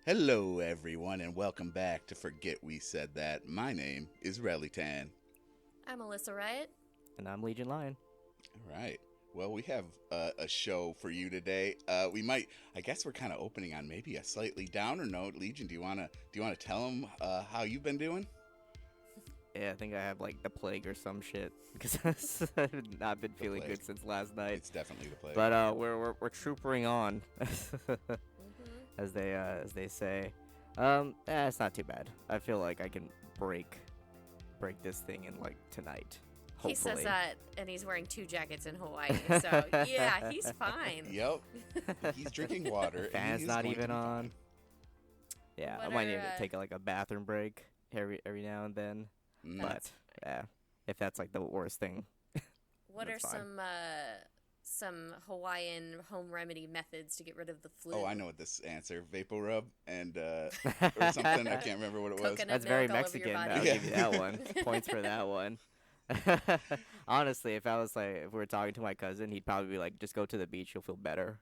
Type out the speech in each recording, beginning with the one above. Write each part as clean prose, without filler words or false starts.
Hello, everyone, and welcome back to Forget We Said That. My name is Relytan. I'm Alyssa Riot. And I'm Legion Lion. All right. Well, we have a show for you today. I guess we're kind of opening on maybe a slightly downer note. Legion, do you wanna tell them how you've been doing? Yeah, I think I have like the plague or some shit because I've not been feeling plague. good since last night. It's definitely the plague. But we're troopering on, Mm-hmm. as they say. It's not too bad. I feel like I can break this thing in like tonight. Hopefully. He says that, and he's wearing 2 jackets in Hawaii, so yeah, he's fine. Yep. He's drinking water. Fan's and not even on. Yeah, What I might are, need to take like a bathroom break every now and then. Mm. But yeah, if that's like the worst thing. What are That's fine. some Hawaiian home remedy methods to get rid of the flu? Oh, I know what this answer. Vapor rub and or something. I can't remember what it was. Coconut That's milk very all over your Mexican. body. I'll Yeah. give you that one. Points for that one. Honestly, if we were talking to my cousin, he'd probably be like, "Just go to the beach, you'll feel better."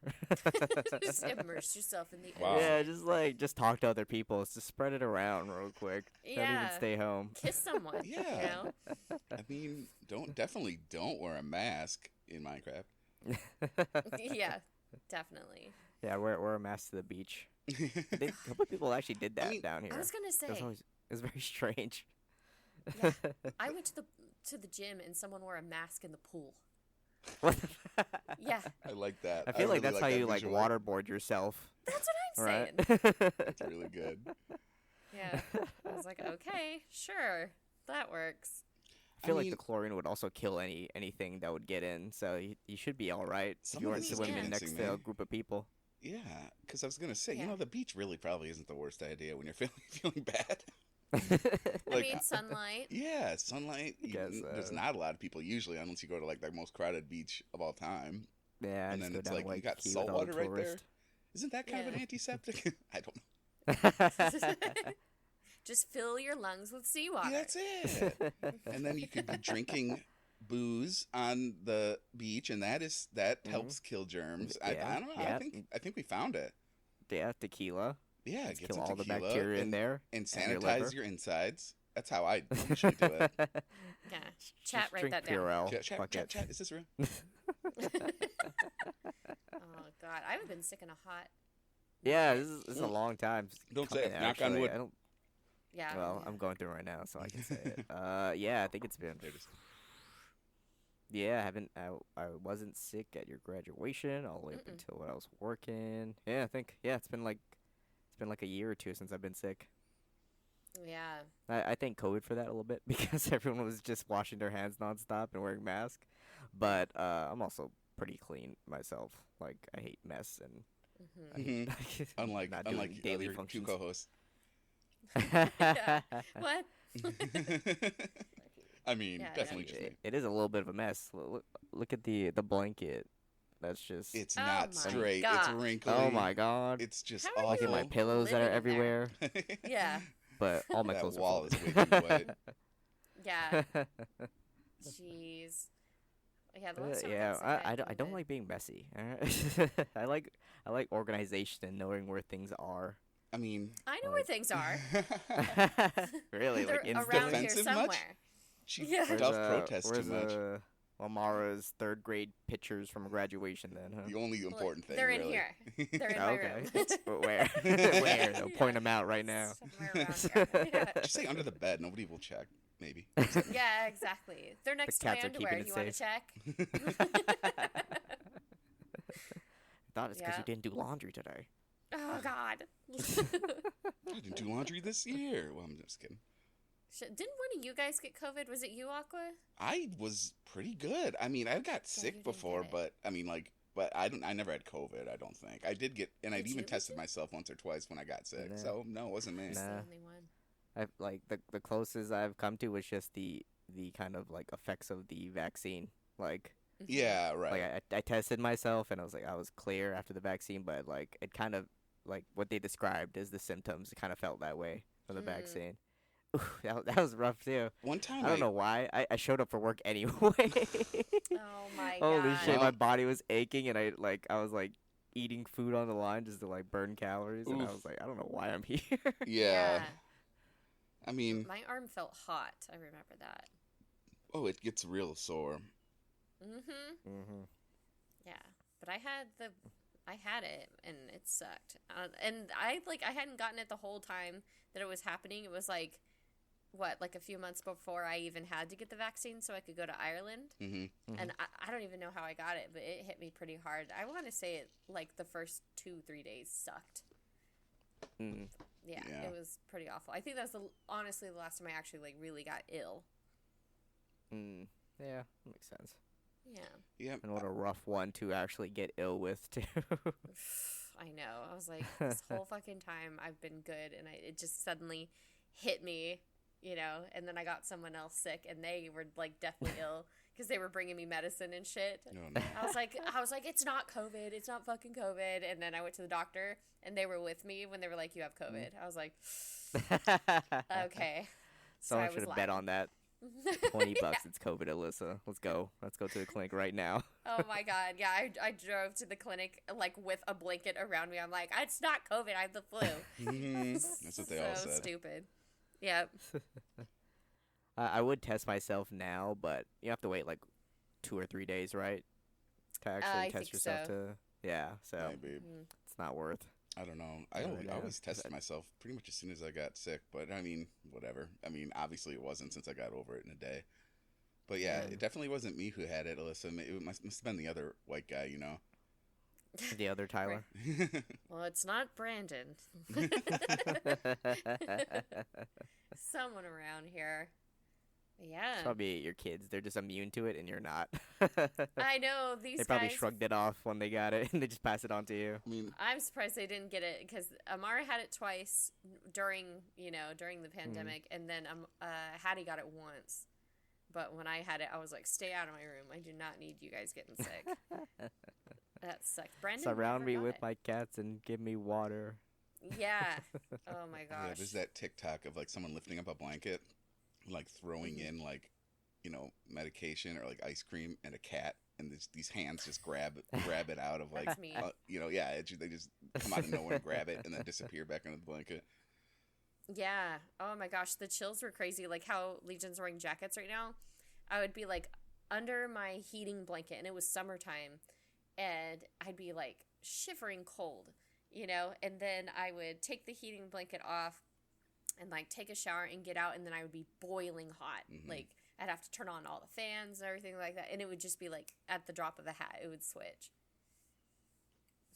Just immerse yourself in the Wow. ocean. Yeah, just talk to other people. Just spread it around real quick. Don't Yeah. even stay home. Kiss someone. Yeah. You know? I mean, definitely don't wear a mask in Minecraft. Yeah, definitely. Yeah, wear a mask to the beach. I think a couple people actually did that down here. I was gonna say, It's very strange. yeah, I went to the gym and someone wore a mask in the pool. What? Yeah, I like that. I feel like really that's how that you like visual. waterboard yourself. that's what I'm Right? saying. It's really good. Yeah, I was like, okay, sure, that works. I feel I like mean- the chlorine would also kill anything that would get in, so you should be all right if Some you of weren't this is swimming convincing next to me. a group of people. Yeah, because I was gonna say, Yeah. the beach really probably isn't the worst idea when you're feeling bad. I Like, mean, sunlight. Yeah, sunlight. guess There's so. not a lot of people usually, unless you go to like the most crowded beach of all time. Yeah, And just then go it's down like, to you like got Key salt with all the water right there. Mm-hmm. tourists. Isn't that kind of an Yeah. antiseptic? I don't know. Just fill your lungs with Yeah, seawater. that's it. And then you could be drinking booze on the beach, and that helps kill germs. I Yeah, don't know. yeah. I think we found it. Yeah, tequila. Yeah, Let's get kill some all the tequila bacteria in there. and and your sanitize liver. your insides. That's how I usually do it. Yeah. Chat, Just write drink that down. Purell. Fuck Chat, it. is this real? Oh God, I haven't been sick in a hot. Yeah, this is a long time. Don't say coming, it. Knock on actually. wood. I don't. Yeah. Well, I'm going through it right now, so I can say it. Yeah, I think it's been. There it is. Yeah, I wasn't sick at your graduation all the way up until when I was working. Yeah, I think it's been like a year or two since I've been sick. Yeah. I thank COVID for that a little bit because everyone was just washing their hands nonstop and wearing masks. But I'm also pretty clean myself. Like I hate mess and I hate Unlike not doing the daily other two functions. co-hosts. Yeah. What? I mean, Yeah, I know. definitely just me. It is a little bit of a mess. Look at the blanket. That's just. It's Oh not my straight. gosh. It's wrinkly. Oh my god. It's just How are Look you at my awful. pillows that are living in there? everywhere. Yeah. But all my That clothes wall are is folded. way too wet. Yeah. Jeez. Yeah. The last time Yeah, got sick, I don't COVID. like being messy. I like organization and knowing where things are. I mean, I know where things are. Really, They're like in around here defensive much? somewhere. she Yeah. does protest too much. Amara's third grade pictures from graduation then, huh? The only important thing. They're in really. here. They're in my Okay. room. But where? Where? They'll point them out right now. Somewhere around here. Yeah. Just say under the bed. Nobody will check. Maybe. Yeah, exactly. They're next to my cats are keeping underwear. it You want to safe. check? Thought it's because Yeah. you didn't do laundry today. Oh God. I didn't do laundry this year. Well, I'm just kidding. Didn't one of you guys get COVID? Was it you, Aqua? I was pretty good. I mean, I got you sick didn't before, get it. but I mean, but I never had COVID. I don't think I did get, and I'd Did even you, tested Lucy? myself once or twice when I got sick. Nah. So no, it wasn't me. That's the Nah. only one. I've like the closest I've come to was just the kind of like effects of the vaccine. Like Yeah, right. like I tested myself and I was clear after the vaccine, but like it kind of like what they described as the symptoms. It kind of felt that way from the vaccine. Ooh, that was rough too. One time I don't know why. I showed up for work anyway. Oh my God. Holy shit, my Well- body was aching and I was like eating food on the line just to like burn calories, and I Oof. was like, I don't know why I'm here. Yeah. I mean, My arm felt hot. I remember that. oh, it gets real sore. Mm-hmm. Yeah, but I had it and it sucked. And I hadn't gotten it the whole time that it was happening. It was like a few months before I even had to get the vaccine so I could go to Ireland. Mm-hmm. And I don't even know how I got it, but it hit me pretty hard. I want to say it like the first 2-3 days sucked. Mm. Yeah, Yeah. it was pretty awful. I think that was honestly the last time I actually like really got ill. Mm. Yeah, that makes sense. Yeah. Yeah. And what a rough one to actually get ill with too. I know. I was like, this whole fucking time I've been good, and it just suddenly hit me, you know. And then I got someone else sick, and they were like deathly ill because they were bringing me medicine and shit. No. I was like, it's not COVID. It's not fucking COVID. And then I went to the doctor, and they were with me when they were like, you have COVID. I was like, okay. Someone I should was have bet lying. on that. $20. It's COVID, Alyssa. Let's go. Let's go to the clinic right now. Oh my god, yeah, I drove to the clinic like with a blanket around me. I'm like, it's not COVID, I have the flu. Mm-hmm. That's what they all So said. stupid. Yep. I would test myself now, but you have to wait like 2 or 3 days, right? To actually I test think yourself so. yeah, so Maybe. it's not worth. I don't know. I I don't know. always tested myself pretty much as soon as I got sick, but I mean, whatever. I mean, obviously it wasn't since I got over it in a day. But yeah, Yeah. it definitely wasn't me who had it, Alyssa. It must have been the other white guy, you know? The other Tyler. Well, it's not Brandon. Someone around here. Yeah. It's probably your kids. They're just immune to it, and you're not. I know these They probably guys. shrugged it off when they got it, and they just passed it on to you. I mean, I'm surprised they didn't get it because Amara had it twice during the pandemic, and then Hattie got it once. But when I had it, I was like, "Stay out of my room. I do not need you guys getting sick." That sucked. Brandon Surround never me got with it. my cats and give me water. Yeah. Oh my yeah, gosh. there's that TikTok of like someone lifting up a blanket, like throwing Mm-hmm. in like, medication or like ice cream and a cat, and these hands just grab it out of like, That's me. they just come out of nowhere and grab it and then disappear back under the blanket. Yeah. Oh my gosh, the chills were crazy. Like how Legion's wearing jackets right now. I would be like under my heating blanket, and it was summertime, and I'd be like shivering cold, and then I would take the heating blanket off and like take a shower and get out, and then I would be boiling hot. Mhm. Like I'd have to turn on all the fans and everything like that, and it would just be like at the drop of a hat, it would switch.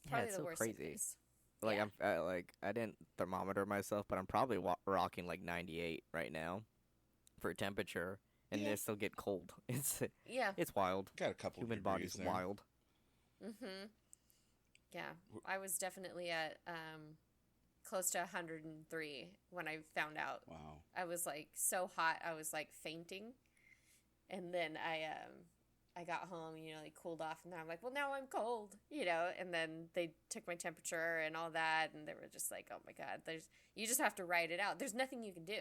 Probably it's the so worst crazy. sickness. Like Yeah. I didn't thermometer myself, but I'm probably rocking like 98 right now for temperature, and Yeah. they still get cold. Yeah. It's wild. Got a couple Human degrees body's there. wild. Mm-hmm. Yeah. I was definitely at close to 103 when I found out. Wow. I was like so hot, I was like fainting. And then I got home, like cooled off, and then I'm like, well, now I'm cold, and then they took my temperature and all that, and they were just like, oh my god, you just have to ride it out. There's nothing you can do.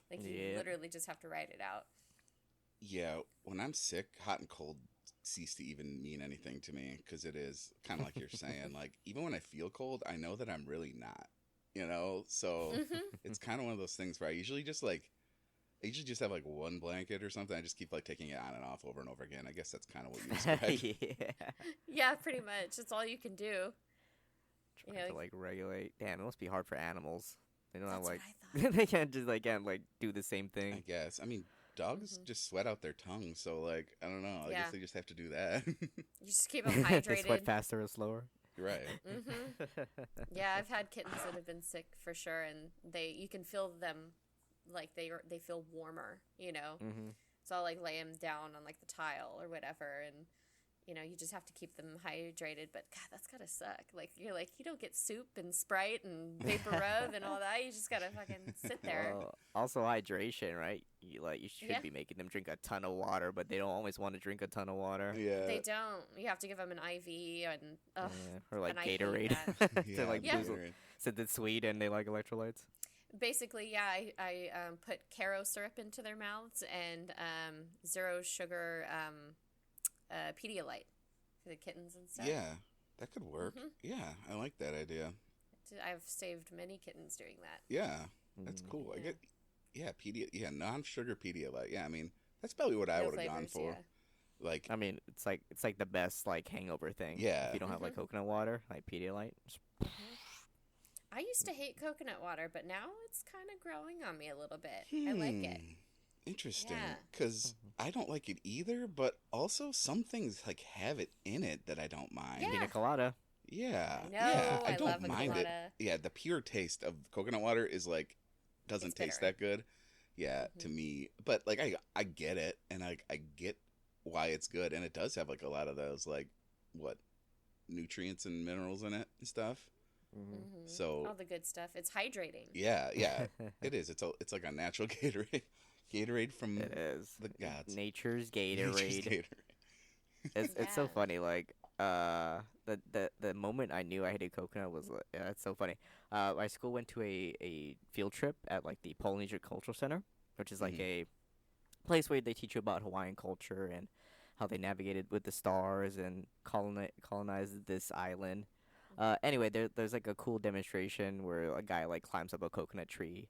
Like you Yeah. literally just have to ride it out. Yeah, when I'm sick, hot and cold cease to even mean anything to me because it is kind of like you're saying. Like, even when I feel cold, I know that I'm really not, So Mm-hmm. it's kind of one of those things where I usually just have like one blanket or something. I just keep like taking it on and off over and over again. I guess that's kind of what you described. Yeah. Yeah, pretty much. It's all you can do. Trying to like regulate. Damn, it must be hard for animals. They don't have That's like what I thought. they can't like do the same I thing. guess. I mean, dogs Mhm. just sweat out their tongues, so like I don't know. I Yeah. guess they just have to do that. You just keep them They sweat hydrated. faster or slower. You're right. Mm-hmm. Yeah, I've had kittens that have been sick for sure, and you can feel them like they feel warmer, Mm-hmm. So I'll like lay them down on like the tile or whatever, and you just have to keep them hydrated. But God, that's gotta suck. Like you don't get soup and Sprite and Vapor Rub and all that. You just gotta fucking sit there. Well, also hydration, right? You should Yeah. be making them drink a ton of water, but they don't always want to drink a ton of water. Yeah. They don't. You have to give them an IV and ugh. Yeah, or like and I hate Gatorade Yeah, to like Yeah. boost since it's sweet and they like electrolytes. Basically, yeah, I put Caro syrup into their mouths and zero sugar Pedialyte for the kittens and stuff. Yeah. That could work. Mhm. Yeah, I like that idea. I've saved many kittens doing that. Yeah, that's Mm. cool. I Yeah. get, yeah, non-sugar Pedialyte. Yeah, I mean, that's probably what I No would have gone flavors, for. yeah. Like, I mean, it's like the best like hangover thing. Yeah. If you don't have like Mhm. coconut water, like Pedialyte. I used to hate coconut water, but now it's kind of growing on me a little bit. I like it. Interesting, Yeah. because I don't like it either, but also some things like have it in it that I don't mind. Yeah. Pina colada. Yeah, I know, yeah, I I don't love a mind it. colada. Yeah, the pure taste of coconut water is like doesn't It's taste bitter. that good. Yeah, to me, but like I get it, and I get why it's good, and it does have like a lot of those like what nutrients and minerals in it and stuff. Mhm. So All the good stuff. It's hydrating. yeah, it is. It's like a natural Gatorade, Gatorade from It is. the gods. Nature's Nature's Gatorade. Gatorade. It's so Yeah. funny. Like the moment I knew I hated coconut was yeah, it's so funny. My school went to a field trip at like the Polynesian Cultural Center, which is like Mhm. a place where they teach you about Hawaiian culture and how they navigated with the stars and colonized this island. Anyway, there's like a cool demonstration where a guy like climbs up a coconut tree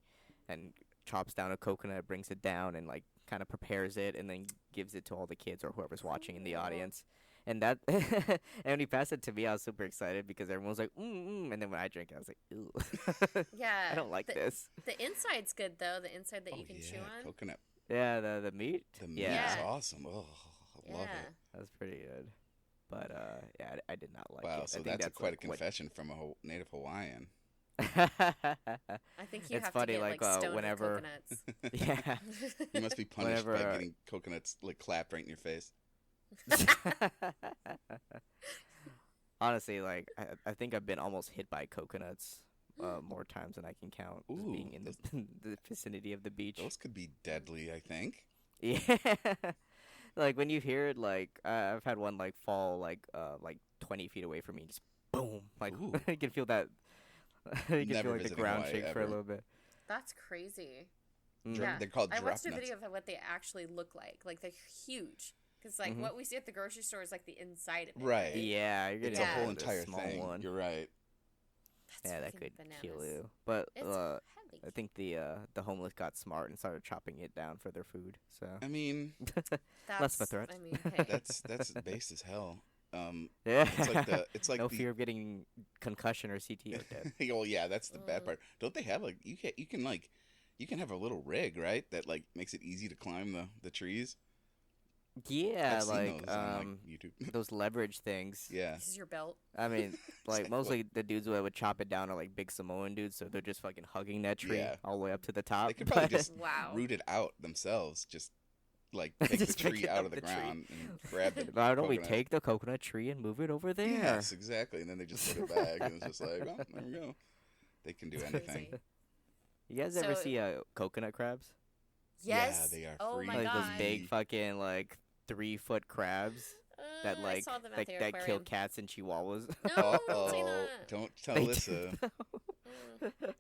and chops down a coconut, brings it down, and like kind of prepares it, and then gives it to all the kids or whoever's watching in the Cool. audience. And that, and when he passed it to me, I was super excited because everyone was like, and then when I drank it, I was like, ew, Yeah. I don't like this. The inside's good though. The inside that Oh you can chew yeah, on. coconut. Yeah, the meat. The meat Yeah, is Yeah. awesome. Oh, I love Yeah. it. that's pretty good. But yeah, I did not like Wow, it. so I think that's quite a like, what- confession from a native Hawaiian. I think you It's have funny, to get like, like stoned whenever- with coconuts. yeah. You must be punished Whenever, by getting coconuts like clapped right in your face. Honestly, like I think I've been almost hit by coconuts more times than I can count. Just Ooh, being in the vicinity of the beach. Those could be deadly, I think. Yeah, like when you hear it, like I've had one like fall like 20 feet away from me, just boom, like Ooh. you can feel that. You can Never feel like the visiting ground Hawaii, shake for a ever. little bit. That's crazy. Mm. Yeah. They're called I drop watched a nuts. video of what they actually look like. Like they're huge. Because like Mhm. what we see at the grocery store is like the inside of it. Right. Yeah, you're It's getting a whole into entire small thing. one. You're right. That's Yeah, that freaking could kill bananas. you. But It's heavy. I think the homeless got smart and started chopping it down for their food. So I mean, less of a threat. I mean, hey. that's base as hell. yeah, It's like no the, fear of getting concussion or CT or death. oh yeah, that's the bad Mm. part. Don't they have like you can have a little rig, right? That like makes it easy to climb the trees. Yeah, I've seen like those on like YouTube. those leverage things. Yeah. This is your belt. I mean, like like, mostly the dudes that would chop it down are like big Samoan dudes, so they're just fucking hugging that tree Yeah. all the way up to the top. They could probably but- just Wow. root it out themselves. Just like take the Just pick tree it out up of the the tree. ground and grab the Why don't we coconut. take the coconut tree and move it over there? Yes, exactly. And then they just put it back, and it's just like, oh, there we go. They can do That's anything. crazy. You guys ever So- see coconut crabs? Yes. Yeah, they are Oh free. my Like god. those big fucking like 3-foot crabs that I like saw them at like the that kill aquarium. cats and chihuahuas. No, don't say Uh-oh. that. Don't tell They Alyssa. Mm.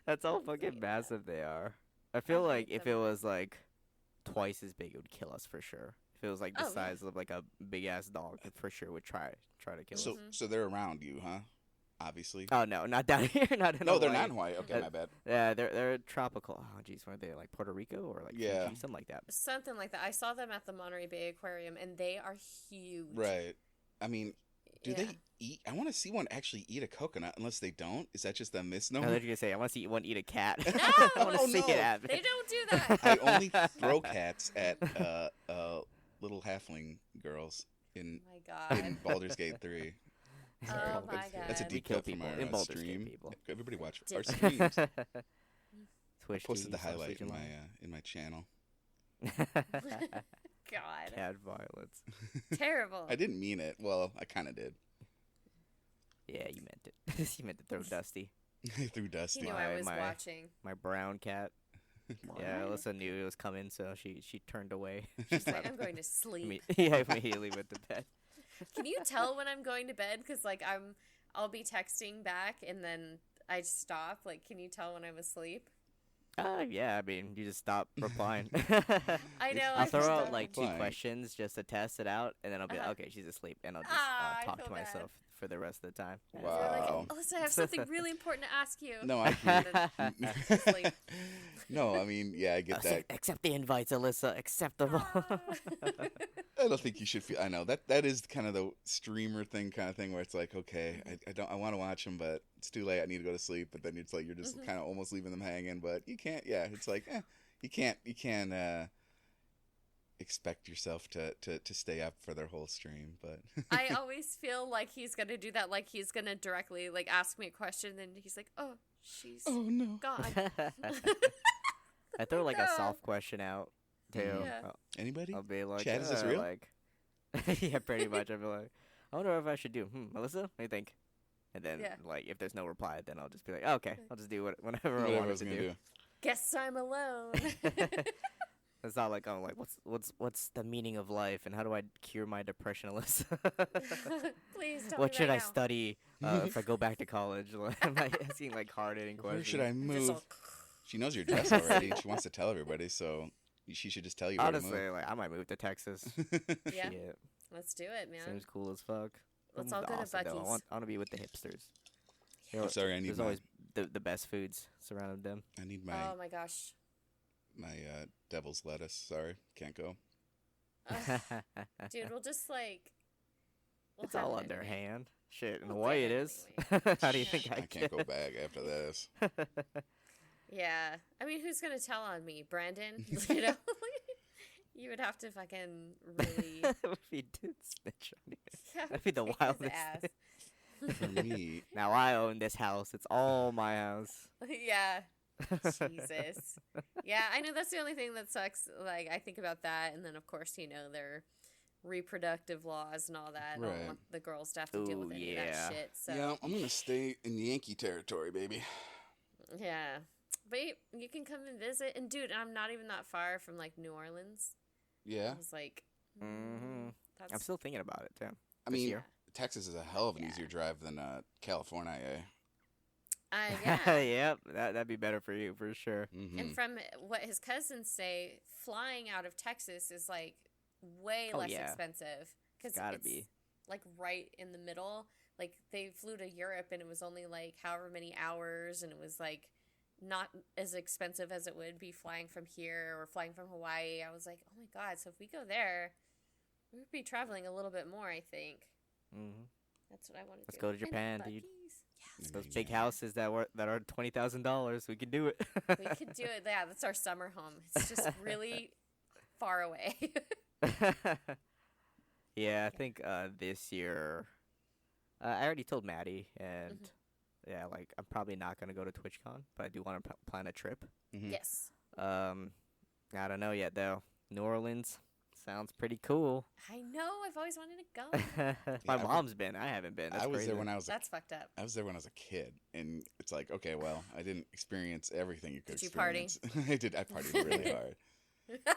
That's how Don't say fucking that. massive they are. I feel I like hate if them. it was like twice as big, it would kill us for sure. If it was like the Oh, yeah. size of like a big ass dog, it for sure would try to kill So us. Mhm. so they're around you, huh? Obviously. Oh no, not down here, not in No, they're Hawaii. not in Hawaii. Okay, Uh, my bad. Yeah, they're tropical. Oh jeez, were they like Puerto Rico or like Yeah. Fiji, something like that? Something like that. I saw them at the Monterey Bay Aquarium, and they are huge. Right. I mean, do Yeah. they eat? I want to see one actually eat a coconut. Unless they don't, is that just a I misnomer? thought you were gonna say I want to see one eat a cat. No! I want to Oh, see no. it happen. They don't do that. I only throw cats at little halfling girls Oh in my god. in Baldur's Gate 3. Oh Sorry, my that's a God. We deep kill cut from people our in Baldur's Gate, stream. people. Everybody watch Dip. our streams. I Twitch posted the TV, highlight sausage in my channel. God. Cat violence. Terrible. I didn't mean it. Well, I kind of did. Yeah, you meant it. You meant to throw Dusty, I threw He Dusty. knew My- I was my- watching. my brown cat. Yeah, Why? Alyssa knew it was coming, so she turned away. She's like, I'm going to sleep. Yeah, immediately went to bed. Can you tell when I'm going to bed? Because like I'll be texting back and then I stop. Like, can you tell when I'm asleep? Yeah, I mean, you just stop replying. I know. I'll I throw just out don't like 2 replying. questions just to test it out, and then I'll be like, Uh-huh. okay, she's asleep, and I'll just Ah, I talk feel to bad. myself for the rest of the time. They're Wow. like, Alyssa, I have something really important to ask you. No, I And then sleep. no, I mean, yeah, I get that. Accept the invites, Alyssa. Accept them. I don't think you should feel. I know that is kind of the streamer thing, kind of thing, where it's like, okay, I want to watch them, but it's too late. I need to go to sleep. But then it's like you're just kind of almost leaving them hanging. But you can't. Yeah, it's like you can't expect yourself to stay up for their whole stream. But I always feel like he's gonna do that. Like he's gonna directly like ask me a question, and he's like, "Oh, she's no, gone." I throw like a God. soft question out too. Yeah. anybody? I'll be like, Chad, is this real? Like, yeah, pretty much. I'll be like, I wonder if I should do. Alyssa, what do you think? And then, Yeah. like, if there's no reply, then I'll just be like, oh, okay, I'll just do whatever I Whatever I wanted was to gonna do. Guess I'm alone. It's not like I'm like, what's the meaning of life, and how do I cure my depression, Alyssa? Please tell What me should right I now. study if I go back to college? Like, am I asking like hard-hitting Where questions? should I I'm just move? all- She knows your address already. She wants to tell everybody, so she should just tell you where Honestly, to like I might move to Texas. move. Yeah, Shit, let's do it, man. seems cool as fuck. Let's I'll all move go to Austin, though. Buc-ee's. I want to be with the hipsters. I'm sorry, I need There's my always the best foods surrounding them. I need Oh my gosh. my devil's lettuce. Sorry, can't go. Ugh, dude, we'll just like. We'll It's have all it under anyway. hand. Shit, in We'll Hawaii it do it is. anyway. How do you Yeah. think I can't go back after this. Yeah, I mean, who's gonna tell on me, Brandon? You know, you would have to fucking really. If he did snitch on you. Yeah, That'd be the kick his wildest ass. thing. For me, Now I own this house. It's all my house. Yeah. Jesus. Yeah, I know that's the only thing that sucks. Like, I think about that, and then of course, their reproductive laws and all that. I don't Right. want the girls to have to deal Ooh, with any of yeah. that shit. So yeah, I'm gonna stay in Yankee territory, baby. yeah. But you can come and visit, and dude, I'm not even that far from like New Orleans. Yeah, I was like, Mhm. that's I'm still thinking about it too. I This mean, year. Texas is a hell of an Yeah. easier drive than California. yeah. Yep, that'd be better for you for sure. Mm-hmm. And from what his cousins say, flying out of Texas is like way Oh, less yeah. expensive because Gotta it's be. like right in the middle. Like they flew to Europe and it was only like however many hours, and it was like not as expensive as it would be flying from here or flying from Hawaii. I was like, oh my god! So if we go there, we would be traveling a little bit more. I think Hmm that's what I want to do. Let's go to And Japan, dude. Buc-ee's. Mm-hmm. Those big houses that are $20,000. We could do it. We could do it. Yeah, that's our summer home. It's just really far away. Yeah, I think this year, I already told Maddie, and Mm-hmm. yeah, like I'm probably not gonna go to TwitchCon, but I do want to plan a trip. Mm-hmm. Yes. I don't know yet though. New Orleans sounds pretty cool. I know. I've always wanted to go. My I would- mom's been. I haven't been. That's I was crazy. there when I was That's fucked up. I was there when I was a kid, and it's like, okay, well, I didn't experience everything you could Did you party? experience. I did. I partied really hard. Yeah,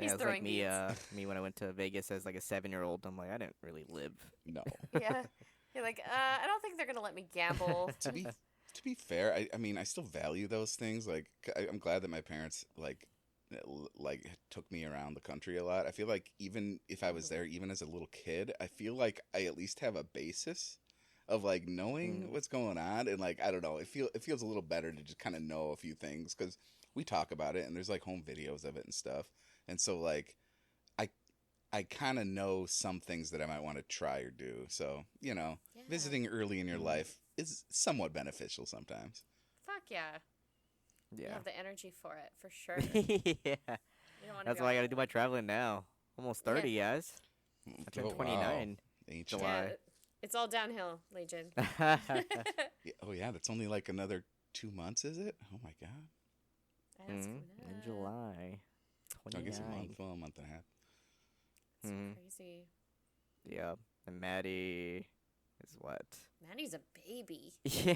He's it was like throwing me. beads. Me when I went to Vegas as like a 7-year-old. I'm like, I didn't really live. No. Yeah. You're like, I don't think they're gonna let me gamble. To be fair, I mean, I still value those things. Like, I'm glad that my parents like took me around the country a lot. I feel like even if I was there, even as a little kid, I feel like I at least have a basis of like knowing what's going on, and like I don't know, it feels a little better to just kind of know a few things because we talk about it and there's like home videos of it and stuff, and so like I kind of know some things that I might want to try or do. So Yeah. visiting early in your life is somewhat beneficial sometimes. Fuck yeah. You Yeah. have the energy for it, for sure. Yeah. You don't want to That's why I gotta do my traveling now. Almost 30, guys. I Oh, turned wow. 29. Ancient. July. Yeah, it's all downhill, Legion. Yeah, oh yeah, that's only like another 2 months, is it? Oh my god. That's In July. I guess 29. a month and a half. Mhm. crazy. Yeah. And Maddie is what? Maddie's a baby. Yeah.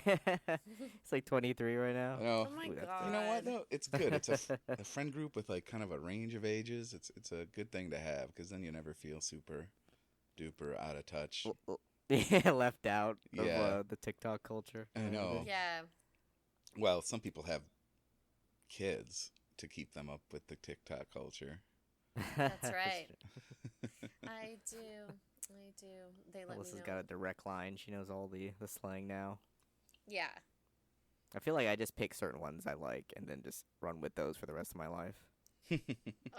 It's like 23 right now. No, Oh my Ooh, that's god. you know what though? It's good. It's a friend group with like kind of a range of ages. It's a good thing to have because then you never feel super duper out of touch. Yeah, left out of Yeah. the TikTok culture. I know. Yeah. Well, some people have kids to keep them up with the TikTok culture. That's right. I do. I do. They let me Alyssa's know. got a direct line. She knows all the slang now. Yeah. I feel like I just pick certain ones I like and then just run with those for the rest of my life.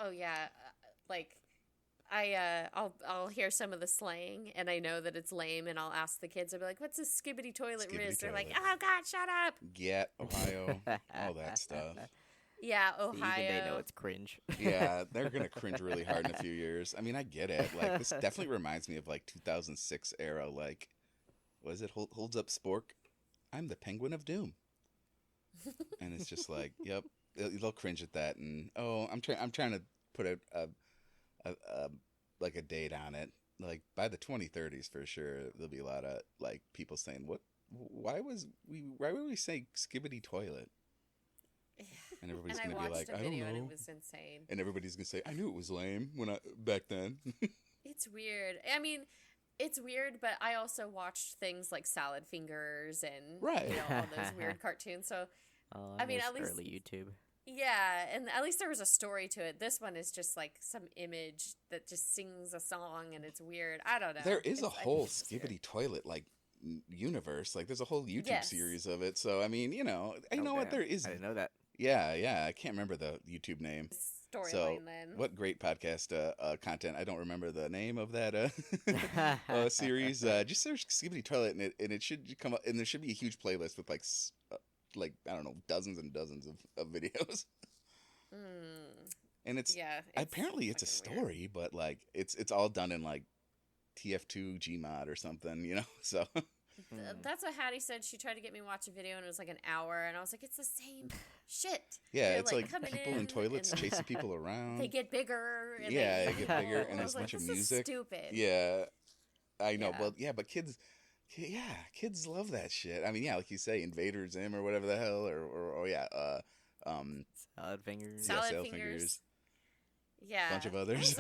Oh yeah. Like I'll hear some of the slang and I know that it's lame and I'll ask the kids. I'll be like, "What's a skibidi toilet Skibidi wrist?" They're like, toilet. "Oh God, shut up." Get Ohio, all that stuff. Yeah, See, Ohio. even they know it's cringe. Yeah, they're gonna cringe really hard in a few years. I mean, I get it. Like, this definitely reminds me of like 2006 era. Like, what is it? Holds up spork. I'm the Penguin of Doom, and it's just like, yep, they'll cringe at that. And I'm trying to put a like a date on it. Like by the 2030s for sure, there'll be a lot of like people saying, "What? Why were we saying Skibidi Toilet?" And everybody's And I gonna be watched like, a "I don't video and it know," was insane. and everybody's gonna say, "I knew it was lame when I back then." It's weird. I mean, it's weird, but I also watched things like Salad Fingers and Right. all those weird cartoons. So Oh, I mean, miss at least early YouTube. yeah, and at least there was a story to it. This one is just like some image that just sings a song and it's weird. I don't know. There is a I think whole it's just weird. Skibidi Toilet like universe. Like there's a whole YouTube Yes. series of it. So I mean, I Oh, know what damn. there is. I didn't know that. Yeah. I can't remember the YouTube name. Storyline So then. what great podcast content. I don't remember the name of that series. Just search Skibidi Toilet and it should come up, and there should be a huge playlist with like I don't know, dozens and dozens of videos. Mm, And it's yeah. apparently it's a fucking weird. story, but like it's all done in like TF2 Gmod or something. So That's what Hattie said. She tried to get me to watch a video and it was like an hour, and I was like, "It's the same shit." yeah, They're, it's like coming people in toilets and chasing people around. They get bigger. And Yeah, they they get bigger, and I there's was a bunch like, of "This music. is stupid." Yeah, I know. Yeah. Well, yeah, but kids love that shit. I mean, yeah, like you say, Invader Zim or whatever the hell, or oh yeah, Salad fingers. yeah, Salad Sail Fingers. Yeah. bunch of others.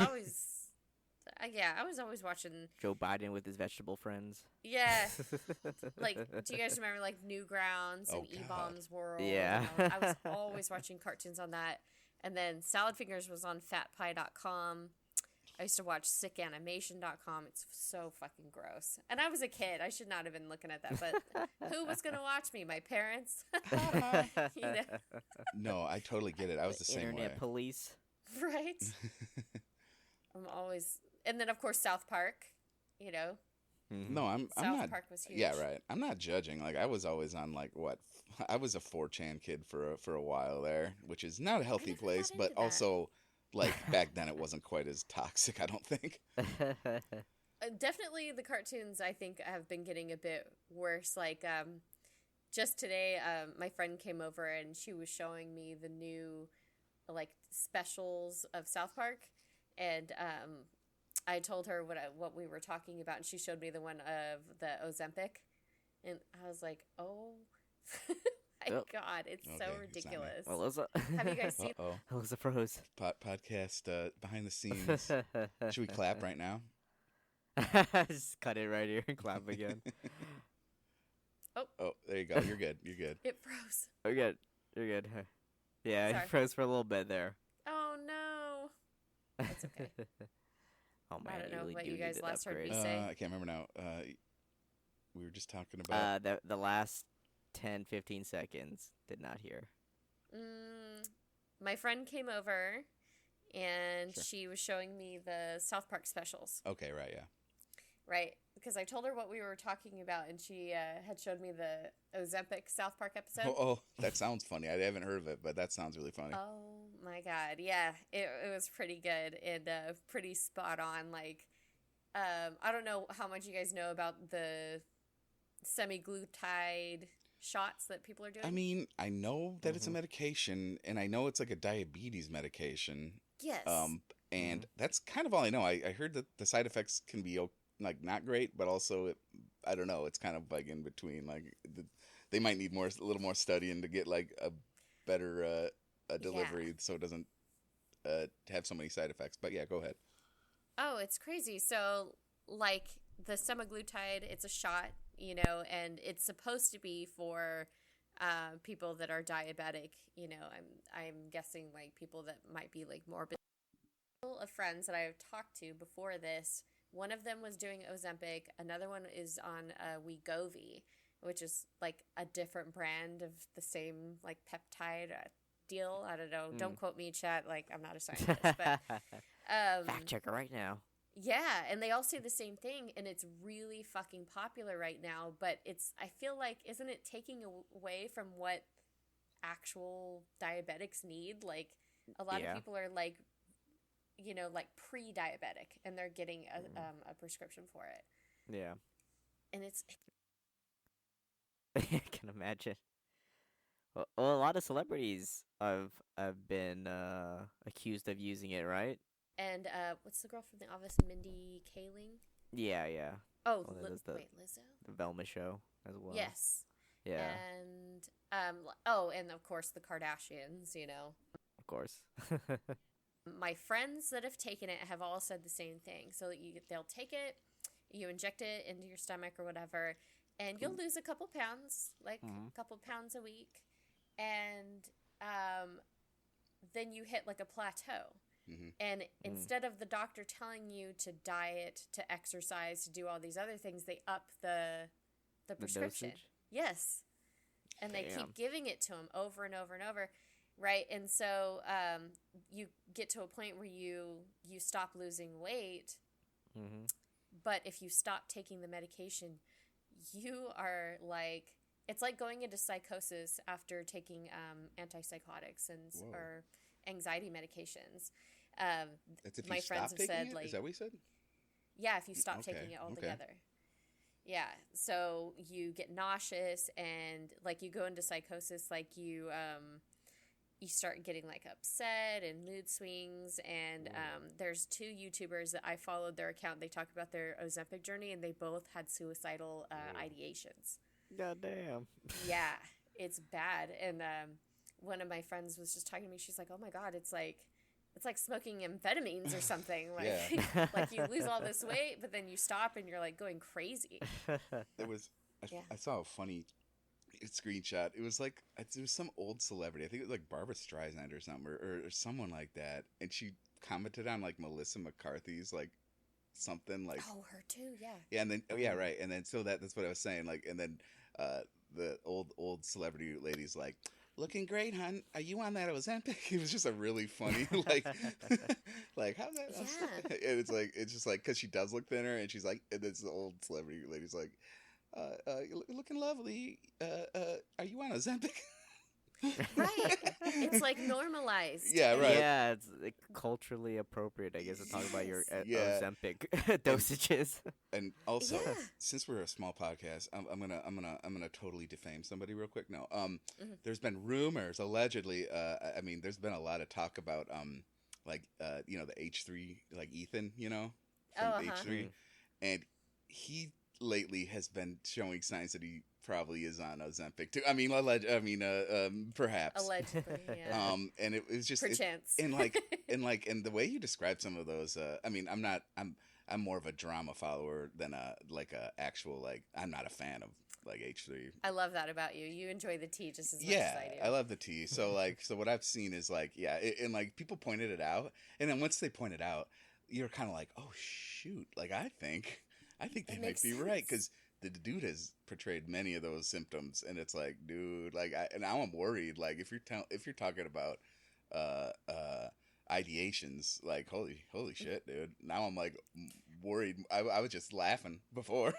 I was always watching. Joe Biden with his vegetable friends. Yeah. Like, do you guys remember like Newgrounds Oh, and God. E-Bombs World? Yeah. And I was always watching cartoons on that. And then Salad Fingers was on fatpie.com. I used to watch sickanimation.com. It's so fucking gross. And I was a kid. I should not have been looking at that. But who was going to watch me? My parents? You know, No, I totally get it. I was the same Internet way. police. right? I'm always... And then, of course, South Park, you know. Mhm. No, I'm South not. Park was huge. Yeah, right. I'm not judging. Like I was always on like what I was a 4chan kid for a while there, which is not a healthy never got place, but into that. also like back then it wasn't quite as toxic. I don't think. Definitely the cartoons, I think, have been getting a bit worse. Like, just today, my friend came over and she was showing me the new, like, specials of South Park. And I told her what we were talking about, and she showed me the one of the Ozempic. And I was like, oh, my Yep. God, it's Okay, so it's on me. ridiculous. Alyssa. Have you guys seen Oh, Alyssa froze. podcast behind the scenes. Should we clap right now? Just cut it right here and clap again. Oh, there you go. You're good. You're good. It froze. We're good. You're good. Yeah, Sorry. it froze for a little bit there. Oh, no. That's okay. Oh man, I don't know really what do you need guys an last heard me upgrade. say. I can't remember now. We were just talking about. The last 10, 15 seconds did not hear. My friend came over, and Sure. she was showing me the South Park specials, Okay, right, yeah. right? Because I told her what we were talking about, and she had showed me the Ozempic South Park episode. Oh, that sounds funny. I haven't heard of it, but that sounds really funny. Oh my God, yeah, it was pretty good and pretty spot on. Like, I don't know how much you guys know about the semi-glutide shots that people are doing. I mean, I know that it's a Mhm. medication, and I know it's like a diabetes medication. yes. And that's kind of all I know. I heard that the side effects can be like not great, but also I don't know. It's kind of like in between. Like they might need a little more studying to get like a better a delivery, so it doesn't have so many side effects. But yeah, go ahead. Oh, it's crazy. So, like, the semaglutide, it's a shot, you know, and it's supposed to be for people that are diabetic. You know, I'm guessing, like, people that might be, like, morbid. Of friends that I've talked to before this One of them was doing Ozempic. Another one is on Wegovy, which is like a different brand of the same like peptide deal. I don't know. Don't quote me, chat. Like, I'm not a scientist, but fact checker right now. yeah, and they all say the same thing, and it's really fucking popular right now. But I feel like, isn't it taking away from what actual diabetics need? Like, a lot of people are like, you know, like pre-diabetic, and they're getting a prescription for it. Yeah. And it's I can imagine. Well, a lot of celebrities have been accused of using it, right? and what's the girl from The Office, Mindy Kaling? Yeah, yeah. Oh, Well, there's the wait, Lizzo? the Velma show as well. Yes. Yeah, And and of course the Kardashians, you know. of course. My friends that have taken it have all said the same thing. So they'll take it, you inject it into your stomach or whatever, and you'll lose a couple pounds, like a couple pounds a week, and then you hit like a plateau. And instead of the doctor telling you to diet, to exercise, to do all these other things, they up the prescription. dosage? Yes. And they Damn. keep giving it to him over and over and over. Right. And so you get to a point where you stop losing weight. But if you stop taking the medication, you are like, it's like going into psychosis after taking antipsychotics or anxiety medications. That's if my you friends stop have taking said, it? like, Is that what you said? yeah, if you stop Okay, taking it okay. altogether. Yeah, so you get nauseous and like you go into psychosis, like you start getting like upset and mood swings. And there's two YouTubers that I followed their account. They talk about their Ozempic journey, and they both had suicidal ideations. God damn. Yeah, it's bad. And one of my friends was just talking to me. She's like, "Oh my God, it's like smoking amphetamines or something. Like, Yeah. like you lose all this weight, but then you stop and you're like going crazy." I saw a funny screenshot. It was like, it was some old celebrity. I think it was like Barbara Streisand or something, or someone like that. And she commented on like Melissa McCarthy's like something like, Oh, her too, yeah. yeah, and then right, and then so that's what I was saying. Like, and then the old celebrity lady's like, "Looking great, hon. Are you on that Ozempic?" It was just a really funny like, like how's that? Yeah. And it's just like, because she does look thinner, and she's like, and this old celebrity lady's like, "You're looking lovely. Are you on Ozempic?" Right. It's like normalized. Yeah, right. Yeah, it's like culturally appropriate, I guess, to talk about your Yeah. Ozempic dosages. And also, Yeah. since we're a small podcast, I'm gonna totally defame somebody real quick. No, there's been rumors, allegedly. I mean, there's been a lot of talk about like you know, the H3, like Ethan, you know, from H3, and he lately has been showing signs that he probably is on Ozempic too. I mean, perhaps. Allegedly, yeah. And it was just Perchance. and the way you described some of those, I mean, I'm more of a drama follower than a actual, like, I'm not a fan of like H3. I love that about you. You enjoy the tea just as much Yeah, as I do. I love the tea. So like, so what I've seen is like, yeah, and like people pointed it out, and then once they point it out, you're kind of like, oh shoot, like I think they It might makes be right, sense. because the dude has portrayed many of those symptoms, and it's like, dude, like, and now I'm worried. Like, if you're talking about ideations, like, holy shit, dude. Now I'm like worried. I was just laughing before,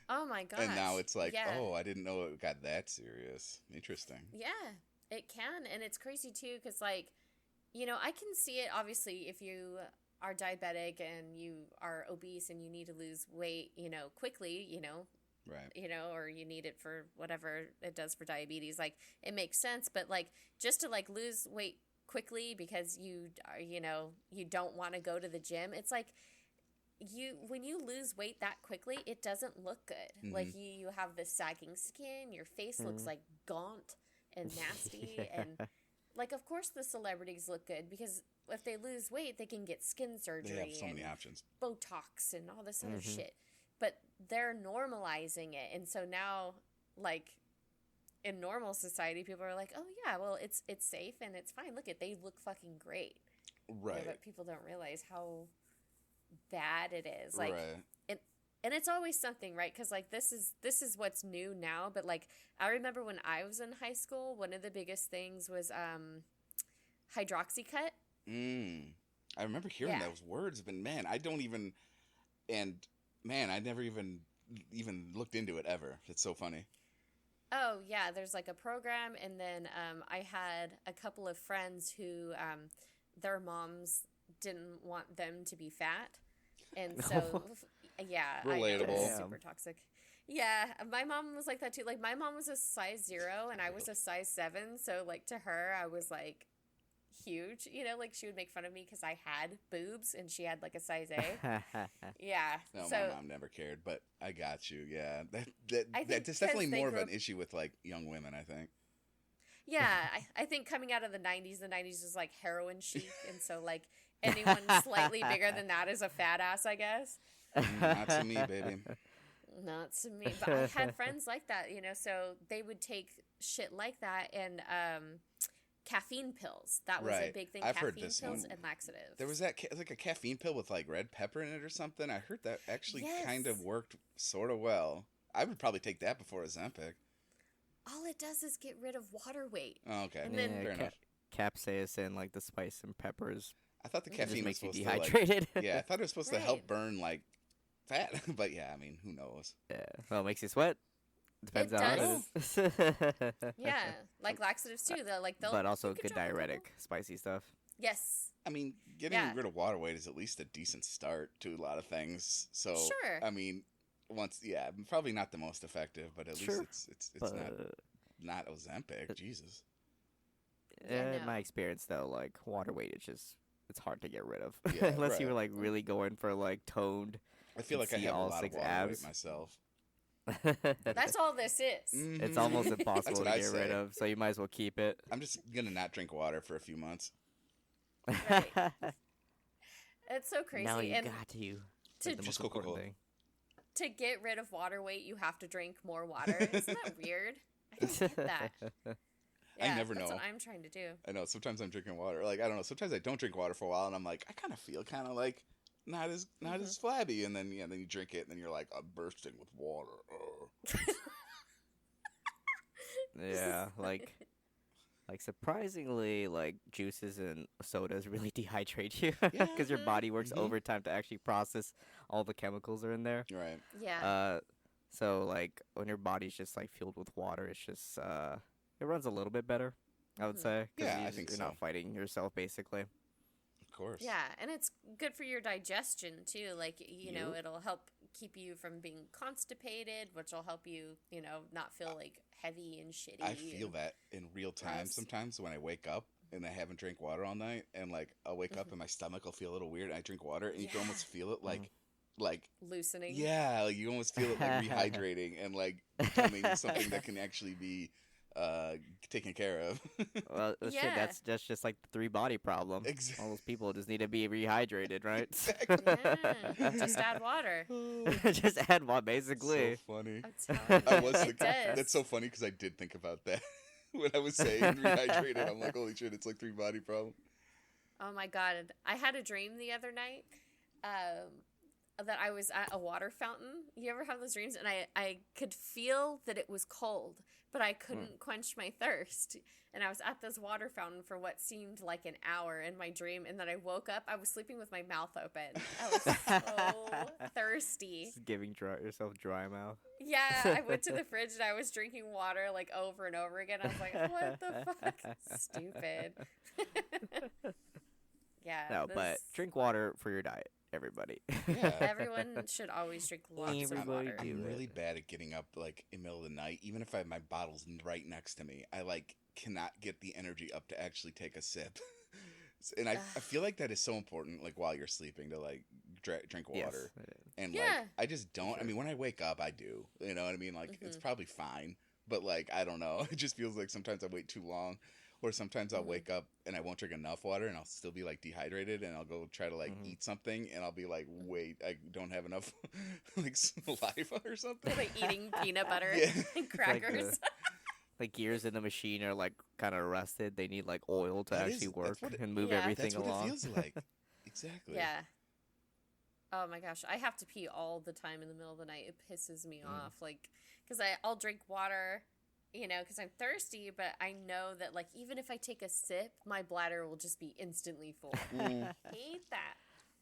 Oh my gosh. and now it's like, yeah. oh, I didn't know it got that serious. Interesting. Yeah, it can. And it's crazy too, because, like, you know, I can see it obviously if you are diabetic and you are obese and you need to lose weight, you know, quickly, you know, Right. you know, or you need it for whatever it does for diabetes. Like, it makes sense. But like, just to like lose weight quickly because you are, you know, you don't want to go to the gym, it's like, when you lose weight that quickly, it doesn't look good. Like, you have this sagging skin, your face looks like gaunt and nasty. Yeah. And like, of course the celebrities look good, because if they lose weight, they can get skin surgery They have so and many options. Botox and all this other shit. But they're normalizing it. And so now, like, in normal society, people are like, oh yeah, well, it's safe and it's fine. Look, they look fucking great. You know, Right. but people don't realize how bad it is. Like, right. and it's always something, right? Because like this is what's new now. But like I remember when I was in high school, one of the biggest things was hydroxycut. I remember hearing those words, but man, I don't even. And man, I never even looked into it ever. It's so funny. Oh yeah, there's like a program, and then I had a couple of friends who their moms didn't want them to be fat, and so yeah, relatable. I know, it's super toxic. Yeah, my mom was like that too. Like my mom was a size 0 and I was a size 7, so like to her I was like huge, you know, like she would make fun of me because I had boobs and she had like a size A. Yeah. No, so, my mom never cared, but I got you. Yeah, that's definitely more of an issue with like young women, I think. Yeah, I think coming out of the 90s was like heroin chic, and so like anyone slightly bigger than that is a fat ass, I guess. Not to me, baby. Not to me, but I had friends like that, you know, so they would take shit like that and caffeine pills. That was a big thing. I've caffeine heard this pills one. And laxatives. There was that like a caffeine pill with like red pepper in it or something. I heard that actually kind of worked sort of well. I would probably take that before Ozempic. All it does is get rid of water weight. Oh, okay. And then fair enough. Capsaicin, like the spice and peppers. I thought the caffeine was supposed dehydrated. to like, yeah, I thought it was supposed to help burn like fat, but yeah, I mean, who knows? Yeah, well, it makes you sweat. Depends on does. it is. Yeah, like laxatives too. They'll but also good diuretic, spicy stuff. Yes. I mean, getting rid of water weight is at least a decent start to a lot of things. So, sure. I mean, probably not the most effective, but at least it's not Ozempic. Jesus. In my experience, though, like water weight, it's hard to get rid of Yeah, unless you were like really going for like toned. I feel like I have a lot of water weight myself. That's all this is. Mm-hmm. It's almost impossible to get rid of, so you might as well keep it. I'm just gonna not drink water for a few months. Right. It's so crazy. Now you and got to the most important thing. To get rid of water weight, you have to drink more water. Isn't that weird? I don't get that. Yeah, I never know. That's what I'm trying to do. I know. Sometimes I'm drinking water. Like I don't know. Sometimes I don't drink water for a while, and I'm like, I kind of feel like not as flabby, and then then you drink it, and then you're like, I'm bursting with water. Yeah, like surprisingly, like juices and sodas really dehydrate you because your body works overtime to actually process all the chemicals that are in there. Right. Yeah. So like when your body's just like filled with water, it's just it runs a little bit better, I would say. Yeah, I think you're so. not fighting yourself basically. Of course. Yeah, and it's good for your digestion too. Like you know, it'll help keep you from being constipated, which will help you, you know, not feel like heavy and shitty. I feel that in real time sometimes when I wake up and I haven't drank water all night, and like I'll wake up and my stomach will feel a little weird, and I drink water, and you can almost feel it like loosening. Yeah, like, you almost feel it like rehydrating and like becoming something that can actually be taken care of. Well, shit, that's just like the 3-body problem. Exactly. All those people just need to be rehydrated, right? Exactly. Yeah. Just add water. Just add water, basically. So funny. It does. That's so funny because I did think about that when I was saying rehydrated. I'm like, holy shit, it's like 3-body problem. Oh my god, I had a dream the other night that I was at a water fountain. You ever have those dreams? And I could feel that it was cold, but I couldn't quench my thirst. And I was at this water fountain for what seemed like an hour in my dream. And then I woke up. I was sleeping with my mouth open. I was so thirsty. Just giving yourself dry mouth. Yeah, I went to the fridge and I was drinking water like over and over again. I was like, what the fuck? Stupid. Yeah. No, but drink water for your diet, everybody. Yeah. Everyone should always drink lots of water. I'm really bad at getting up like in the middle of the night. Even if I have my bottles right next to me, I like cannot get the energy up to actually take a sip. And I feel like that is so important, like while you're sleeping, to like drink water. Yes. And like I just don't. I mean, when I wake up, I do. You know what I mean? Like it's probably fine, but like I don't know. It just feels like sometimes I wait too long, or sometimes I'll wake up and I won't drink enough water, and I'll still be like dehydrated, and I'll go try to like eat something, and I'll be like, wait, I don't have enough like saliva or something. Like eating peanut butter and crackers. Like gears in the machine are like kind of rusted. They need like oil to actually work and move everything along. That's what it feels like. Exactly. Yeah. Oh my gosh, I have to pee all the time in the middle of the night. It pisses me Mm. off. Like, because I'll drink water, you know, because I'm thirsty, but I know that, like, even if I take a sip, my bladder will just be instantly full. Mm. Hate that.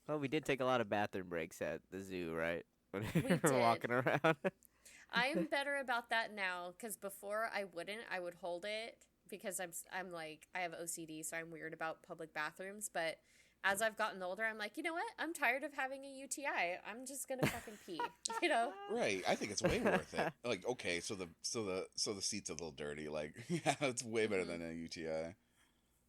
Well, we did take a lot of bathroom breaks at the zoo, right? When We we were did. walking around. I'm better about that now, because before I wouldn't. I would hold it because I'm like, I have OCD, so I'm weird about public bathrooms, but as I've gotten older, I'm like, you know what? I'm tired of having a UTI. I'm just gonna fucking pee, you know? Right. I think it's way worth it. Like, okay, so the seat's a little dirty. Like, yeah, it's way better than a UTI.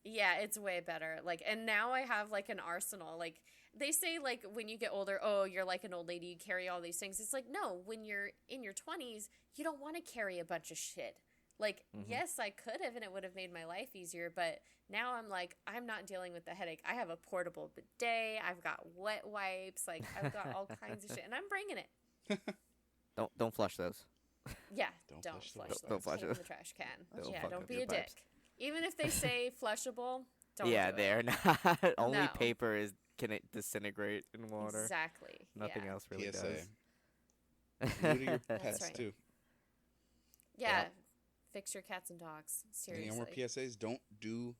Yeah, it's way better. Like, and now I have like an arsenal. Like, they say, like, when you get older, oh, you're like an old lady, you carry all these things. It's like, no, when you're in your 20s, you don't want to carry a bunch of shit. Like, yes, I could have, and it would have made my life easier, but now I'm like, I'm not dealing with the headache. I have a portable bidet, I've got wet wipes, like, I've got all kinds of shit, and I'm bringing it. Don't flush those. Yeah, Don't don't flush flush those. those. Don't flush Put 'em those. in the trash can. That'll Yeah, fuck don't up be your a dick. pipes. Even if they say flushable, don't Yeah, do they're it. not. Only No. paper can it disintegrate in water. Exactly. Nothing yeah. else really PSA. does. Do it to your That's pets right. too. Yeah, fix your cats and dogs. Seriously. Any more PSAs? Don't do.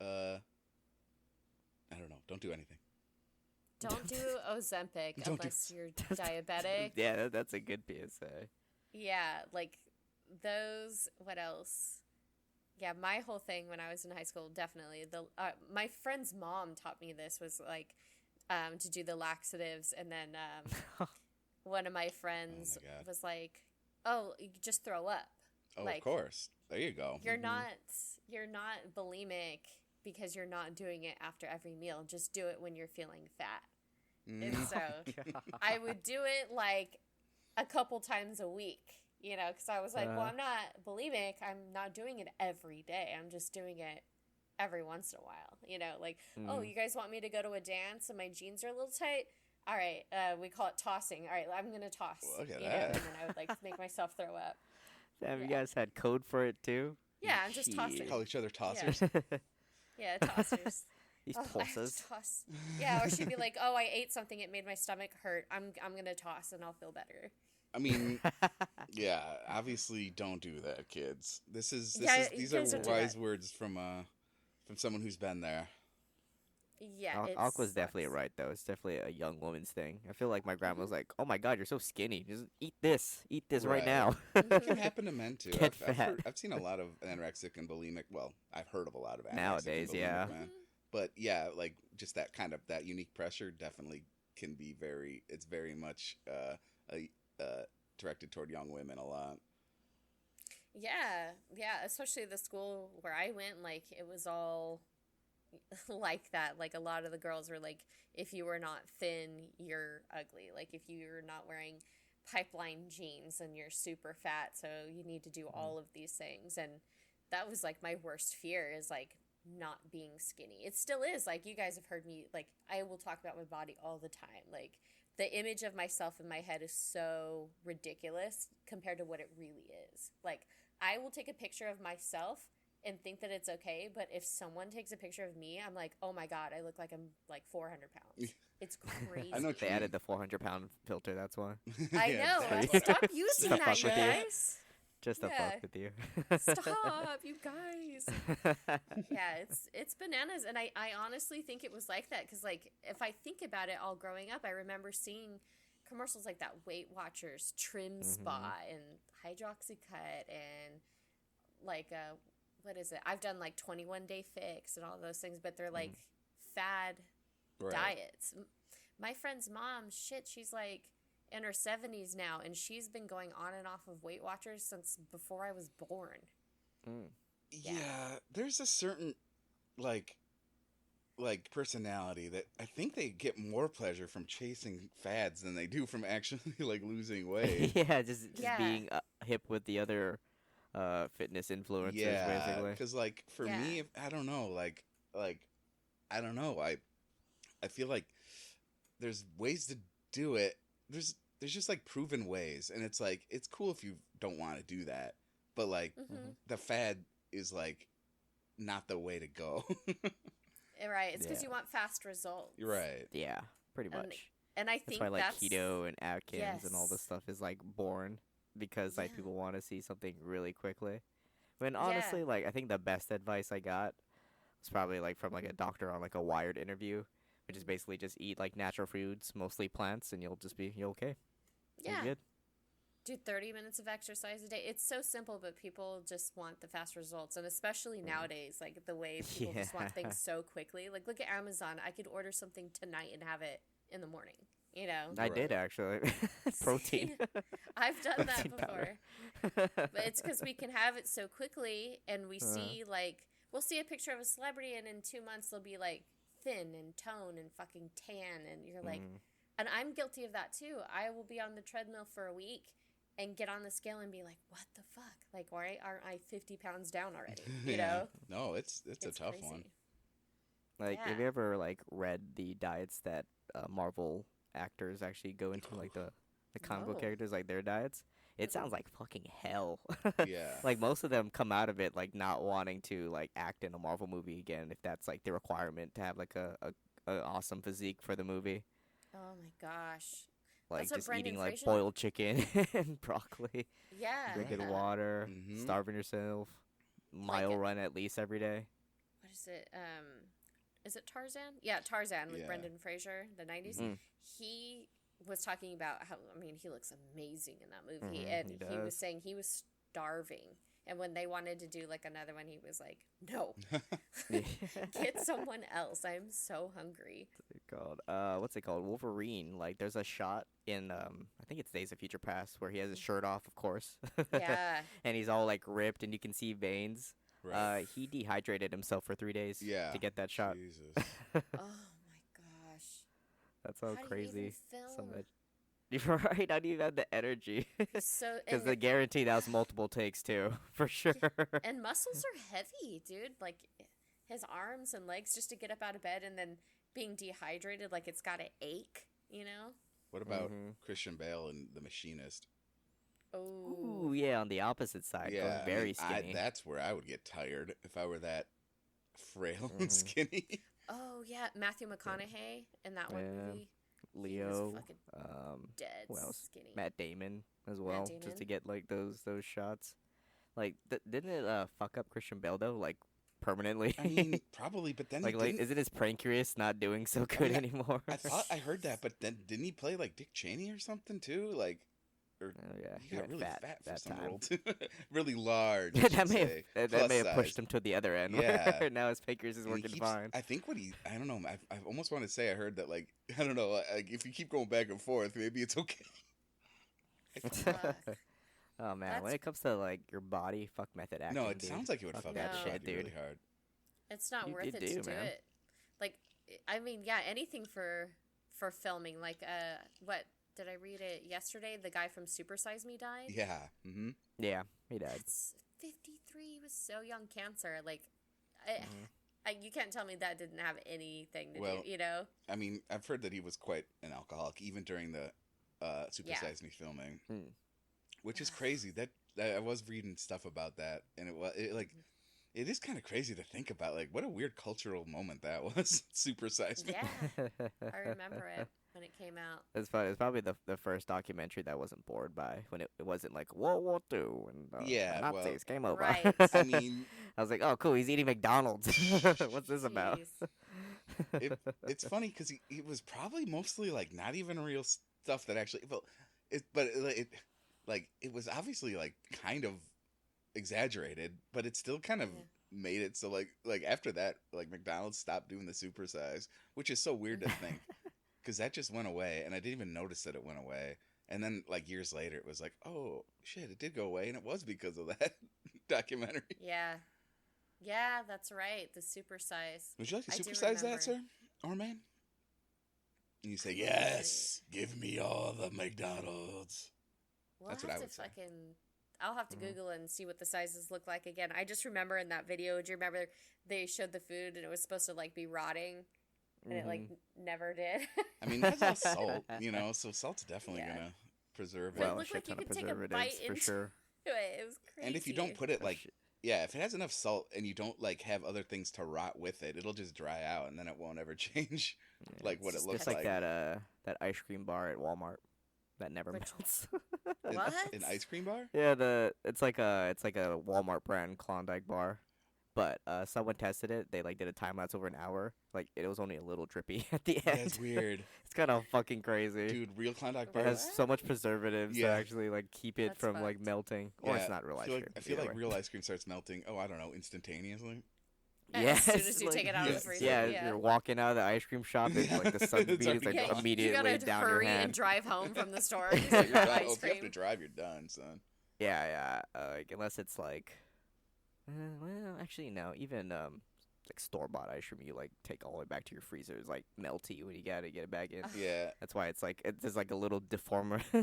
I don't know. Don't do anything. Don't do Ozempic Don't do- unless you're diabetic. Yeah, that's a good PSA. Yeah, like those. What else? Yeah, my whole thing when I was in high school, definitely my friend's mom taught me this was like to do the laxatives, and then one of my friends God. was like, "Oh, you just throw up." Oh, Like, of course. There you go. You're not bulimic because you're not doing it after every meal. Just do it when you're feeling fat. And Mm. so I would do it like a couple times a week, you know, because I was like, well, I'm not bulimic. I'm not doing it every day. I'm just doing it every once in a while, you know, like, oh, you guys want me to go to a dance and my jeans are a little tight? All right, we call it tossing. All right, I'm going to toss. Look at you know, that. and then I would like make myself throw up. Damn, you Yeah. guys had code for it too? Yeah, I'm just tossing. Call each other tossers. Yeah, tossers. These Oh, I have to pulses. toss. Yeah, or she'd be like, "Oh, I ate something. It made my stomach hurt. I'm gonna toss, and I'll feel better." I mean, yeah. Obviously, don't do that, kids. These Yeah, these kids are don't do wise that. words from someone who's been there. Yeah, it Aqua's definitely sucks. right though. It's definitely a young woman's thing. I feel like my grandma was like, "Oh my God, you're so skinny. Just eat this right Right. now." It can happen to men too. Get I've fat. I've seen a lot of anorexic and bulimic. Well, I've heard of a lot of anorexic Nowadays, and bulimic yeah. men. But yeah, like just that unique pressure definitely can be it's very much directed toward young women a lot. Yeah, especially the school where I went, like it was all like that. Like a lot of the girls were like, if you were not thin, you're ugly. Like if you're not wearing pipeline jeans and you're super fat, so you need to do all of these things. And that was like my worst fear is like not being skinny. It still is. Like you guys have heard me, like I will talk about my body all the time. Like the image of myself in my head is so ridiculous compared to what it really is. Like I will take a picture of myself and think that it's okay, but if someone takes a picture of me, I'm like, oh my God, I look like I'm like 400 pounds. It's crazy. I know what They you added mean. the 400-pound filter. That's why. I Yeah, know. exactly. Stop using Stop that, fuck you with you. guys. Just to Yeah. fuck with you. Stop, you guys. Yeah, it's bananas, and I honestly think it was like that because, like, if I think about it, all growing up, I remember seeing commercials like that, Weight Watchers, Trim Spa, and Hydroxycut, and like what is it? I've done like 21-day fix and all those things, but they're like fad Right. diets. My friend's mom, shit, she's like in her 70s now, and she's been going on and off of Weight Watchers since before I was born. Yeah, there's a certain like personality that I think they get more pleasure from chasing fads than they do from actually like losing weight. Yeah, just Yeah. being hip with the other fitness influencers, Yeah, basically. because like for Yeah. me, I don't know, like I don't know, I feel like there's ways to do it. There's just like proven ways, and it's like it's cool if you don't want to do that, but like the fad is like not the way to go. Right, it's because Yeah. you want fast results. You're right. Yeah, pretty And much. And I That's think why like that's keto and Atkins and all this yes. stuff is like born because like Yeah. people want to see something really quickly. When Yeah. honestly, like I think the best advice I got was probably like from like a doctor on like a Wired interview, which is basically just eat like natural foods, mostly plants, and you'll okay. You'll be Yeah. good. Do 30 minutes of exercise a day. It's so simple, but people just want the fast results. And especially nowadays, like the way people Yeah, just want things so quickly. Like, look at Amazon. I could order something tonight and have it in the morning, you know? I did Right. actually. Protein. See? I've done that Protein powder. before. But it's because we can have it so quickly and we Uh, see, like, we'll see a picture of a celebrity and in 2 months they'll be, like, thin and tone and fucking tan. And you're like, mm, and I'm guilty of that too. I will be on the treadmill for a week and get on the scale and be like, what the fuck? Like, why aren't I 50 pounds down already? You Yeah. know? No, it's a tough crazy. one. like, have Yeah. you ever like read the diets that Marvel actors actually go into, like the comic book No. characters, like their diets? It sounds Mm-mm. like fucking hell. Yeah. Like most of them come out of it like not wanting to like act in a Marvel movie again if that's like the requirement to have like a awesome physique for the movie. Oh my gosh. Like That's what just Brendan eating like Fraser. boiled chicken and broccoli, Yeah. drinking Yeah. water, Mhm. starving yourself, mile run at least every day. What is it Tarzan? Yeah, Tarzan with Yeah. Brendan Fraser, the 90s. Mm. He was talking about how, I mean, he looks amazing in that movie. Mhm, And he he was does. saying he was starving. And when they wanted to do like another one, he was like, no, get someone else. I'm so hungry. Called what's it called, Wolverine. Like there's a shot in I think it's Days of Future Past where he has his shirt off, of course. Yeah. And he's all like ripped and you can see veins. Right. He dehydrated himself for 3 days Yeah. to get that shot. Jesus. Oh my gosh. That's how How crazy do you even film? You're right, I do even have the energy. So Because and, I guarantee that was multiple takes too, for sure. and muscles are heavy, dude. Like his arms and legs just to get up out of bed and then being dehydrated, like it's got to ache, you know? What about Mhm. Christian Bale and The Machinist? Oh. Ooh, yeah, on the opposite side, Yeah, going I very mean, skinny. that's where I would get tired if I were that frail and Mhm. skinny. Oh yeah, Matthew McConaughey in that one Yeah. movie. Leo, fucking Dead who else? skinny. Matt Damon as well, Damon. just to get like those shots. Like, didn't it fuck up Christian Bale though, like permanently? I mean, probably, but then like, he like, didn't. isn't his pancreas not doing so good mean, anymore? I thought I heard that, but then didn't he play like Dick Cheney or something too? Like, or Oh yeah, he got really fat, for that some time. role too. Really large. I that should may say. have Plus may have pushed size. him to the other end. Yeah. where now his pancreas is And he working keeps- fine. I think what I don't know. I almost want to say I heard that like I don't know. Like if you keep going back and forth, maybe it's okay. Fuck. Oh man, when That's- it comes to like your body, fuck method acting. No, it dude. sounds like it would Fuck fuck that No. up shit, body dude. really hard. It's not You worth did it to do, do man. it. Like, I mean, yeah, anything for filming. Like, what did I read it yesterday? The guy from Super Size Me died. Yeah. Mm-hmm. Yeah, he died. That's 53. He was so young. Cancer. Like, I, Mhm. you can't tell me that didn't have anything to Well, do. You know? I mean, I've heard that he was quite an alcoholic even during the Super Yeah. Size Me filming, Mm. which is crazy. That I was reading stuff about that, and it is kind of crazy to think about. Like, what a weird cultural moment that was. Super Size Me. Yeah, I remember it when it came out. It's fun. It's probably the first documentary that I wasn't bored by when it wasn't like World War II and Yeah, the well, Nazis came over. Right. I mean, I was like, oh cool, he's eating McDonald's. What's this about? Jeez. it's funny because it was probably mostly like not even real stuff that actually. Well, it was obviously like kind of exaggerated, but it still kind of Yeah. made it so like after that, like McDonald's stopped doing the supersize, which is so weird to think because that just went away, and I didn't even notice that it went away. And then like years later, it was like, oh shit, it did go away, and it was because of that documentary. Yeah. Yeah, that's right. The Super Size. Would you like to I do supersize that, remember. sir, or man? And you say, I would yes, give me all the McDonald's. We'll That's have what I to would say. I'll have to Mhm. Google and see what the sizes look like again. I just remember in that video, do you remember they showed the food and it was supposed to like be rotting and it like never did? I mean, that's all salt, so salt's definitely Yeah. gonna preserve But it it. Well, looked shit like you ton of could take a bite preservatives for into sure. it was crazy. And if you don't put it like Yeah, if it has enough salt and you don't like have other things to rot with it, it'll just dry out and then it won't ever change Yeah. like what It's it just looks It's like like. that ice cream bar at Walmart that never Which melts. What? An ice cream bar? Yeah, it's like a Walmart brand Klondike bar. But someone tested it. They like did a time lapse over an hour. Like it was only a little drippy at the Yeah, end. it's weird. It's kind of fucking crazy. Dude, real Klondike It bars. has so much preservatives Yeah. to actually like keep it That's from like fucked. melting. Or Yeah, it's not real I ice feel cream. like, I feel either like way. real ice cream starts melting. Oh, I don't know, instantaneously. As soon Yes, as you like- take it out of the Yes. freezer. Yeah, you're walking out of the ice cream shop. It's like the sun It's beams like already gone. immediately you gotta down your hurry and hand. drive home from the store. You're 'cause you have done. Oh, ice if you have to cream. drive, you're done, son. Yeah. Like unless it's like, well, actually no. Even like store bought ice cream, you like take all the way back to your freezer. It's like melty when you gotta get it back in. Yeah. That's why it's like there's like a little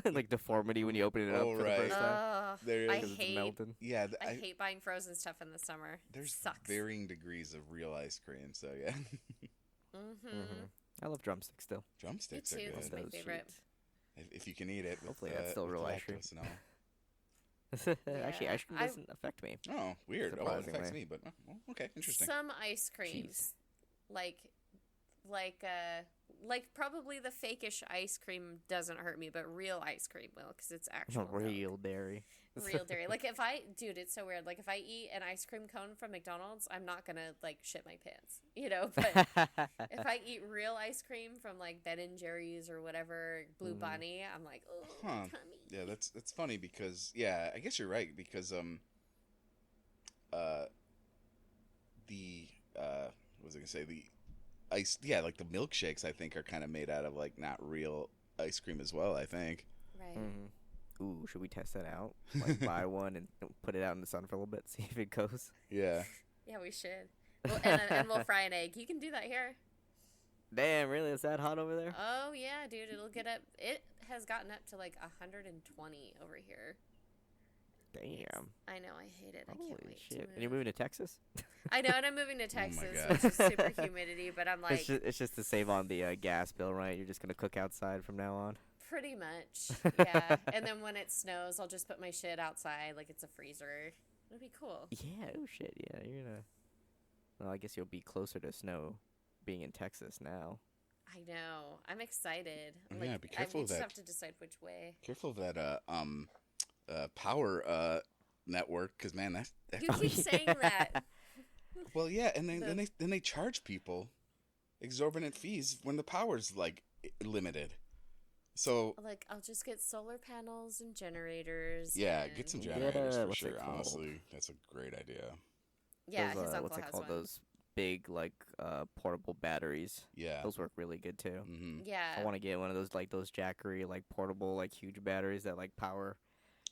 like deformity when you open it up Oh, for right. the first time Ugh, There I is. because it's hate melted. Yeah, I hate buying frozen stuff in the summer. there's Sucks. varying degrees of real ice cream, so yeah. Mm-hmm. I love drumsticks still. Drumsticks Me are too, good. that's my Those favorite. sweets. If you can eat it. Hopefully with, that's still with real the ice cream. lactose and all. Actually, Yeah, ice cream I- doesn't affect me. Oh, weird. Oh, it affects Surprisingly. me, but well, okay, interesting. Some ice creams, like probably the fakeish ice cream doesn't hurt me, but real ice cream will, because it's actual milk. Real dairy. Real dairy. Like dude, it's so weird. Like if I eat an ice cream cone from McDonald's, I'm not gonna like shit my pants, you know. But if I eat real ice cream from like Ben and Jerry's or whatever, Blue Mhm. Bunny, I'm like, oh, Huh. tummy. Yeah, that's funny because I guess you're right because the what was I gonna say, the ice, like the milkshakes I think are kind of made out of like not real ice cream as well, I think. Right. Mhm. Ooh, should we test that out? Like buy one and put it out in the sun for a little bit, see if it goes. Yeah. Yeah, we should. And we'll fry an egg. You can do that here. Damn, really? Is that hot over there? Oh yeah, dude, it'll get up. It has gotten up to like 120 over here. Damn. I know, I hate it. I Holy can't wait to shit. move. And you're moving to Texas? I know, and I'm moving to Oh my Texas, God. which is super humidity. But I'm like, It's just to save on the gas bill, right? You're just going to cook outside from now on? pretty much, yeah. And then when it snows, I'll just put my shit outside, like it's a freezer. It'll be cool. Yeah, oh shit, yeah. You're going to... Well, I guess you'll be closer to snow being in Texas now. I know. I'm excited. Yeah, Like, be careful I of just that. have to decide which way. Careful of that power network because man, that You keep saying that. well, yeah, and then The- then they charge people exorbitant fees when the power's like limited. So Like, I'll just get solar panels and generators. yeah, get some and- Get, generators for what's it sure. called? Honestly, that's a great idea. Yeah, Those, his uncle what's it has called? one. Those big, like, portable batteries. Yeah. Those work really good, too. Mm-hmm. Yeah. I want to get one of those, like, those Jackery, like, portable, like, huge batteries that, like, power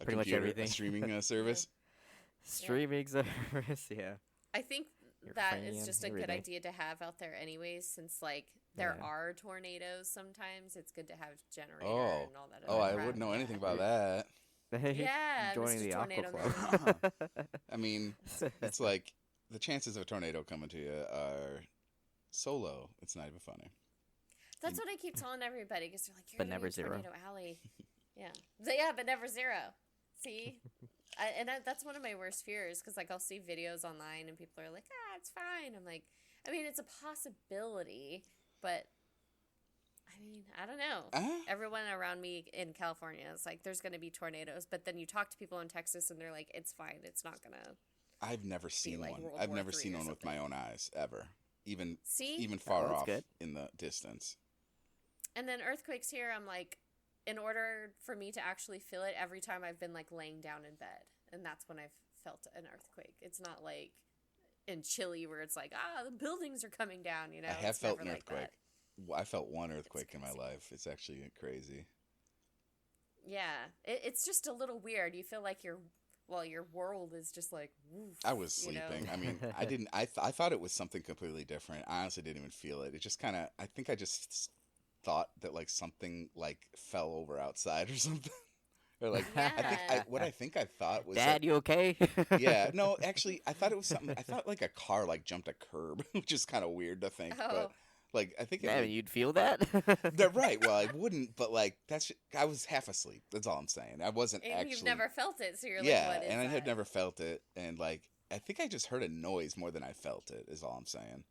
A pretty much computer, everything. A streaming service. streaming service, yeah. I think Your that fan, is just a good everything. idea to have out there anyways, since like there Yeah. are tornadoes sometimes. It's good to have generator Oh. and all that Oh, other I crap. wouldn't know anything about that. Yeah, Joining Mr. the Aqua Tornado Club. I mean, it's like the chances of a tornado coming to you are so low. It's not even funny. That's what I keep telling everybody because they're like, "You're But gonna never be zero. Tornado Alley." Yeah, yeah, but never zero. See, that's one of my worst fears because like I'll see videos online and people are like, it's fine. I'm like, I mean, it's a possibility, but I mean, I don't know. Everyone around me in California is like, there's going to be tornadoes, but then you talk to people in Texas and they're like, it's fine. It's not going to. I've never seen like one. World I've War never III seen or one with my own eyes ever. Even See? far that's off good. in the distance. And then earthquakes here, I'm like, in order for me to actually feel it, every time I've been like laying down in bed. And that's when I've felt an earthquake. It's not like in Chile where it's like, the buildings are coming down, you know? I have It's felt never an like that. earthquake. I felt one earthquake in my crazy. life. It's actually crazy. Yeah. It's just a little weird. You feel like your world is just like, woof, I was you know? sleeping. I mean, I didn't. I thought it was something completely different. I honestly didn't even feel it. It just kind of. I think I just thought that like something like fell over outside or something. Or like I think I thought was Dad, you okay? yeah, no, actually, I thought it was something. I thought like a car like jumped a curb, which is kind of weird to think. Oh. But like, I think it, Man, you'd feel that? they're right. Well, I wouldn't, but like I was half asleep. That's all I'm saying. I wasn't And actually. you've never felt it, so you're yeah, like, what is and I had that? never felt it, and like I think I just heard a noise more than I felt it. Is all I'm saying.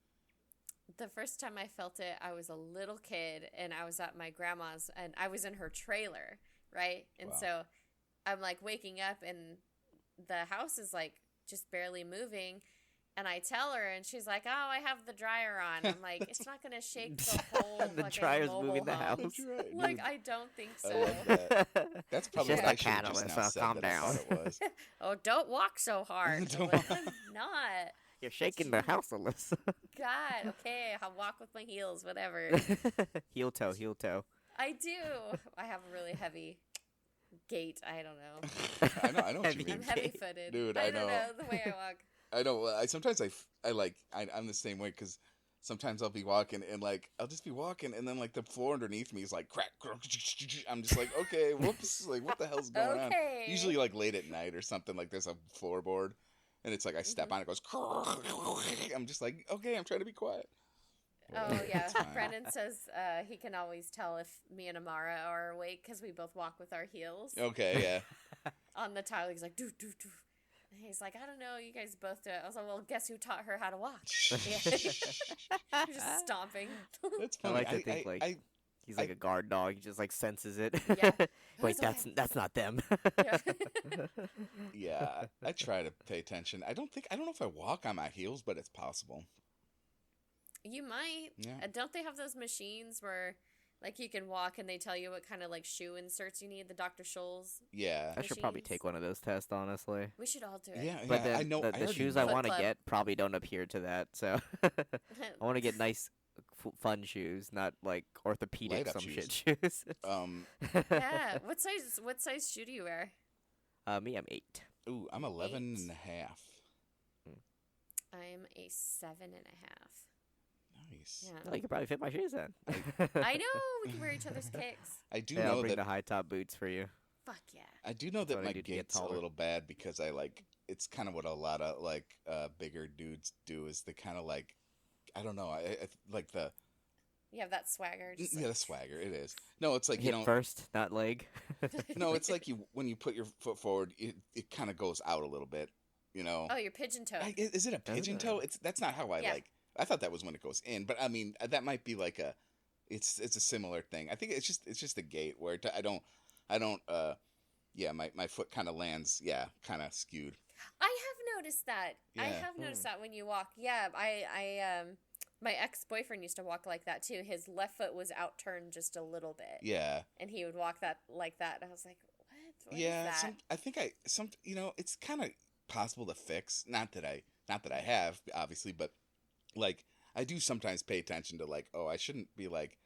The first time I felt it, I was a little kid, and I was at my grandma's, and I was in her trailer, right? And Wow. so I'm like waking up, and the house is like just barely moving. And I tell her, and she's like, "Oh, I have the dryer on." I'm like, "It's not gonna shake the whole The fucking dryer's mobile moving the home." house. That's right, Like, dude. I don't think I so. love that. That's probably just what a I should have just catalyst, now so said calm that I down. thought it was. Oh, don't walk so hard. Don't Like, walk. I'm not. You're shaking the house, Alyssa. God, okay, I'll walk with my heels, whatever. Heel toe, heel toe. I do. I have a really heavy gait. I don't know. I know what you Heavy I'm mean. gait. heavy-footed. Dude, I I don't know. know the way I walk. I know. Sometimes I'm the same way because sometimes I'll be walking and like I'll just be walking and then like the floor underneath me is like crack. I'm just like, okay, whoops, like what the hell's going on? Okay. Usually like late at night or something, like there's a floorboard and it's like I step on it, goes. I'm just like, okay, I'm trying to be quiet. Oh yeah, It's fine. Brennan says he can always tell if me and Amara are awake because we both walk with our heels Okay, yeah. on the tile. He's like, doo doo doo. And he's like, I don't know, you guys both do it. I was like, well, guess who taught her how to walk? Yeah. You're just stomping. That's I funny. like to think like he's like a guard dog. He just like senses it. Yeah. Wait, Who's that's not them. Yeah. Yeah, I try to pay attention. I don't know if I walk on my heels, but it's possible. You might. Yeah. Don't they have those machines where, like, you can walk and they tell you what kind of like shoe inserts you need? The Dr. Scholl's. Yeah. I should probably Machines. take one of those tests, honestly. We should all do it. Yeah, But then I know. the already shoes know. I Foot want to Club. get probably don't appear to that. So I want to get nice, fun shoes, not like orthopedic Light-up some shoes. shit shoes. Yeah. What size shoe do you wear? Me, I'm 8. Ooh, I'm 11 and a half. I'm a 7.5. Nice. Yeah. Oh, you could probably fit my shoes then. I know we can wear each other's kicks. I do Yeah, I'll know bring that the high top boots for you. Fuck yeah. I do know That's that what I my do to get gait's a taller. little bad because I like it's kind of what a lot of like bigger dudes do is they kind of like I don't know I like the You have that swagger. Just yeah like, the swagger it is. No, it's like you Hip know first, not leg. no, it's like you when you put your foot forward it kind of goes out a little bit, you know. oh, you're pigeon toed. Is it a pigeon toe? That's not how I Yeah. like. I thought that was when it goes in, but I mean that might be like a. It's a similar thing. I think it's just a gait where I don't yeah my foot kind of lands kind of skewed. I have noticed that. I Yeah. have noticed that when you walk. Yeah, I my ex-boyfriend used to walk like that too. His left foot was outturned just a little bit. Yeah. And he would walk that like that. And I was like, what? What is Yeah, that? I think you know it's kind of possible to fix. Not that I have obviously, but like I do sometimes pay attention to like I shouldn't be like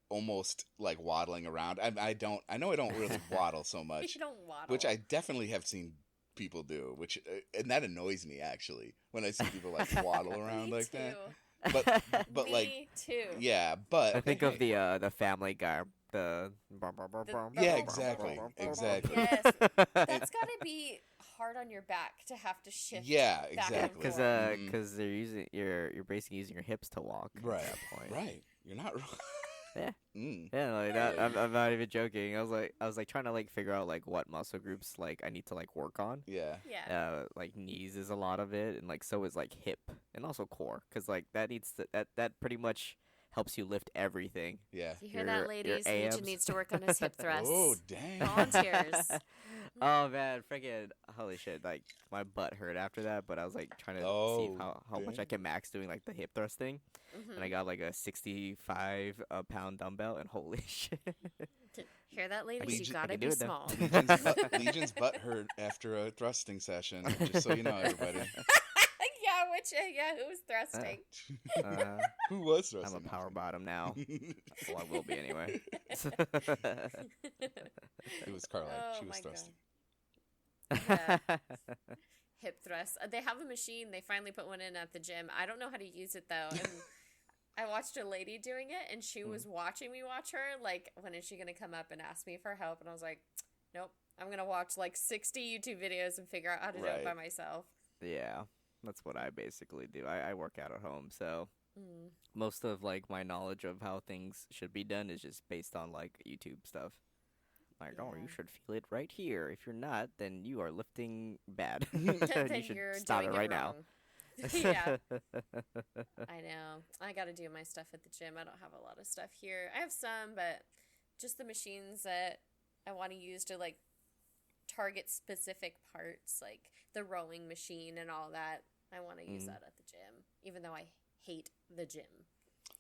almost like waddling around. I know I don't really waddle so much, You don't waddle. which I definitely have seen people do, which and that annoys me actually when I see people like waddle around Me like too. that. But Me like too. yeah, but I think of the Family Guy. Yeah, exactly. Yes, that's gotta be hard on your back to have to shift. Yeah, back and exactly. Because forth. they're using you're basically using your hips to walk right, at that point. right. You're not wrong. Yeah. Mm. Yeah, like that. I'm not even joking. I was like trying to like figure out like what muscle groups like I need to like work on. Yeah. Yeah. Like knees is a lot of it, and like so is like hip and also core, because like that needs to that pretty much helps you lift everything. Yeah. You hear your- that, your ladies? abs. Legion needs to work on his hip thrusts. Oh, dang. Volunteers. Oh man, freaking holy shit! Like my butt hurt after that, but I was like trying to see Oh, how much I dang. can max doing like the hip thrust thing, and I got like a 65 pound dumbbell, and holy shit! Hear that, ladies? Legion- You gotta I can do be it now. small. Legion's butt hurt after a thrusting session. Just so you know, everybody. Who was thrusting? Who was I'm thrusting? a power bottom now. Well, I will be anyway. It was Carla. Oh She was my thrusting. Yeah. Hip thrust. They have a machine. They finally put one in at the gym. I don't know how to use it though. And I watched a lady doing it, and she was watching me watch her. Like, when is she gonna come up and ask me for help? And I was like, nope. I'm gonna watch like 60 YouTube videos and figure out how to do it by Right. myself. Yeah, that's what I basically do. I work out at home, so Mm. most of like my knowledge of how things should be done is just based on like YouTube stuff. Like, oh, you Yeah. should feel it right here. If you're not, then you are lifting bad. Then You should you're stop doing it right now. wrong. Yeah, I know. I got to do my stuff at the gym. I don't have a lot of stuff here. I have some, but just the machines that I want to use to like target specific parts, like the rowing machine and all that. I want to use that at the gym, even though I hate the gym.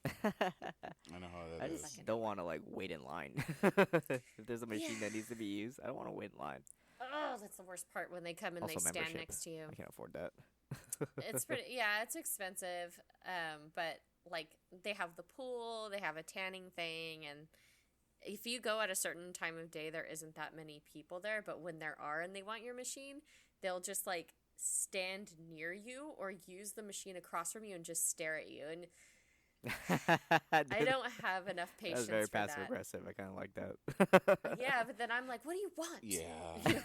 I know how I that just is. don't want to like wait in line. If there's a machine that needs to be used, I don't want to wait in line. Oh, that's the worst part when they come and Also, they stand membership. next to you. I can't afford that. It's pretty, yeah, it's expensive. But like they have the pool, they have a tanning thing, and if you go at a certain time of day, there isn't that many people there. But when there are and they want your machine, they'll just like stand near you or use the machine across from you and just stare at you. And I don't have enough That patience was very for passive that. aggressive. I kind of like that. Yeah, but then I'm like, what do you want? Yeah. You know?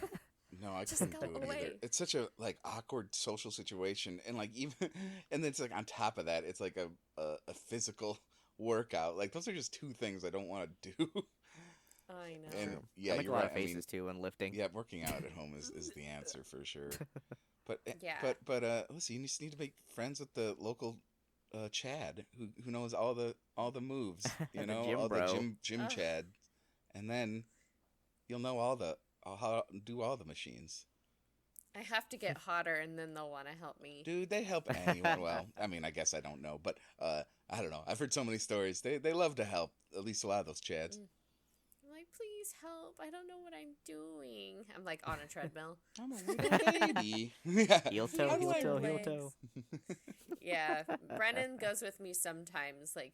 No, I Just couldn't go do it away. either. It's such a like awkward social situation, and like even, and then it's like on top of that, it's like a physical workout. Like those are just two things I don't want to do. I know. And True. yeah, I make you're a lot right. of faces too when lifting. Yeah, working out at home is the answer for sure. But Yeah. but listen, you just need to make friends with the local Chad who knows all the moves. You The know, gym all bro. the gym Ugh. Chad, and then you'll know how to do all the machines. I have to get hotter, and then they'll want to help me. Dude, they help anyone. Well, I mean, I guess I don't know, but I don't know. I've heard so many stories. They love to help. At least a lot of those Chads. I'm like, please help. I don't know what I'm doing. I'm like on a treadmill. I'm a little baby. Yeah. Heel toe, How do heel I- toe, heel legs. toe. Yeah, Brennan goes with me sometimes. Like,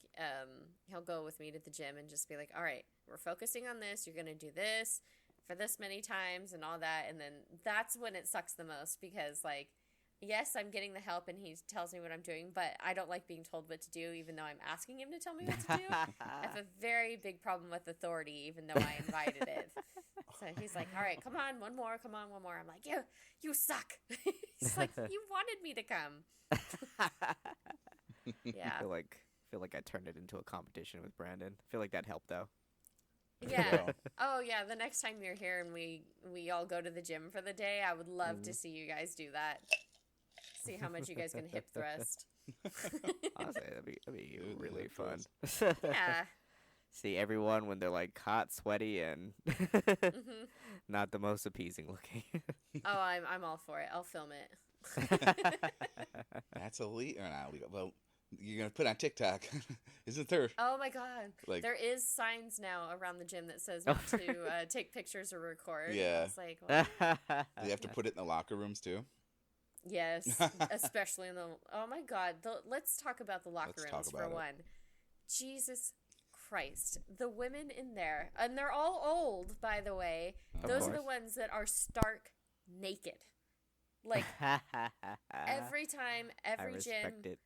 he'll go with me to the gym and just be like, all right, we're focusing on this. You're going to do this for this many times and all that. And then that's when it sucks the most because, like, yes, I'm getting the help and he tells me what I'm doing, but I don't like being told what to do even though I'm asking him to tell me what to do. I have a very big problem with authority even though I invited it. So he's like, all right, come on, one more. I'm like, you suck. He's like, you wanted me to come. Yeah. I feel like I turned it into a competition with Brandon. I feel like that helped though. Yeah. Oh, yeah. The next time you're here and we all go to the gym for the day, I would love to see you guys do that. See how much you guys can hip thrust. Honestly, that'd be Dude, the really hip fun. Yeah. See everyone when they're like hot, sweaty, and Hmm. not the most appeasing looking. Oh, I'm all for it. I'll film it. That's illegal or not illegal. Well, you're gonna put on TikTok, isn't there? Oh my God. Like, There is signs now around the gym that says not to take pictures or record. Yeah. It's like, well, do you have to put it in the locker rooms too? yes, especially in the. Oh my God. Let's talk about the locker Let's rooms talk for about it. one. Jesus Christ, the women in there, and they're all old, by the way. Of Those are the course. ones that are stark naked. Like every time, I every respect gym. it.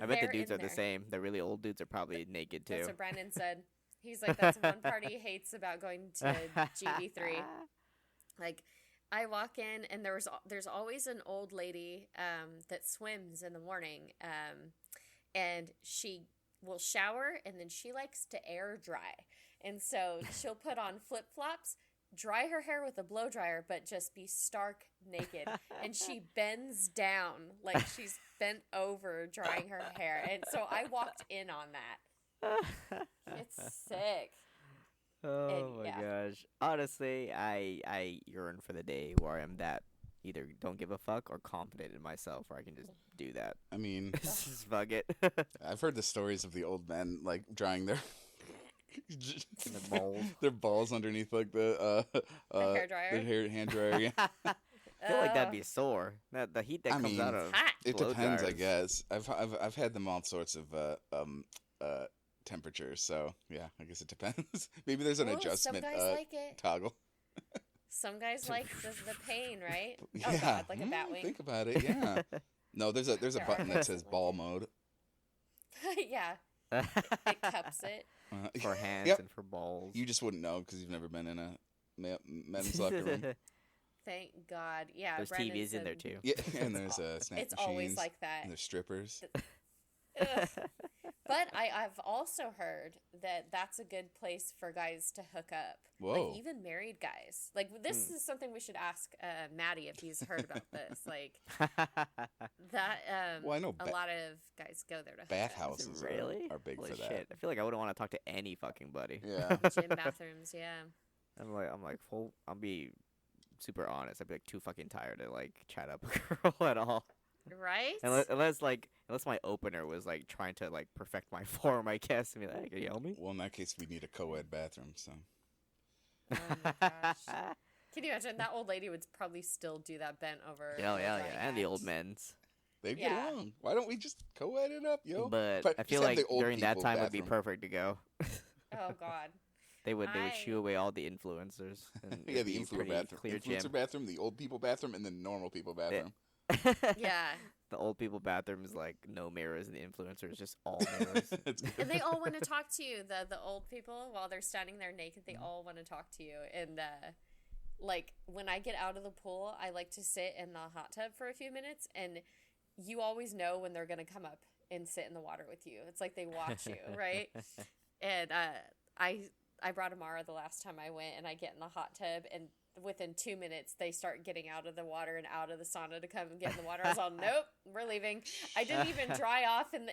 I bet the they're dudes in are the there. same. The really old dudes are probably naked too. That's what Brandon said. He's like, that's one part he hates about going to GB3. Like, I walk in and there's always an old lady that swims in the morning, and she will shower and then she likes to air dry, and so she'll put on flip flops, dry her hair with a blow dryer, but just be stark naked, and she bends down like she's bent over drying her hair, and so I walked in on that. It's sick. Oh my yeah. gosh. Honestly, I yearn for the day where I'm that either don't give a fuck or confident in myself where I can just do that. I mean, Just fuck it. I've heard the stories of the old men like drying their The balls. their balls underneath like the hairdryer? the hand dryer. Yeah. I feel like that'd be sore. The heat that I comes mean, out of hot. It blow depends, I dryers. guess. I've had them all sorts of temperatures, so yeah, I guess it depends. Maybe there's an Ooh, adjustment some guys like it. toggle. Some guys like the pain, right? Yeah, Oh God, like a bat wing. think about it. Yeah. No, there's a There are button that guys says that like ball it. mode. Yeah, it cups it. For hands Yep. and for balls. You just wouldn't know because you've never been in a men's locker room. Thank God. Yeah, There's Brandon TVs in there said too. Yeah, and there's snap It's machines. always like that. And there's strippers. Ugh. But I've also heard that that's a good place for guys to hook up. Whoa. Like, even married guys. Like, this is something we should ask Maddie if he's heard about this. Like, that, Well, I know a lot of guys go there to hook up. bathhouses Really? are big Holy for that. shit. I feel like I wouldn't want to talk to any fucking buddy. Yeah. Gym bathrooms, yeah. I'm like, well, I'll be super honest. I'd be like too fucking tired to like chat up a girl at all. Right? Unless my opener was like trying to like perfect my form, I guess, and be like, hey, can you help me? Well, in that case, we need a co-ed bathroom. So. Oh my gosh. Can you imagine? That old lady would probably still do that bent over. Yeah, drying and the old act. men's. They get Yeah. along. Why don't we just co-ed it up, yo? But I just feel have like the old during that people time would be bathroom. perfect to go. Oh God. They would I- shoo away all the influencers. And Yeah, it'd the be a influencer pretty bathroom, clear gym. bathroom, the old people bathroom, and the normal people bathroom. Yeah. The old people bathroom is like no mirrors, and the influencer is just all mirrors. It's good. And they all want to talk to you. The old people, while they're standing there naked, they all want to talk to you. And like when I get out of the pool, I like to sit in the hot tub for a few minutes, and you always know when they're gonna come up and sit in the water with you. It's like they watch you, right? And I brought Amara the last time I went, and I get in the hot tub, and within 2 minutes they start getting out of the water and out of the sauna to come and get in the water. I was all, nope, we're leaving. I didn't even dry off in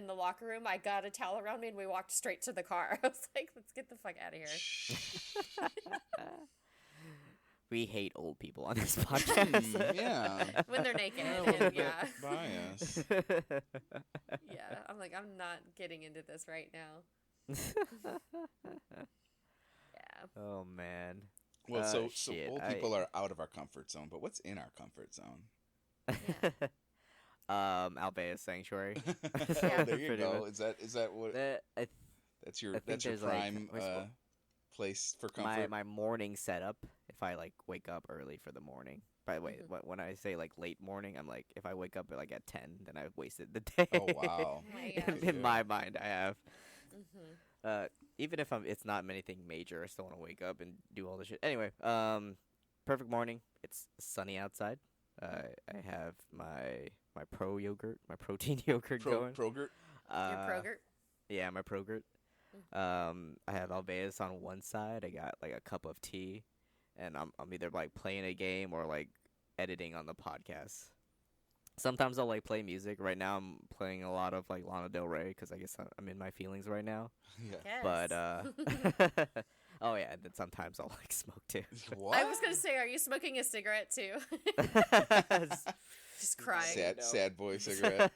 the locker room. I got a towel around me and we walked straight to the car. I was like, let's get the fuck out of here. We hate old people on this podcast. Yeah. When they're naked, We're a little and bit yeah, biased. yeah. I'm like, I'm not getting into this right now. Yeah. Oh man. Well, so shit, old people are out of our comfort zone, but what's in our comfort zone? Alvea's Sanctuary. There you Pretty go. much. Is that what? That's your think that's your there's, like, prime what's it- place for comfort. my morning setup. If I like wake up early for the morning. By the way, when I say like late morning, I'm like if I wake up at like at 10, then I've wasted the day. Oh wow. Oh my gosh. in my mind, I have. Mm-hmm. Even if it's not anything major, I still want to wake up and do all this shit. Anyway, perfect morning. It's sunny outside. I have my pro yogurt, my protein yogurt going. Progrert. Your Kroger. Yeah, my Progrert. I have Alveus on one side. I got like a cup of tea, and I'm either like playing a game or like editing on the podcast. Sometimes I'll like play music. Right now I'm playing a lot of like Lana Del Rey because I guess I'm in my feelings right now. Yeah. Yes. But oh yeah, and then sometimes I'll like smoke too. What? I was gonna say, are you smoking a cigarette too? Just crying. Sad boy cigarette.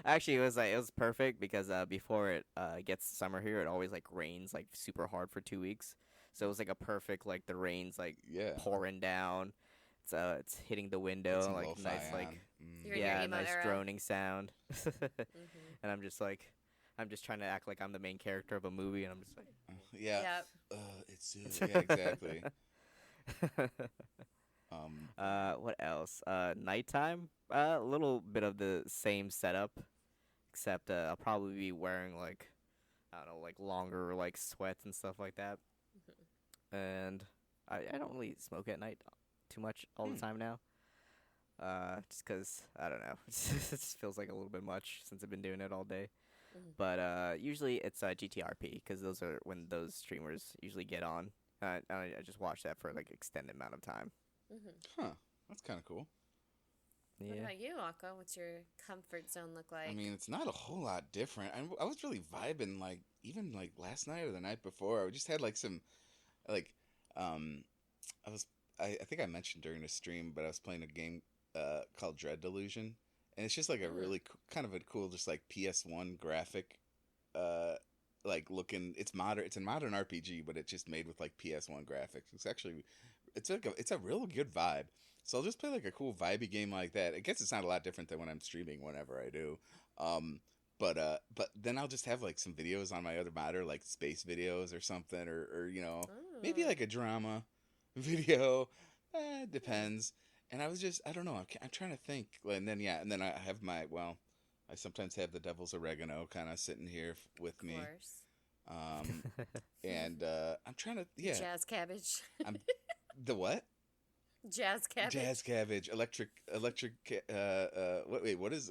Actually, it was perfect because before it gets summer here, it always like rains like super hard for 2 weeks. So it was like a perfect like the rain's like Yeah. pouring down. It's hitting the window Some like lo-fi nice like on. You're in your yeah emo nice era. droning sound. Mhm. And I'm just trying to act like I'm the main character of a movie, and I'm just like Yeah. Yep. It's yeah, exactly. what else? Nighttime, a little bit of the same setup, except I'll probably be wearing like I don't know, like longer like sweats and stuff like that. And I don't really smoke at night too much all the time now. Just 'cause I don't know, it just feels like a little bit much since I've been doing it all day. But usually it's GTRP because those are when those streamers usually get on. I just watch that for like extended amount of time. Huh. That's kind of cool. What Yeah. about you, Akko? What's your comfort zone look like? I mean, it's not a whole lot different. I was really vibing, like, even, like, last night or the night before. I just had, like, some, like, I think I mentioned during the stream, but I was playing a game called Dread Delusion. And it's just, like, a really kind of a cool, just, like, PS1 graphic, like, looking, it's modern, it's a modern RPG, but it's just made with, like, PS1 graphics. It's actually, it's a real good vibe. So I'll just play like a cool vibey game like that. I guess it's not a lot different than when I'm streaming whenever I do. But then I'll just have like some videos on my other monitor, like space videos or something, or you know, maybe like a drama video. It depends. And I don't know. I'm trying to think. And then I have I sometimes have the Devil's Oregano kind of sitting here with me. Of course. And I'm trying to Jazz cabbage. The what? Jazz cabbage. Jazz cabbage, electric. What is?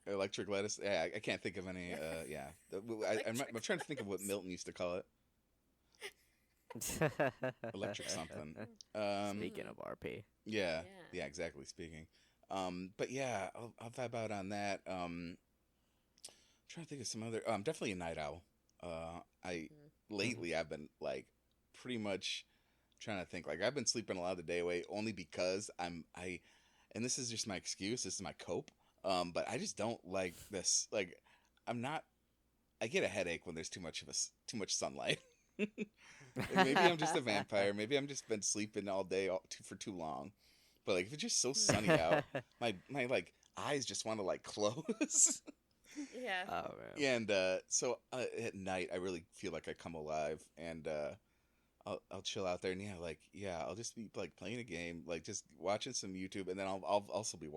Electric lettuce. Yeah, I can't think of any. Yeah, I'm trying to think of what Milton used to call it. Electric something. Speaking of RP. Yeah, Yeah. yeah, exactly. Speaking. But yeah, I'll vibe out on that. Trying to think of some other. Definitely a night owl. I Mhm. lately I've been like pretty much trying to think. Like I've been sleeping a lot of the day away only because and this is just my excuse. This is my cope. But I just don't like this. Like I'm not. I get a headache when there's too much sunlight. Maybe I'm just a vampire. Maybe I'm just been sleeping all day for too long. But like if it's just so sunny out, my like eyes just want to like close. Yeah. Oh man. And so at night, I really feel like I come alive, and I'll chill out there, and I'll just be like playing a game, like just watching some YouTube, and then I'll also be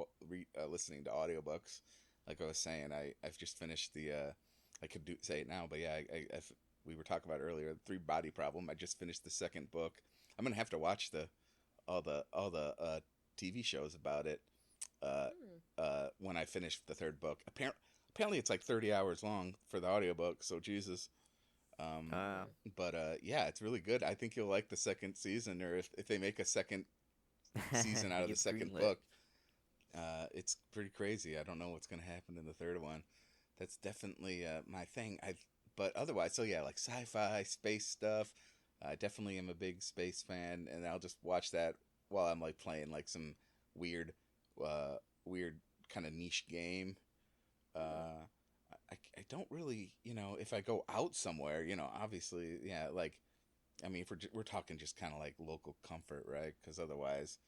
listening to audiobooks. Like I was saying, I've just finished the I could say it now, but yeah, we were talking about earlier, the Three Body Problem. I just finished the second book. I'm gonna have to watch all the TV shows about it Mm. when I finish the third book. Apparently it's like 30 hours long for the audiobook, so Jesus. Um, Uh, but yeah, it's really good. I think you'll like the second season, or if they make a second season out he of the gets second greenlit. book, it's pretty crazy. I don't know what's gonna happen in the third one. That's definitely my thing. But otherwise, so yeah, like sci-fi, space stuff. I definitely am a big space fan, and I'll just watch that while I'm like playing like some weird, uh, weird kind of niche game. Mm. Uh, I don't really, if I go out somewhere, obviously, yeah, like, I mean, if we're talking just kind of like local comfort, right? Because otherwise,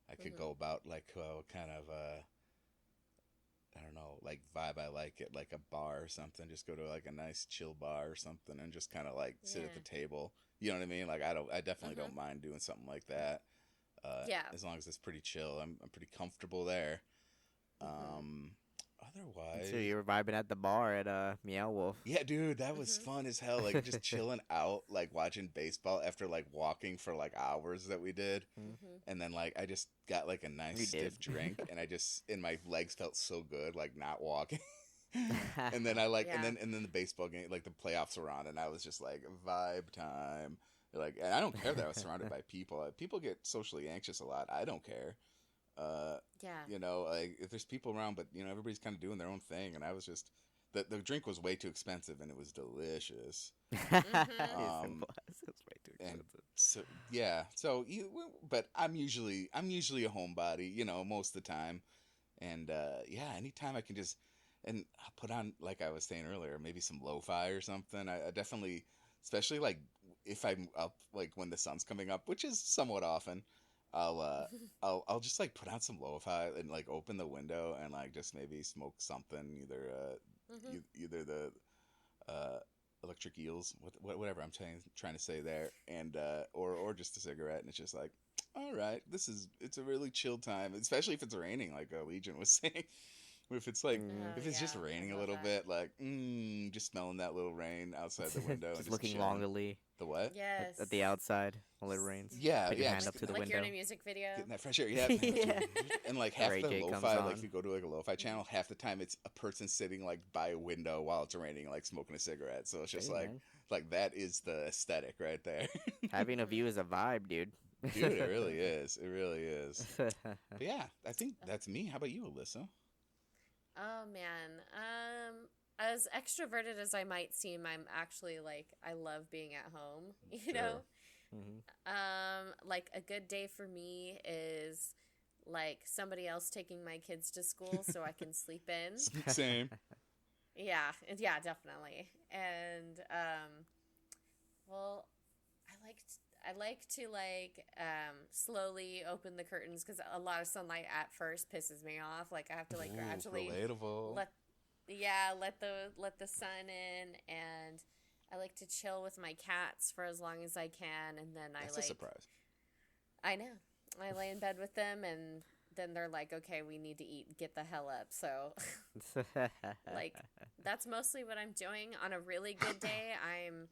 I could Mhm. go about like kind of I don't know, like vibe I like it, like a bar or something. Just go to like a nice chill bar or something, and just kind of like sit at the Yeah. table. You know what I mean? Like I definitely Mhm. don't mind doing something like that. Yeah. As long as it's pretty chill, I'm pretty comfortable there. Mhm. Um, So otherwise, you were vibing at the bar at Meow Wolf. yeah, dude, that was Mhm. fun as hell. Like just chilling out, like watching baseball after like walking for like hours that we did. Mhm. And then like I just got like a nice We did. stiff drink, and my legs felt so good like not walking. And then Yeah. and then the baseball game, like the playoffs were on, and I was just like vibe time. Like, and I don't care that I was surrounded by people. People get socially anxious a lot. I don't care. Uh, Yeah. like if there's people around, but everybody's kind of doing their own thing, and I was just the drink was way too expensive, and it was delicious. Yes, it Um, was. It was way too and expensive. so yeah, but I'm usually a homebody, most of the time, and yeah, anytime I can just and I'll put on, like I was saying earlier, maybe some lo-fi or something. I definitely, especially like if I'm up like when the sun's coming up, which is somewhat often. I'll uh I'll just like put on some lo-fi and like open the window and like just maybe smoke something, Mhm. either the uh electric eels, whatever I'm trying to say there, and or just a cigarette, and it's just like, all right, it's a really chill time, especially if it's raining, like Legion was saying. If it's like Mm. Oh if it's just yeah. I raining a love little that. bit, like just smelling that little rain outside the window and Just just looking chilling. longingly The what? at the Yes. outside while it rains. Yeah, Put your yeah, hand just up Like to the like you're in a window. music video. getting that fresh air. Yeah, Yeah. and like half Ray the J comes lo-fi, like if on. you go to like a lo-fi Mhm. channel, half the time it's a person sitting like by a window while it's raining, like smoking a cigarette. So it's just Hey man, like that is the aesthetic right there. having a Mhm. view is a vibe, dude. Dude, it really is. It really is. But yeah, I think that's me. How about you, Alyssa? Oh man. As extroverted as I might seem, I'm actually like I love being at home, you know? Sure. hmm Like a good day for me is like somebody else taking my kids to school so I can sleep in. Same. Yeah, yeah, definitely. And well, I like to like slowly open the curtains because a lot of sunlight at first pisses me off. Like I have to like Ooh, gradually relatable. let let the sun in, and I like to chill with my cats for as long as I can, and then That's a surprise. I know I lay in bed with them, and then they're like, okay, we need to eat, get the hell up. So like that's mostly what I'm doing. On a really good day, I'm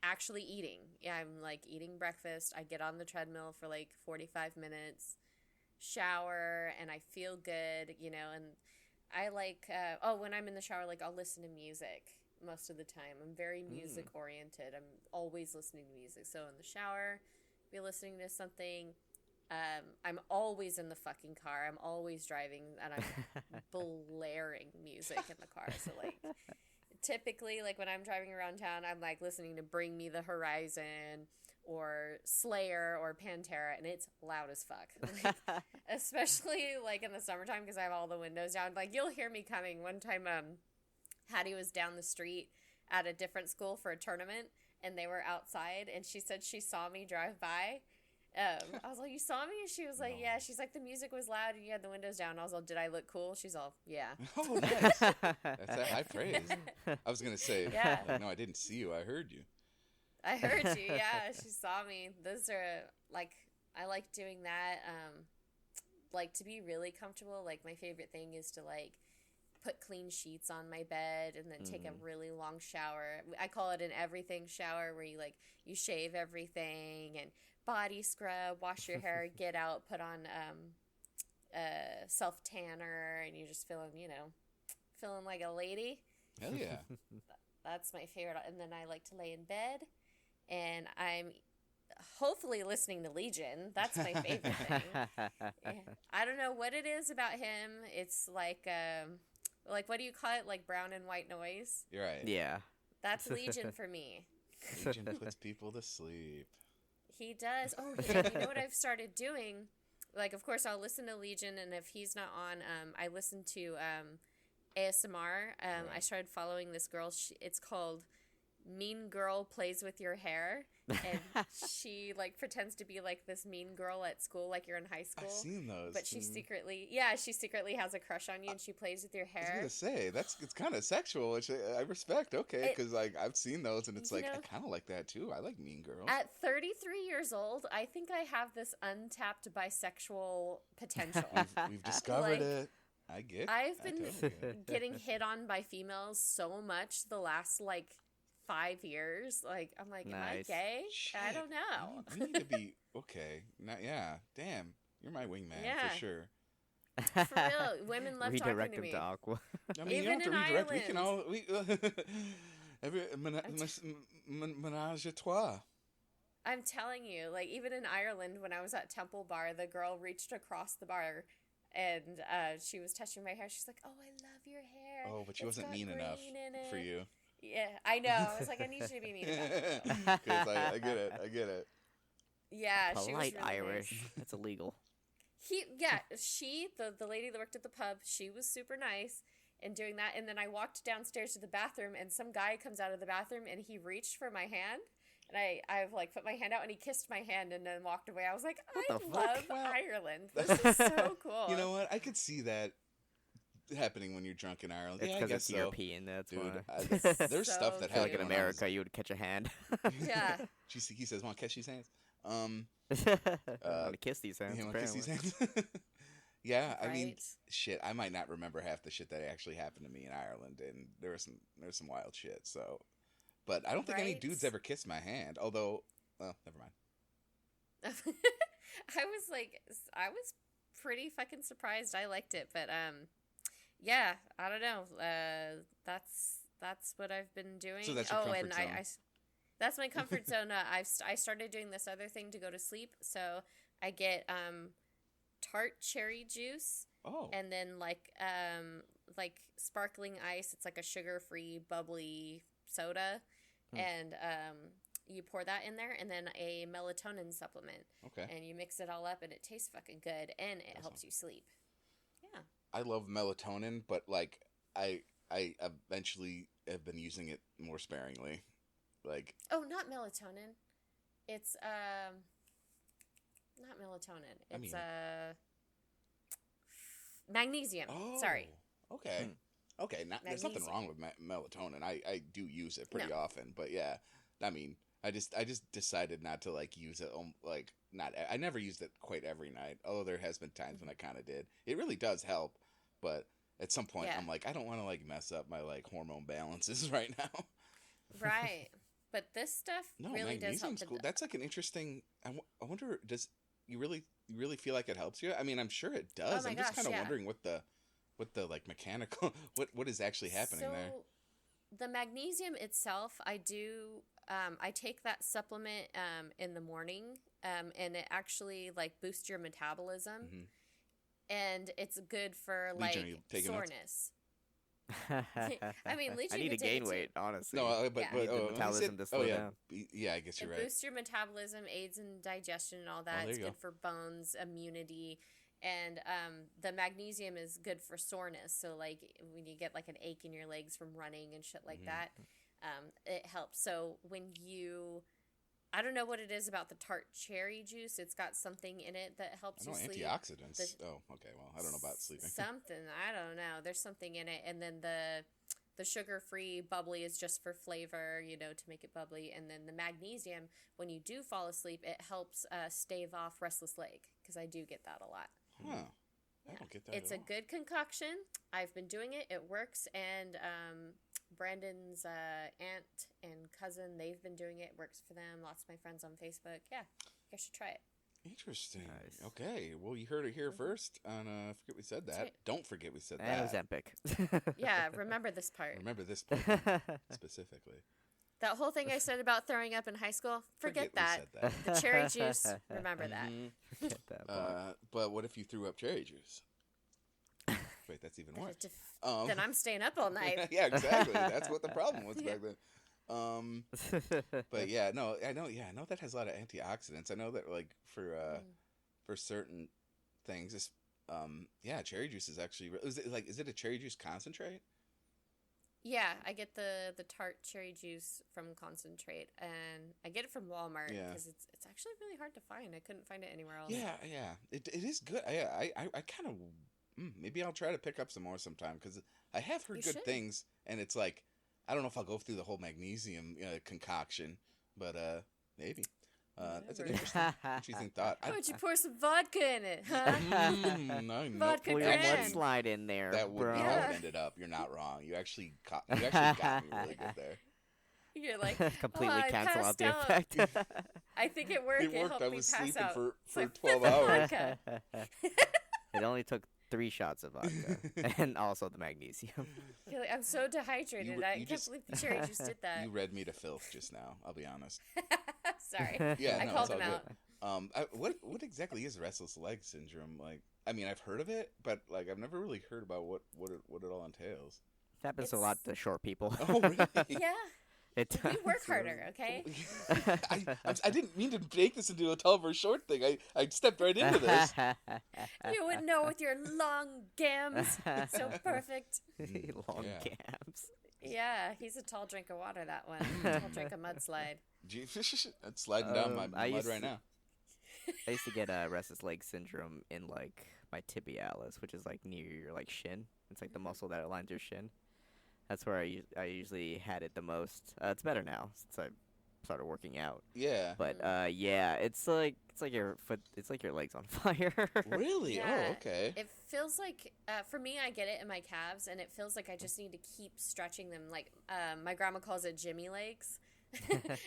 actually eating. Yeah, I'm like eating breakfast. I get on the treadmill for like 45 minutes, shower, and I feel good, and I like, when I'm in the shower, like, I'll listen to music most of the time. I'm very music oriented. I'm always listening to music. So in the shower, be listening to something. I'm always in the fucking car. I'm always driving, and I'm blaring music in the car. So, like, typically, like, when I'm driving around town, I'm, like, listening to Bring Me the Horizon or Slayer or Pantera, and it's loud as fuck. Like, especially, like, in the summertime, because I have all the windows down. Like, you'll hear me coming. One time, Hattie was down the street at a different school for a tournament, and they were outside, and she said she saw me drive by. I was like, you saw me? And she was like, No. yeah. She's like, the music was loud and you had the windows down. I was like, did I look cool? She's all, yeah. Oh, nice. That's a high praise. I was going to say, Yeah. like, no, I didn't see you. I heard you. I heard you. Yeah, she saw me. Those are, like, I like doing that. Like, to be really comfortable, like, my favorite thing is to, like, put clean sheets on my bed and then take a really long shower. I call it an everything shower, where you, like, you shave everything and body scrub, wash your hair, get out, put on self tanner, and you're just feeling, feeling like a lady. Hell yeah. That's my favorite. And then I like to lay in bed, and I'm hopefully listening to Legion. That's my favorite thing. Yeah. I don't know what it is about him. It's like what do you call it? Like brown and white noise. You're right. Yeah. That's Legion for me. Legion puts people to sleep. He does. Oh, yeah. You know what I've started doing? Like, of course, I'll listen to Legion, and if he's not on, I listen to ASMR. I started following this girl. It's called Mean Girl Plays With Your Hair, and she, like, pretends to be, like, this mean girl at school, like you're in high school. I've seen those. But she secretly has a crush on you, and she plays with your hair. I was going to say, it's kind of sexual, which I respect, okay, because, like, I've seen those, and it's like, I kind of like that, too. I like Mean Girl. At 33 years old, I think I have this untapped bisexual potential. We've discovered Like, it. I get I've been totally get it. getting hit on by females so much the last, like, 5 years. Like, I'm like, am I Nice. gay? Shit. I don't know. We need to be okay. Yeah. Damn. You're my wingman Yeah. for sure. For real, women love Redirect talking to him me. to Aqua. I mean, Even you don't in have to redirect. We can Ireland. all menage a trois. I'm telling you, like, even in Ireland, when I was at Temple Bar, the girl reached across the bar, and she was touching my hair. She's like, "Oh, I love your hair." Oh, but she It's wasn't got mean enough green in for it." you. Yeah, I know. I was like, I need you to be mean enough. Because I get it. Yeah, she was Polite really Irish. nice. That's illegal. The lady that worked at the pub, she was super nice and doing that. And then I walked downstairs to the bathroom, and some guy comes out of the bathroom, and he reached for my hand. And I've like put my hand out, and he kissed my hand and then walked away. I was like, I the fuck? love Well, Ireland. This is so cool. You know what? I could see that happening when you're drunk in Ireland. It's Yeah, I because guess it's so. European. That's Dude, why. there's So stuff that I feel like in happened when I was- America, you would catch a hand. Yeah. He says, "Want to catch these hands?" I want to kiss these hands. You want to kiss these apparently. hands? Yeah, I mean, Right. shit. I might not remember half the shit that actually happened to me in Ireland, and there's some wild shit. So, but I don't think any Right. dudes ever kissed my hand. Although, well, never mind. I was pretty fucking surprised. I liked it, but yeah, I don't know. That's what I've been doing. So that's your comfort and zone. that's my comfort zone. I started doing this other thing to go to sleep. So I get tart cherry juice, Oh, and then like sparkling ice. It's like a sugar-free bubbly soda, and you pour that in there, and then a melatonin supplement, okay. and you mix it all up, and it tastes fucking good, and it Awesome. helps you sleep. Yeah. I love melatonin, but like I eventually have been using it more sparingly. Like, Oh, not melatonin. It's not melatonin. I It's mean- magnesium. oh, Sorry. Okay. Okay. There's nothing Magnesium. wrong with melatonin. I do use it pretty No. often, but yeah. I mean, I just decided not to like use it. Like, not. I never used it quite every night. Although there has been times when I kind of did. It really does help, but at some point Yeah. I'm like, I don't want to like mess up my like hormone balances right now. Right. But this stuff No, really does help. magnesium's cool. That's like an interesting. I wonder, does you really feel like it helps you? I mean, I'm sure it does. Oh my I'm just gosh, kind of yeah. wondering what the what the like mechanical what is actually happening there? The magnesium itself, I do. I take that supplement in the morning, and it actually like boosts your metabolism, and it's good for Legion, are like you taking notes? soreness. I mean, Legion, I need you to can take gain it too. weight, honestly. No, but, Yeah. but Need the oh, he metabolism said, to slow yeah, down. yeah, I guess It you're right. boosts your metabolism, aids in digestion and all that. there It's you good go. for bones, immunity, and the magnesium is good for soreness. So like when you get like an ache in your legs from running and shit like that, it helps. So when you, I don't know what it is about the tart cherry juice. It's got something in it that helps I know you sleep. antioxidants. Oh, okay. Well, I don't know about sleeping. Something, I don't know. There's something in it, and then the sugar-free bubbly is just for flavor, you know, to make it bubbly. And then the magnesium, when you do fall asleep, it helps stave off restless leg, because I do get that a lot. Huh. I don't get that It's at a all. good concoction. I've been doing it. It works. And Brandon's aunt and cousin, they've been doing it. It works for them. Lots of my friends on Facebook. Yeah, you guys should try it. Interesting. Nice. Okay. Well, you heard it here first on Forget We Said That. right. Don't forget we said And that. Ozempic. Yeah, remember this part. Remember this part specifically. That whole thing I said about throwing up in high school, forget we that. said that. The cherry juice, remember that. Mhm. Forget that part. But what if you threw up cherry juice? Wait, that's even worse. Then I'm staying up all night. Yeah, exactly. That's what the problem was back then. But yeah, no, I know. Yeah, I know that has a lot of antioxidants. I know that like for certain things, this yeah, cherry juice is actually. Is it a cherry juice concentrate? Yeah, I get the tart cherry juice from concentrate, and I get it from Walmart Yeah. because it's actually really hard to find. I couldn't find it anywhere else. Yeah, yeah. It is good. I kind of maybe I'll try to pick up some more sometime because I have heard You good should. things, and it's like I don't know if I'll go through the whole magnesium concoction, but maybe. That's an Whatever. interesting thought. Why don't you pour some vodka in it, huh? I know. Vodka Pour your grand. mudslide in there, That would bro. be how Yeah. it ended up. You're not wrong. You actually got me really good there. You're like, Completely I cancel out passed the out. effect. I think it worked. It worked. helped I me was pass sleeping out. for So I 12 filled the hours. vodka. It only took 3 shots of vodka and also the magnesium. You're like, I'm so dehydrated. You I you can't just- believe the cherry juice did that. You read me to filth just now. I'll be honest. Sorry. Yeah, I no, called it's all him good. out. What exactly is restless leg syndrome? Like, I mean, I've heard of it, but like, I've never really heard about what it all entails. It happens a lot to short people. Oh, really? Yeah. It You work does. harder, okay? I didn't mean to make this into a 12 or short thing. I stepped right into this. You would know with your long gams. So perfect. Long Yeah. gaps. Yeah, he's a tall drink of water, that one. Tall drink of mudslide. It's sliding down my I mud used right to- now. I used to get restless leg syndrome in like my tibialis, which is like near your like shin. It's like the muscle that aligns your shin. That's where I usually had it the most. It's better now since I started working out. Yeah. But yeah, it's like your foot. It's like your legs on fire. Really? Yeah. Oh, okay. It feels like, for me, I get it in my calves, and it feels like I just need to keep stretching them. Like, my grandma calls it Jimmy legs,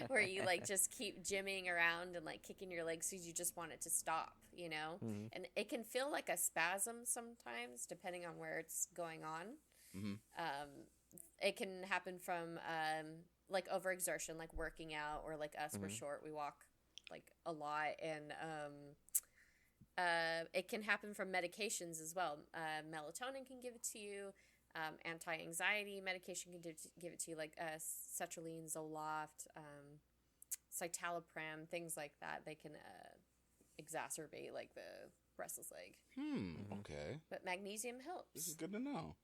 where you, like, just keep jimmying around and, like, kicking your legs because you just want it to stop, you know? Mhm. And it can feel like a spasm sometimes, depending on where it's going on. Mhm. It can happen from, like, overexertion, like working out, or, like, us, we're short, we walk, like, a lot, and, it can happen from medications as well. Melatonin can give it to you. Anti-anxiety medication can give it to you, like sertraline, Zoloft, citalopram, things like that. They can exacerbate like the restless leg. Okay. But magnesium helps. This is good to know.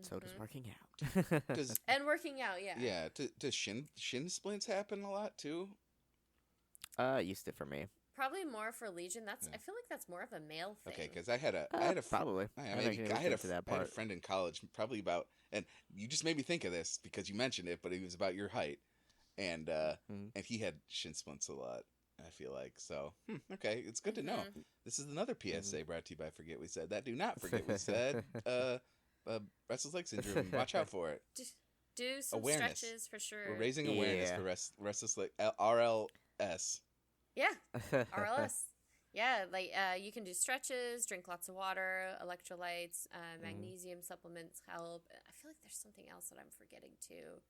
So does Mhm. working out. Does And working out, yeah. yeah? Does shin splints happen a lot too? Used to for me. Probably more for Legion. That's Yeah. I feel like that's more of a male thing. Okay, because I had a Probably. I I had haven't a, looked I had into that I had a part. friend in college, probably about, and you just made me think of this because you mentioned it, but it was about your height, and and he had shin splints a lot. I feel like so. Okay, it's good to know. Mhm. This is another PSA brought to you by Forget We Said That. Do not forget we said. Restless leg syndrome. Watch out for it. Do some Awareness. stretches for sure. We're raising awareness Yeah. for restless leg RLS. Yeah, RLS. Yeah, like you can do stretches, drink lots of water, electrolytes, Mm. magnesium supplements help. I feel like there's something else that I'm forgetting too.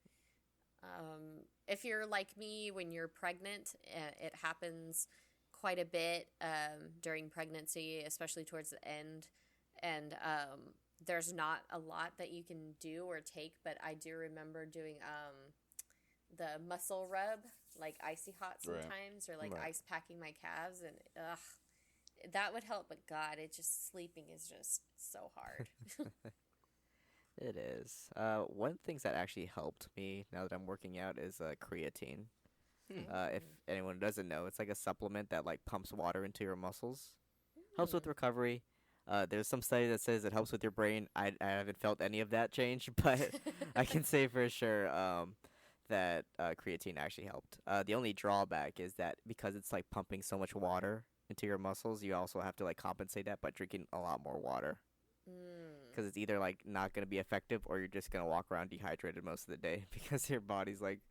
If you're like me, when you're pregnant, it happens quite a bit during pregnancy, especially towards the end. And there's not a lot that you can do or take, but I do remember doing the muscle rub, like icy hot Right. sometimes, or like Right. ice packing my calves, and that would help. But God, it just sleeping is just so hard. It is. One of the things that actually helped me now that I'm working out is creatine. Hmm. If anyone doesn't know, it's like a supplement that like pumps water into your muscles. Helps with Mm. recovery. There's some study that says it helps with your brain. I haven't felt any of that change, but I can say for sure that creatine actually helped. The only drawback is that because it's like pumping so much water into your muscles, you also have to like compensate that by drinking a lot more water. Mm. Because it's either like not gonna be effective or you're just gonna walk around dehydrated most of the day because your body's like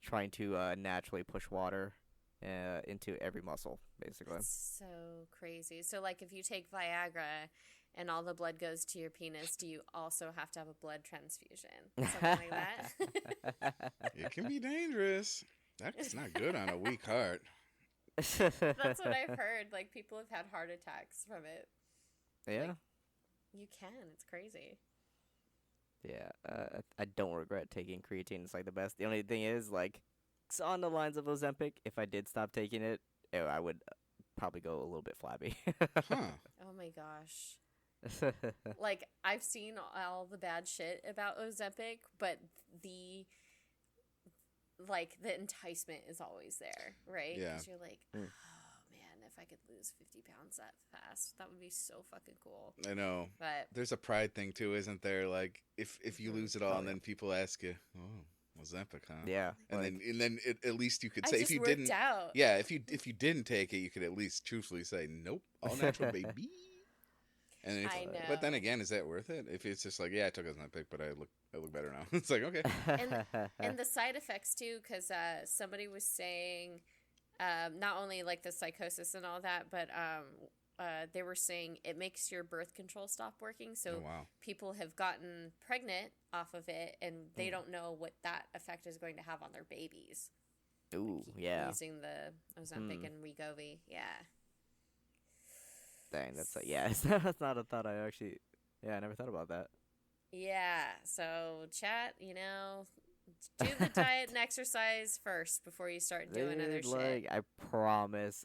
trying to naturally push water into every muscle, basically. That's so crazy. So, like, if you take Viagra and all the blood goes to your penis, do you also have to have a blood transfusion? Something like that? It can be dangerous. That's not good on a weak heart. That's what I've heard. Like, people have had heart attacks from it. Yeah. Like, you can. It's crazy. Yeah, I don't regret taking creatine. It's like the best. The only thing is, like, it's on the lines of Ozempic. If I did stop taking it, I would probably go a little bit flabby. Huh. Oh my gosh. Like, I've seen all the bad shit about Ozempic, but the the enticement is always there, right? Yeah. Because you're like, Mm. oh man, if I could lose 50 pounds that fast, that would be so fucking cool. I know. But There's a pride thing too, isn't there? Like if you Mhm. lose it all, Oh, and yeah. then people ask you, "Oh, Ozempic, huh?" Yeah, And like, then at least you could I say just if you worked didn't. out. Yeah, if you didn't take it, you could at least truthfully say, "Nope, all natural, baby." And if, I but then know. again, is that worth it? If it's just like, yeah, I took Ozempic, but I look better now. It's like, okay, And the side effects too, because somebody was saying not only like the psychosis and all that, but they were saying it makes your birth control stop working. So oh wow, people have gotten pregnant off of it, and they Mm. don't know what that effect is going to have on their babies. ooh, yeah. Using the Ozempic Hmm. and Wegovy, yeah. Dang, that's yeah. That's not a thought I actually. Yeah, I never thought about that. Yeah, so chat, do the diet and exercise first before you start doing other Dude, shit. like, I promise,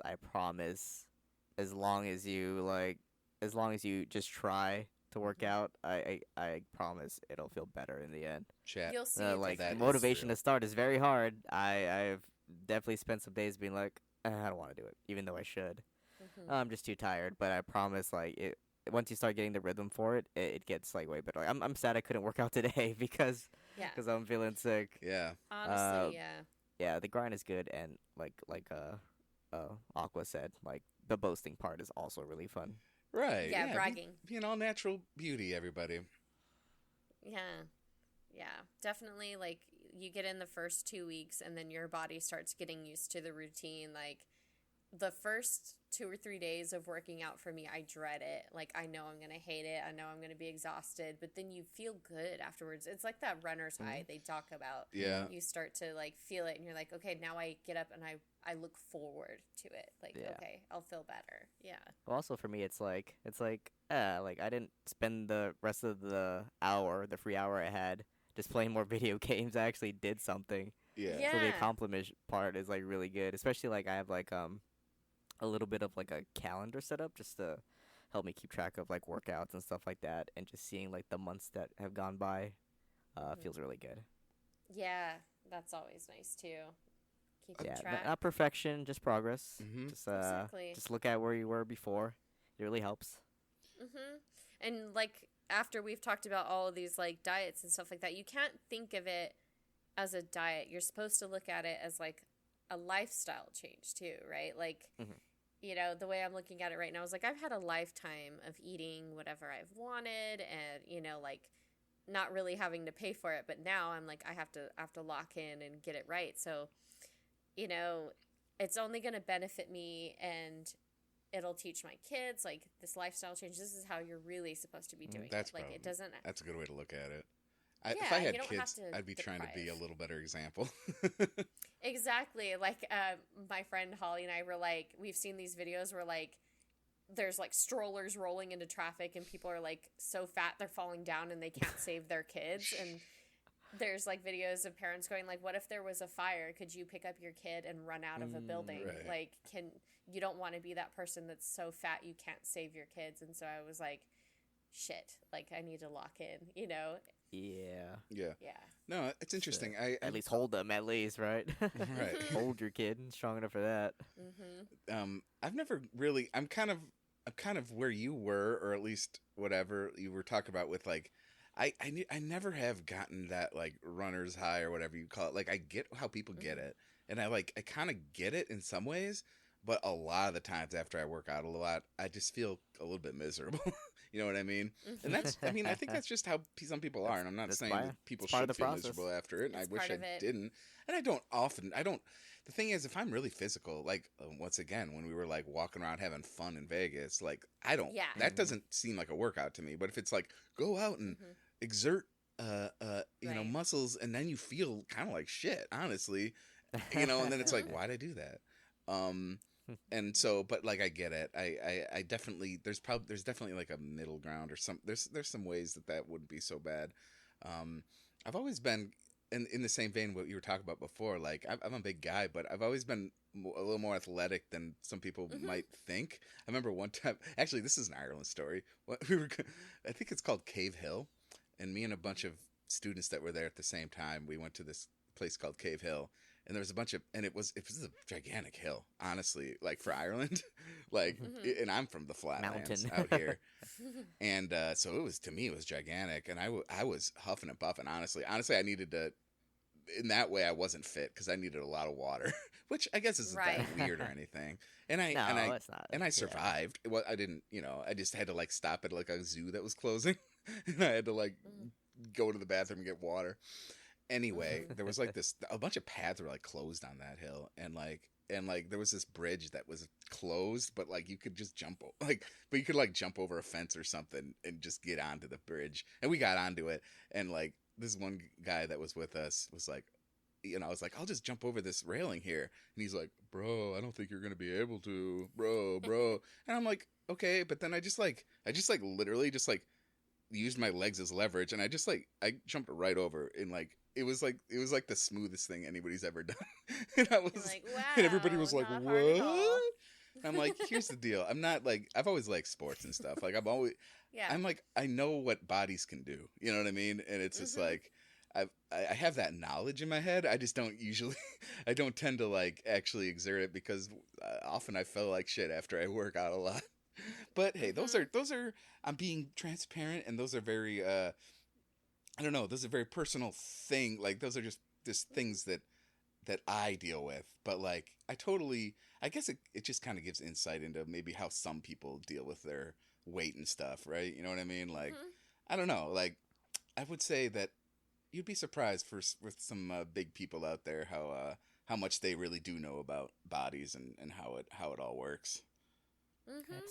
as long as you just try to work Mhm. out, I promise it'll feel better in the end. chat. You'll see a Like, That difference. is motivation real. to start is very hard. I've definitely spent some days being like, I don't want to do it, even though I should. Mhm. I'm just too tired. But I promise, like, it once you start getting the rhythm for it, it gets like way better. Like, I'm sad I couldn't work out today because Yeah, I'm feeling sick. Yeah, honestly, yeah. Yeah, the grind is good, and Aqua said, like, the boasting part is also really fun. right. Yeah, Yeah, bragging. be an all natural beauty, everybody. Yeah. Yeah, definitely. Like, you get in the first 2 weeks, and then your body starts getting used to the routine. Like, the first 2 or 3 days of working out for me, I dread it. Like, I know I'm going to hate it. I know I'm going to be exhausted, but then you feel good afterwards. It's like that runner's high they talk about. Yeah, You start to, like, feel it, and you're like, okay, now I get up and I look forward to it. Like, Yeah. okay, I'll feel better. Yeah. Well, also for me, like I didn't spend the rest of the free hour I had, just playing more video games. I actually did something. yeah. So the Yeah. accomplishment part is like really good, especially like I have like a little bit of like a calendar set up just to help me keep track of like workouts and stuff like that, and just seeing like the months that have gone by Mhm. feels really good. Yeah, that's always nice, too. Keeping Yeah, track. not perfection, just progress. Mhm. Exactly. Just look at where you were before. It really helps. Mm-hmm. And like after we've talked about all of these like diets and stuff like that, you can't think of it as a diet. You're supposed to look at it as like a lifestyle change too, right? Like, Mhm. the way I'm looking at it right now is like I've had a lifetime of eating whatever I've wanted, and like not really having to pay for it. But now I'm like I have to lock in and get it right. So, it's only going to benefit me, and it'll teach my kids, like, this lifestyle change. This is how you're really supposed to be doing That's it. Like, it doesn't. that's a good way to look at it. If Yeah, I had you don't have kids, to I'd be trying to be a deprive. little better example. Exactly. Like, my friend Holly and I were like, we've seen these videos where, like, there's, like, strollers rolling into traffic and people are, like, so fat they're falling down and they can't save their kids. And there's, like, videos of parents going, like, what if there was a fire? Could you pick up your kid and run out of a building? Right. Like, you don't want to be that person that's so fat you can't save your kids. And so I was like, shit, like, I need to lock in, you know? Yeah. Yeah. Yeah. No, it's interesting. At least hold them, at least, right? Right. Hold your kid, strong enough for that. I've never really. I'm kind of where you were, or at least whatever you were talking about with like. I never have gotten that like runner's high or whatever you call it. Like I get how people get it, and I kind of get it in some ways, but a lot of the times after I work out a lot, I just feel a little bit miserable. You know what I mean? And that's, I mean, I think that's just how some people are, and I'm not saying that people should feel miserable after it, and It's I wish part I of it. didn't. And I don't, the thing is, if I'm really physical, like, once again, when we were, like, walking around having fun in Vegas, like, Yeah. that doesn't seem like a workout to me, but if it's like, go out and exert, you know, Right. muscles, and then you feel kind of like shit, honestly, you know, and then it's like, why'd I do that? And so, but like I get it. I definitely there's definitely like a middle ground or there's some ways that wouldn't be so bad. I've always been in the same vein what you were talking about before. Like I'm a big guy, but I've always been a little more athletic than some people might think. I remember one time, actually, this is an Ireland story. I think it's called Cave Hill, and me and a bunch of students that were there at the same time, we went to this place called Cave Hill. And there was a bunch of, and it was a gigantic hill, honestly, like for Ireland, like, and I'm from the flatlands Mountain. out here, and so to me, it was gigantic, and I was huffing and puffing, honestly, I needed to, in that way, I wasn't fit because I needed a lot of water, which I guess isn't that weird or anything, and No, it's not. and I survived. Well, I didn't, you know, I just had to like stop at like a zoo that was closing, and I had to like go to the bathroom and get water. Anyway, there was like a bunch of paths were like closed on that hill, and there was this bridge that was closed, but like you could just but you could like jump over a fence or something and just get onto the bridge. And we got onto it, and like this one guy that was with us was like, you know, I was like, I'll just jump over this railing here, and he's like, bro, I don't think you're gonna be able to, bro. And I'm like, okay, but then I just literally just like used my legs as leverage, and I jumped right over, and like it was like the smoothest thing anybody's ever done. And I was like, wow, and everybody was like, not hard at all. what? I'm like, here's the deal, I'm not like, I've always liked sports and stuff, like Yeah. I'm like, I know what bodies can do, you know what I mean? And it's just like I have that knowledge in my head. I just don't usually I don't tend to like actually exert it because often I feel like shit after I work out a lot. But hey, those are I'm being transparent, and those are very I don't know, those are very personal thing. Like those are just things that I deal with. But like I guess it just kind of gives insight into maybe how some people deal with their weight and stuff, right? You know what I mean? Like I don't know, like I would say that you'd be surprised with some big people out there how much they really do know about bodies and how it all works.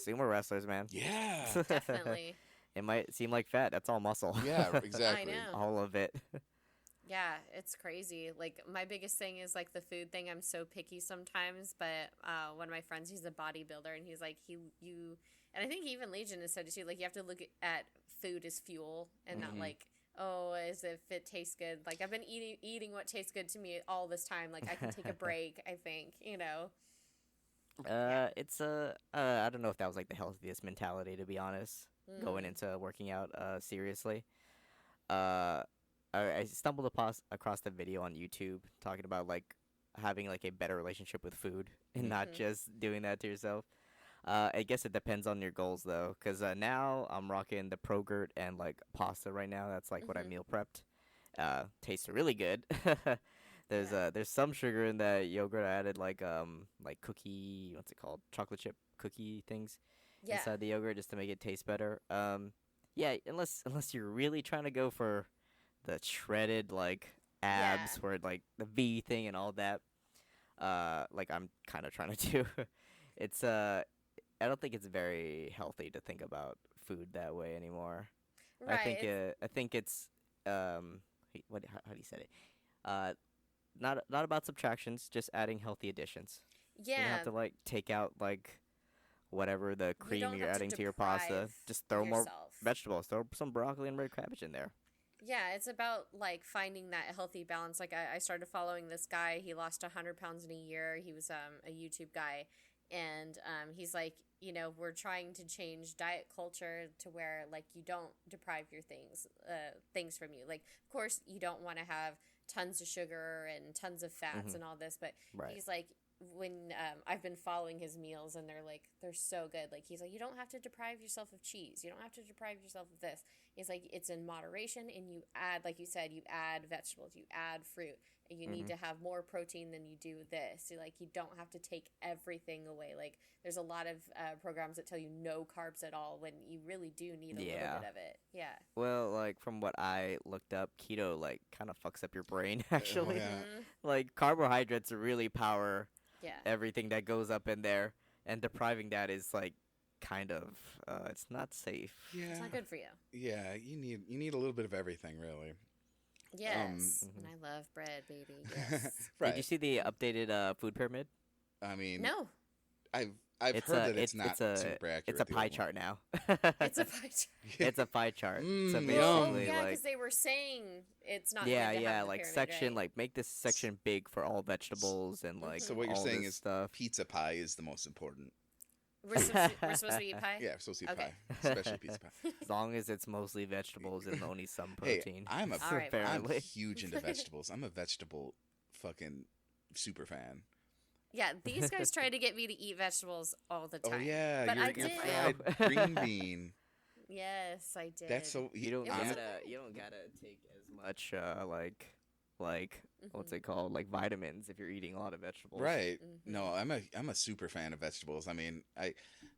Sumo wrestlers, man. Yeah. Definitely. It might seem like fat. That's all muscle. Yeah, exactly. I know. All of it. Yeah, it's crazy. Like, my biggest thing is, like, the food thing. I'm so picky sometimes, but one of my friends, he's a bodybuilder, and he's like, and I think even Legion has said it too, like, you have to look at food as fuel and not, like, oh, as if it tastes good. Like, I've been eating what tastes good to me all this time. Like, I can take a break, I think, you know? It's I don't know if that was like the healthiest mentality, to be honest, going into working out seriously. I stumbled across the video on YouTube talking about like having like a better relationship with food and not just doing that to yourself. I guess it depends on your goals though, because now I'm rocking the Progurt and like pasta right now. That's like what I meal prepped. Tastes really good. There's some sugar in that yogurt. I added like cookie, what's it called, chocolate chip cookie things inside the yogurt just to make it taste better. Yeah, unless you're really trying to go for the shredded like abs or like the V thing and all that, like I'm kind of trying to do. It's I don't think it's very healthy to think about food that way anymore. Right. I think it's how do you say it? Uh, not about subtractions, just adding healthy additions. You don't have Yeah, to like take out like whatever the you cream don't you're have to adding to your pasta. deprive Just throw more yourself. vegetables. Throw some broccoli and red cabbage in there. Yeah, it's about like finding that healthy balance. Like I started following this guy. He lost 100 pounds in a year. He was a YouTube guy, and he's like, we're trying to change diet culture to where like you don't deprive your things from you. Like, of course, you don't want to have tons of sugar and tons of fats Hmm. and all this, but Right. he's like, when I've been following his meals and they're so good. Like he's like, you don't have to deprive yourself of cheese. You don't have to deprive yourself of this. He's like, it's in moderation, and you add, like you said, you add vegetables, you add fruit, and you need Hmm. to have more protein than you do this. So, like, you don't have to take everything away. Like there's a lot of programs that tell you no carbs at all when you really do need a little Yeah. bit of it. Yeah. Well, like from what I looked up, keto like kind of fucks up your brain Oh, actually. yeah. Mhm. Like carbohydrates really power Yeah. everything that goes up in there, and depriving that is like kind of it's not safe. It's Yeah. not good for you. Yeah, you need a little bit of everything, really. Yes. Mhm. And I love bread, baby. Yes. Did Right. you see the updated food pyramid? I mean, No. I've It's heard a that it's not super accurate. it's a the pie old one. chart now. It's a pie chart. It's a pie chart. So Mm, basically, Well, yum. yeah, like because they were saying it's not. yeah, going to yeah, have the like pyramid, section, right? like make this section big for all vegetables and like So what you're all saying this is stuff. pizza pie is the most important. We're supposed to eat pie. Yeah, supposed to eat Okay. pie, especially pizza pie. As long as it's mostly vegetables and only some Hey, protein. I'm a All right, fine. I'm apparently. huge into vegetables. I'm a vegetable fucking super fan. Yeah, these guys try to get me to eat vegetables all the Oh time. yeah, But your I your did. fried green bean. Yes, I did. That's so. You don't It was- gotta take as much like what's Mhm. it called, like vitamins if you're eating a lot of vegetables. Right. Mhm. No, I'm a super fan of vegetables. I mean,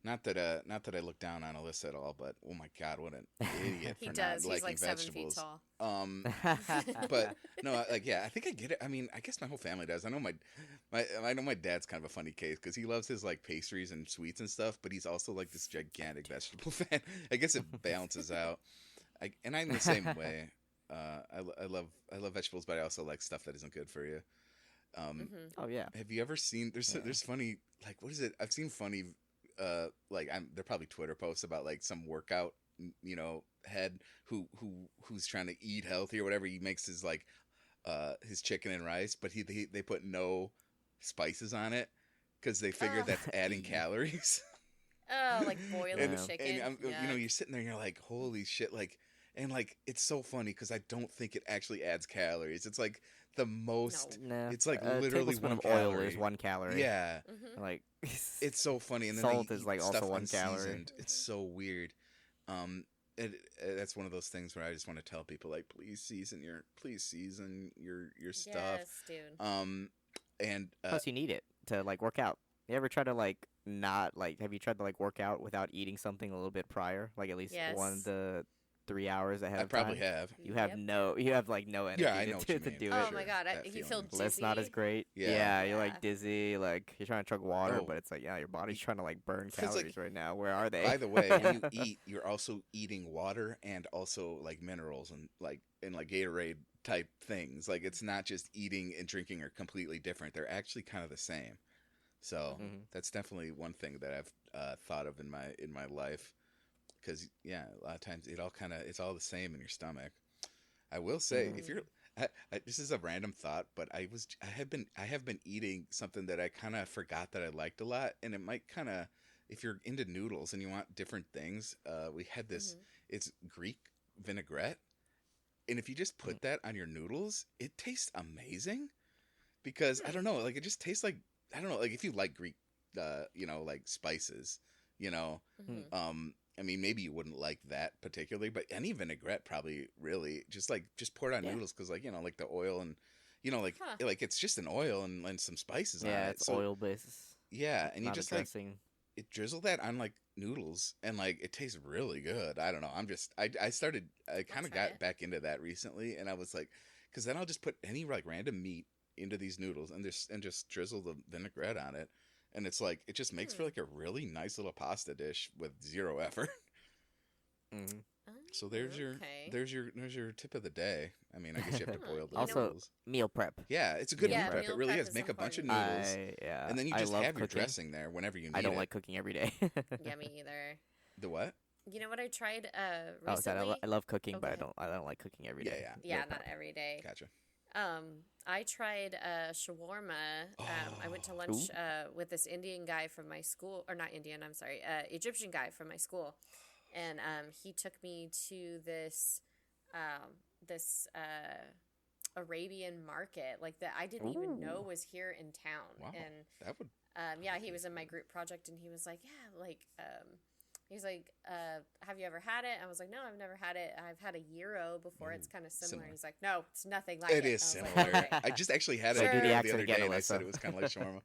not that I look down on Alyssa at all, but oh my god, what an idiot He for does. not He's liking like 7 feet vegetables. tall. But no, I think I get it. I mean, I guess my whole family does. I know I know my dad's kind of a funny case because he loves his like pastries and sweets and stuff, but he's also like this gigantic vegetable fan. I guess it balances out. And I'm the same way. I love vegetables, but I also like stuff that isn't good for you. Mhm. Oh yeah. Have you ever seen? There's funny, like, what is it? I've seen funny like, they're probably Twitter posts about like some workout head who's trying to eat healthy or whatever. He makes his like his chicken and rice, but they put no spices on it because they figure Oh. that's adding calories. Oh, like boiling And- chicken. And Yuck. you're sitting there and you're like, holy shit, like, and like it's so funny because I don't think it actually adds calories. It's like the most. Nah. It's like a literally tablespoon one of oil calorie. is 1 calorie. Yeah, Mhm. Like it's so funny. And then Salt they is, eat like, also stuff 1 calorie. unseasoned. It's so weird. That's one of those things where I just want to tell people like, please season your stuff. Yes, dude. And plus you need it to like work out. You ever try to like not like have you tried to like work out without eating something a little bit prior? Like at least Yes. 1 to 3 hours ahead I of probably time? have. You have Yep. you have like no energy I know what you to mean. do For Oh it. sure, my god, that you feel feeling. dizzy. It's not as great. Yeah. You're Yeah. like dizzy, like you're trying to chug water, Oh. but it's like your body's trying to like burn 'Cause, like, calories right now. Where are they? By the way, when you eat, you're also eating water and also like minerals and like Gatorade type things. Like it's not just eating and drinking are completely different. They're actually kind of the same. So Mhm. that's definitely one thing that I've thought of in my life. Because yeah, a lot of times it's all the same in your stomach. I will say if you're this is a random thought, but I have been eating something that I kind of forgot that I liked a lot, and it might kind of, if you're into noodles and you want different things, we had this. Mhm. It's Greek vinaigrette, and if you just put that on your noodles, it tastes amazing. Because I don't know, like it just tastes like, I don't know, like if you like Greek, like spices, you know, Mhm. I mean, maybe you wouldn't like that particularly, but any vinaigrette probably really just pour it on Yeah. noodles because like the oil and Huh. like it's just an oil and some spices on Yeah, it. it's So oil basis. yeah, and you Not just a dressing. it drizzle that on like noodles and like it tastes really good. I don't know. I kind of try got it. back into that recently, and I was like, because then I'll just put any like random meat into these noodles and just drizzle the vinaigrette on it, and it's like it just makes for like a really nice little pasta dish with zero effort. Mm-hmm. So there's your Okay. there's your tip of the day. I mean, I guess you have to boil the Also, noodles. meal prep. Yeah, it's a good Yeah, meal prep. meal It really prep is. is Make a bunch of important. noodles, and then you I just love have your cooking. dressing there whenever you need I don't it. like cooking every day. Yeah, me either. The what? You know what I tried Oh, sorry, recently? I love cooking, Oh, but go I ahead. don't like cooking every Yeah, day. yeah. Yeah, Meal not prep. every day. Gotcha. I tried shawarma. I went to lunch with this Indian guy from my school, or not Indian, I'm sorry, Egyptian guy from my school, and he took me to this Arabian market, like that I didn't even know Ooh. was here in town. Wow. And That would. yeah, he was in my group project, and he was like, he's like, have you ever had it? I was like, no, I've never had it. I've had a gyro before. It's kind of similar. similar. He's like, no, it's nothing like It it. is I was similar. like, okay. I just actually had it So do the the accent other again, day, and I said Alyssa. it was kind of like shawarma.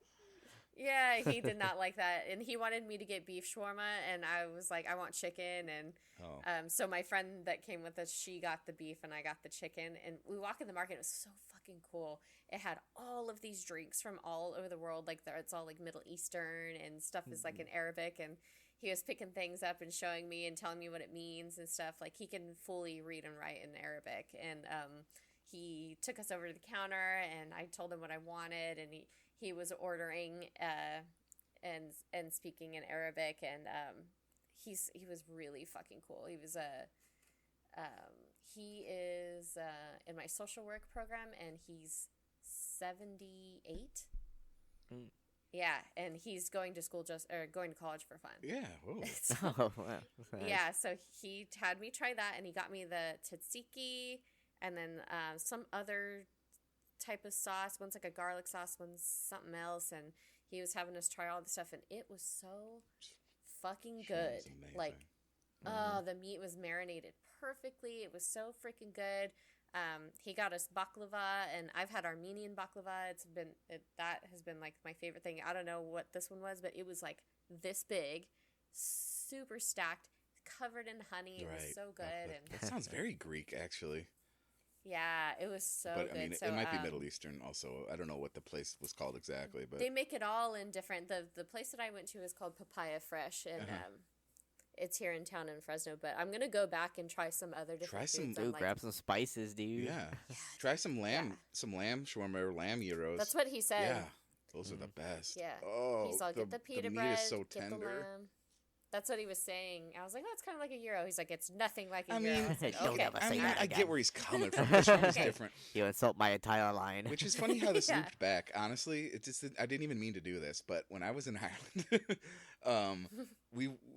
Yeah, he did not like that, and he wanted me to get beef shawarma, and I was like, I want chicken, and Oh, so my friend that came with us, she got the beef, and I got the chicken, and we walk in the market. It was so fucking cool. It had all of these drinks from all over the world, like it's all like Middle Eastern, and stuff is like in Arabic, and he was picking things up and showing me and telling me what it means and stuff. Like he can fully read and write in Arabic, and he took us over to the counter, and I told him what I wanted, and he was ordering and speaking in Arabic, and he was really fucking cool. He is in my social work program, and he's 78. Mm. Yeah, and he's going to school going to college for fun. yeah. Whoa. So, Oh, wow. Nice. yeah, so he had me try that, and he got me the tzatziki, and then some other type of sauce. One's like a garlic sauce, one's something else, and he was having us try all the stuff, and it was so fucking good. Sounds amazing. Like, oh, the meat was marinated perfectly. It was so freaking good. He got us baklava, and I've had Armenian baklava. That has been like my favorite thing. I don't know what this one was, but it was like this big, super stacked, covered in honey. It was so good, and That sounds very Greek, actually. yeah, it was so But good. I mean, So, it might be Middle Eastern also. I don't know what the place was called exactly, but they make it all in different. The place that I went to is called Papaya Fresh, and it's here in town in Fresno. But I'm gonna go back and try some other different Try some- foods. Ooh, I'm like, grab some spices, dude. yeah. Try some lamb shawarma or lamb gyros. that's what he said. Yeah, those are the best. Yeah. Oh, He's like, get the pita meat bread, is so get the tender. lamb. That's what he was saying. I was like, oh, it's kind of like a gyro. He's like, it's nothing like a I gyro. mean, I was like, Don't okay. ever I say mean, that I again. get where he's coming from. This one is Okay. different. You insult my entire line. Which is funny how this Yeah. looped back. Honestly, it just I didn't even mean to do this, but when I was in Ireland,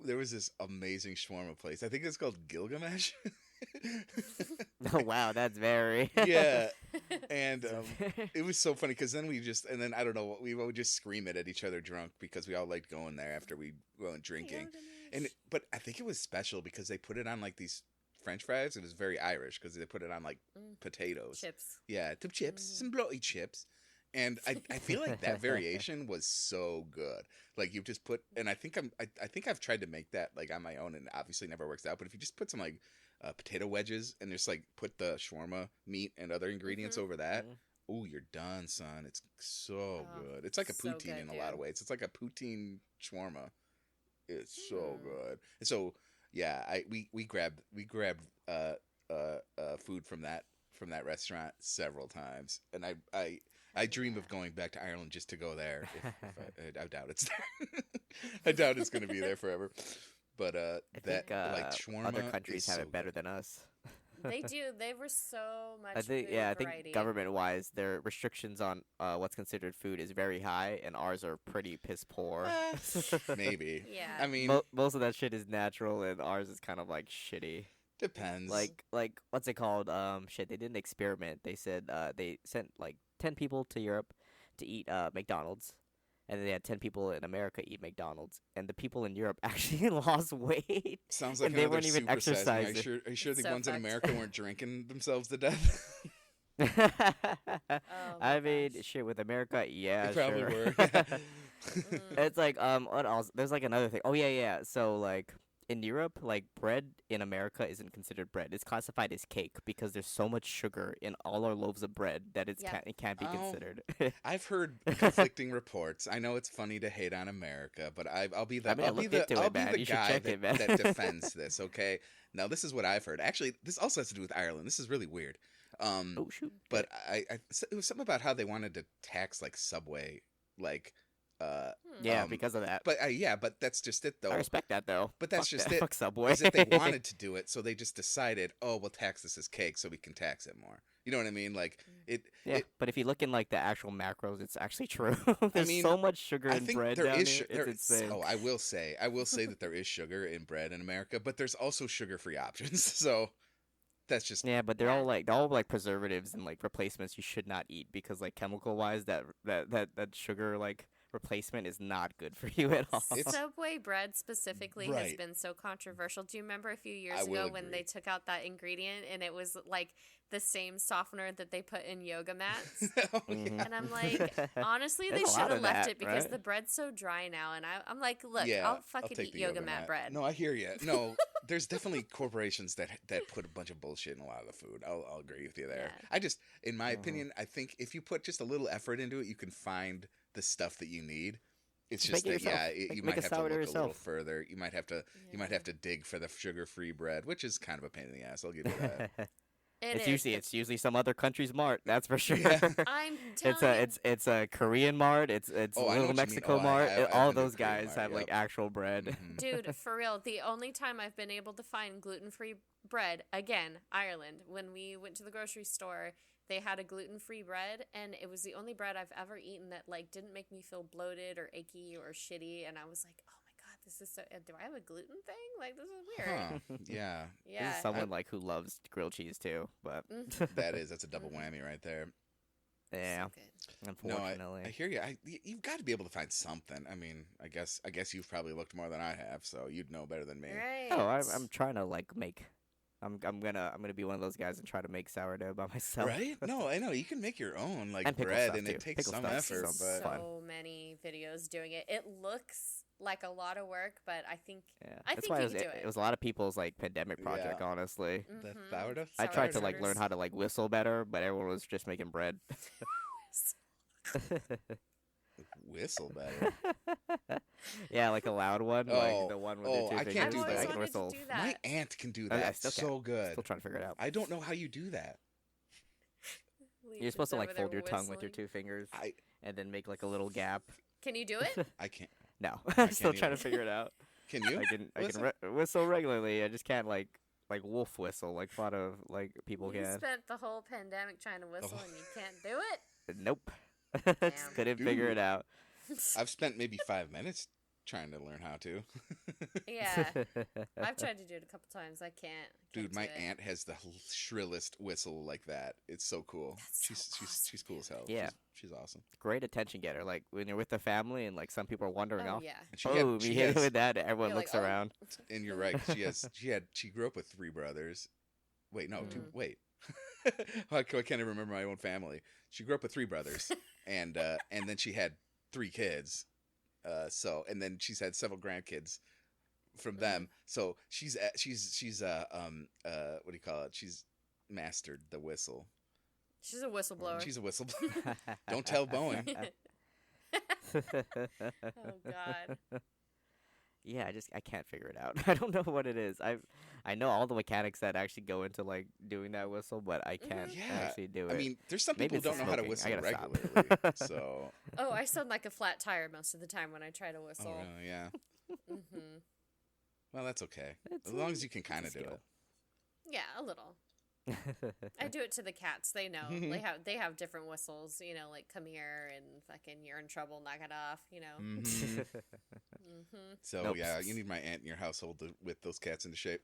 there was this amazing shawarma place. I think it's called Gilgamesh. Oh, wow, that's very. Yeah, and it was so funny because then and then I don't know, we would just scream it at each other drunk because we all liked going there after we went drinking. But I think it was special because they put it on like these French fries. It was very Irish because they put it on like potatoes. Chips. Yeah, some chips, some bloaty chips. And I feel like that variation was so good. Like you just put, and I think I've tried to make that like on my own, and obviously never works out. But if you just put some like potato wedges and just like put the shawarma meat and other ingredients over that, ooh, you're done, son. It's so good. It's like a so poutine good, in a lot of ways. It's like a poutine shawarma. It's so good. And so yeah, we grabbed food from that restaurant several times, and I dream of going back to Ireland just to go there. I doubt it's there. I doubt it's going to be there forever. But I that think like shawarma, other countries is have so it better good. than us. They do. They were so much I think food I variety. think government-wise, their restrictions on what's considered food is very high, and ours are pretty piss poor. Maybe. Yeah. I mean, Most of that shit is natural, and ours is kind of like shitty. depends. Like what's it called? Shit, they did an experiment. They said they sent like 10 people to Europe to eat McDonald's, and then they had 10 people in America eat McDonald's, and the people in Europe actually lost weight. Sounds like and they another weren't even supersizing. exercising. Are you sure the So ones in fucked. America weren't drinking themselves to death? Oh I my mean, gosh. shit with America, yeah, They probably sure. were. It's like what else? There's like another thing. Oh yeah. So like in Europe, like bread in America isn't considered bread. It's classified as cake because there's so much sugar in all our loaves of bread that Yeah. it can't be Oh, considered. I've heard conflicting reports. I know it's funny to hate on America, but I'll be the I mean, I looked into I'll it, be man. the You should guy check it, man. that defends this. Okay, now this is what I've heard. Actually, this also has to do with Ireland. This is really weird. Oh shoot! But it was something about how they wanted to tax like Subway, like uh Yeah, Hmm. because of that. but yeah, but that's just it though. I respect that though. But that's Fuck just that. it. Fuck Subway. Is that they wanted to do it, so they just decided, oh, we'll tax this as cake, so we can tax it more. You know what I mean? Like it. Yeah, it but if you look in like the actual macros, it's actually true. There's mean, so much sugar I in think bread there down is. here. It's insane. Oh, I will say that there is sugar in bread in America, but there's also sugar-free options. So that's just Yeah, but they're Yeah. all like preservatives and like replacements you should not eat because like chemical wise that sugar like replacement is not good for you at all. It's- Subway bread specifically has Right. been so controversial. Do you remember a few years I will ago when they agree. took out that ingredient and it was like the same softener that they put in yoga mats? Oh, Mhm. yeah. And I'm like, honestly, they There's a should lot have of left that, it because right? the bread's so dry now. And I'm like, look, Yeah, I'll fucking take eat the yoga mat bread. No, I hear you. No, there's definitely corporations that put a bunch of bullshit in a lot of the food. I'll agree with you there. Yeah. I just, in my Mhm. opinion, I think if you put just a little effort into it, you can find the stuff that you need. It's Just just make it that, yourself. you Make might a have to look sourdough a little yourself. further. You might have to dig for the sugar-free bread, which is kind of a pain in the ass. I'll give you that. It it's is. usually some other country's mart. That's for sure. Yeah. I'm It's telling a you, it's a Korean mart. It's Oh, I know Little what you mean. Mexico Oh, mart. I've All been to those Korean guys mart, have like yep. actual bread. Mhm. dude, for real, the only time I've been able to find gluten-free bread, again, Ireland, when we went to the grocery store, they had a gluten-free bread, and it was the only bread I've ever eaten that like didn't make me feel bloated or achy or shitty, and I was like, oh my god, this is so, do I have a gluten thing? Like, this is weird. Huh. Yeah, This Yeah. is someone like who loves grilled cheese too, but Mhm. that's a double whammy right there. yeah, So good. unfortunately. I hear you. You've got to be able to find something. I mean, I guess you've probably looked more than I have, so you'd know better than me. Right. Oh, I'm trying to like make. I'm gonna be one of those guys and try to make sourdough by myself. Right? No, I know you can make your own like And pickle bread, stuff, and too. it takes Pickle some stuff I've seen effort, is but fun. so many videos doing it. It looks like a lot of work, but I think Yeah, I that's think why you it was, can do it. it was a lot of people's like pandemic project. Yeah. Honestly, the mhm. sourdough. I tried to like starters. learn how to like whistle better, but everyone was just making bread. Whistle better. Yeah, like a loud one, Oh, like the one with oh, the two I fingers. can't I've do that always I that. can wanted to whistle. do My that. aunt can do I that still so can't. good. Still trying to figure it out. I don't know how you do that. You're supposed to Legion's like over there fold your tongue with your whistling. two fingers I and then make like a little gap. Can you do it? I can't. No, I I'm still can't trying to either. figure it out. Can you? I whistle? can whistle regularly. I just can't like wolf whistle like a lot of like people You can. spent the whole pandemic trying to whistle and you can't do it? Nope. Damn. Just couldn't figure it Dude. out. I've spent maybe 5 minutes trying to learn how to. Yeah. I've tried to do it a couple times. I can't. Dude, do my it. aunt has the shrillest whistle like that. It's so cool. That's so She's cool as hell. Yeah. She's awesome. Great attention getter. Like when you're with the family and like some people are wandering Oh, off. yeah. And she Oh, had, we she hit it has, with that. Everyone You're looks like, oh. around. and you're right. She grew up with 3 brothers. Wait, no, 2. Mm. Wait. I can't even remember my own family. She grew up with 3 brothers, and then she had 3 kids. And then she's had several grandkids from them. So she's what do you call it? She's mastered the whistle. She's a whistleblower. She's a whistleblower. Don't tell Boeing. Oh, God. Yeah, I can't figure it out. I don't know what it is. I know all the mechanics that actually go into like doing that whistle, but I can't Yeah, actually do it. I mean, there's some Maybe people it's don't the know how to smoking. whistle I gotta stop. regularly. So, Oh, I sound like a flat tire most of the time when I try to oh, whistle. really? Yeah. Mm-hmm. Well, that's okay. It's As long a- as you can it's a kind of do skill. it. Yeah, a little. I do it to the cats. They know. They have different whistles, you know, like come here and fucking you're in trouble, knock it off, you know. Mhm. Mm-hmm. So Nope. yeah, you need my aunt in your household to whip those cats into shape.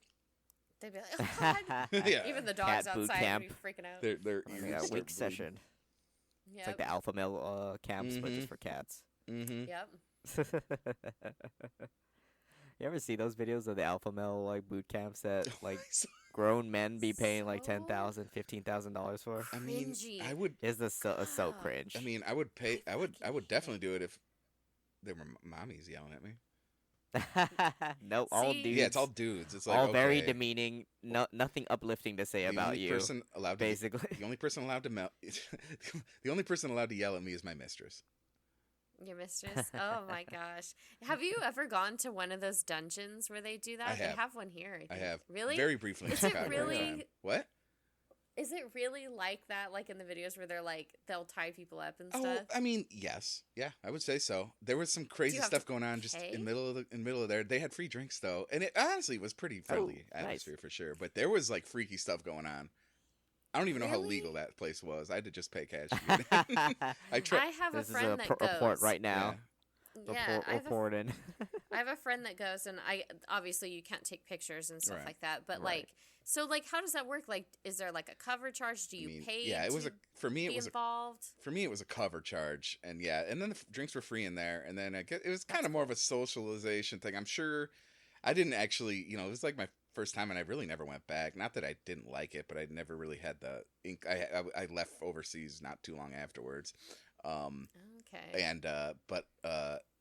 They'd be like, oh, God. Yeah. Even the dogs Cat boot outside camp. would be freaking out. They're Oh, yeah, week session. It's like the alpha male camps, but just for cats. Mm-hmm. Yep. You ever see those videos of the alpha male like boot camps that like grown men be paying like So- $10,000, $15,000 for? I mean, Cringy. I would. Is so Ah. cringe. I mean, I would pay. I would fucking definitely do it if there were mommies yelling at me. No, all See? dudes. Yeah, it's all dudes. It's like all very okay, demeaning. No, nothing uplifting to say the about only you. person allowed to Basically, the only person allowed to the only person allowed to yell at me is my mistress. Your mistress? Oh my gosh. Have you ever gone to one of those dungeons where they do that? I They have. have one here, I I think. have Really? very briefly in Is it Chicago. really- one time. What? Is it really like that, like in the videos where they're like, they'll tie people up and Oh, stuff? I mean, yes, yeah, I would say so. There was some crazy have stuff to going on just pay? in middle of there. They had free drinks though, and it honestly was pretty friendly nice. atmosphere for sure. But there was like freaky stuff going on. I don't even know how Really? legal that place was. I had to just pay cash. To get in. I tried. I have this a is friend a that goes. report right now. Yeah, Report in. I have a friend that goes, and I obviously you can't take pictures and stuff Right. like that. But Right. like, so like, how does that work? Like, is there like a cover charge? Do you I mean, pay? yeah, it was to for me. It be was involved. for me. It was a cover charge, and yeah, and then the drinks were free in there, and then it was kind of more of a socialization thing. I'm sure I didn't actually, it was like my first time, and I really never went back. Not that I didn't like it, but I never really had the ink. I left overseas not too long afterwards. Okay. And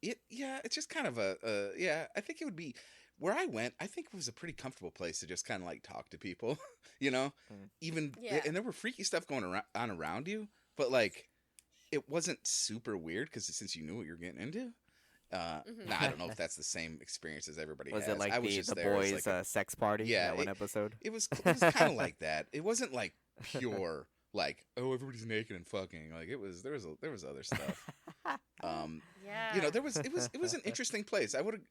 it's just kind of I think it would be where I went. I think it was a pretty comfortable place to just kind of like talk to people, even Yeah. and there were freaky stuff going around you, but like it wasn't super weird because since you knew what you're getting into. Mhm. Now I don't know if that's the same experience as everybody Was has. it like I was the just there as, boys' like, sex party? Yeah, that one episode. it was kind of like that. It wasn't like pure like, oh, everybody's naked and fucking. Like there was other stuff. Yeah. There was it was an interesting place. I would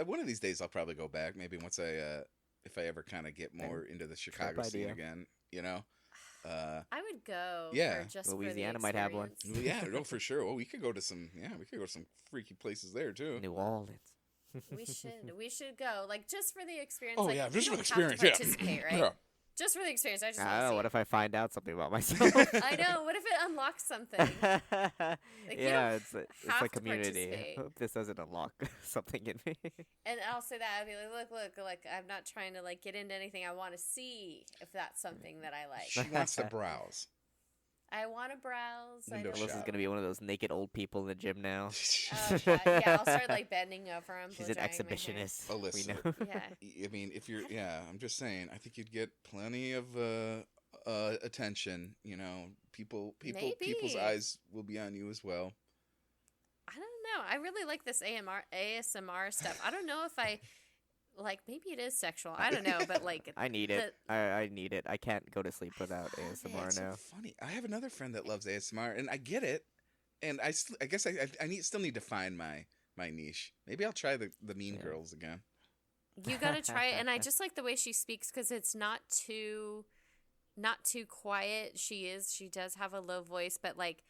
one of these days I'll probably go back. Maybe once if I ever kind of get more into the Chicago scene idea. again. I would go. Yeah. For just Louisiana for the might have one. experience. Yeah, no, for sure. Well, we could go to some freaky places there too. New Orleans. We should go, like, just for the experience. Oh like, yeah, you visual don't experience. have Yeah. to participate, right? Yeah. Just for the experience. I just I want don't to know. see. What if I find out something about myself? I know. What if it unlocks something? you Yeah, don't it's have like to community. participate. Hope this doesn't unlock something in me. And I'll say that I'll be like, look, like I'm not trying to like get into anything. I want to see if that's something that I like. She wants to browse. I want to browse. I Window don't Alyssa's shop. know. gonna be one of those naked old people in the gym now. Oh, God. Yeah, I'll start like bending over. She's an exhibitionist. Alyssa. We know. Yeah. I mean, if you're, I'm just saying. I think you'd get plenty of attention. People's Maybe. eyes will be on you as well. I don't know. I really like this ASMR stuff. I don't know if I like. Maybe it is sexual. I don't know, but like I need it. I need it. I can't go to sleep without love ASMR It's now. so funny. I have another friend that loves ASMR, and I get it. And I guess I still need to find my niche. Maybe I'll try the Mean Girls again. You gotta try it, and I just like the way she speaks because it's not too quiet. She does have a low voice, but like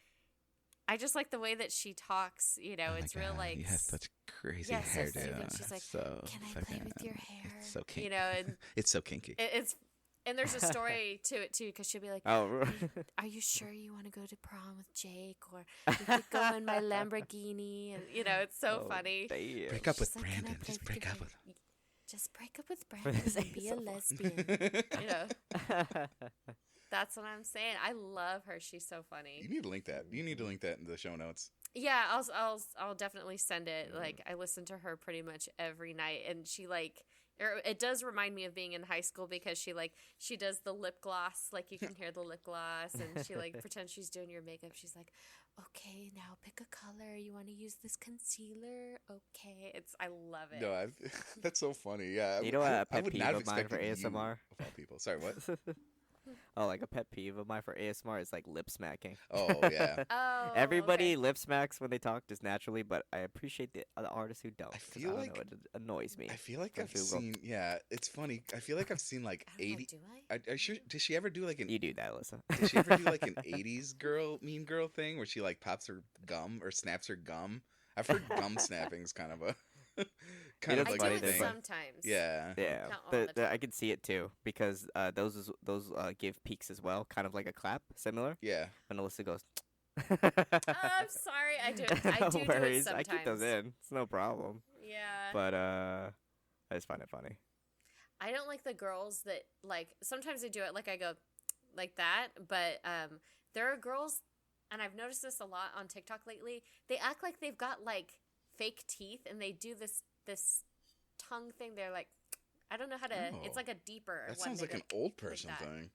I just like the way that she talks. It's real like you have such crazy yeah, so hairdo. soothing. She's like, so "Can I play with your hair?" It's so kinky. And It's so kinky. it's and there's a story to it too because she'll be like, Oh, "Are you sure you want to go to prom with Jake, or we could go in my Lamborghini?" And it's so oh, funny. damn. Break up with She's like, "Can I Brandon. play Just with break your up with hair?" Just break up with Brandon and be a So lesbian. That's what I'm saying. I love her. She's so You funny. need to link that. You need to link that in the show notes. Yeah, I'll definitely send it. Like I listen to her pretty much every night, and she it does remind me of being in high school because she does the lip gloss, like you can hear the lip gloss, and she pretends she's doing your makeup. She's like, "Okay, now pick a color. You want to use this concealer? Okay." I love it. No, that's so funny. Yeah, You know I a pet would peeve not have of mine for expected you, ASMR? of all people. Sorry, what? Oh, like a pet peeve of mine for ASMR is like lip smacking. Oh yeah. Oh, Everybody okay. lip smacks when they talk just naturally, but I appreciate the artists who don't. I 'cause feel don't like- know, it annoys me. I feel like For I've Google. seen. Yeah, it's funny. I feel like I've seen like I don't know, 80. do I? Did she ever do like an? You do that, Alyssa. Did she ever do like an 80s mean girl thing where she like pops her gum or snaps her gum? I've heard gum snapping is kind of a kind of is I like funny, do a it there's, thing. like- sometimes. Yeah. Yeah, Not all the time. I can see it too because those give peaks as well, kind of like a clap, similar. Yeah. When Alyssa goes. Oh, I'm sorry. I do. I No do do it worries. sometimes. I keep those in. It's no problem. Yeah. But I just find it funny. I don't like the girls that sometimes they do it like I go like that, but there are girls, and I've noticed this a lot on TikTok lately. They act like they've got like fake teeth, and they do this this tongue thing. They're like, I don't know how to. It's like a deeper. That one. sounds like an old person thing.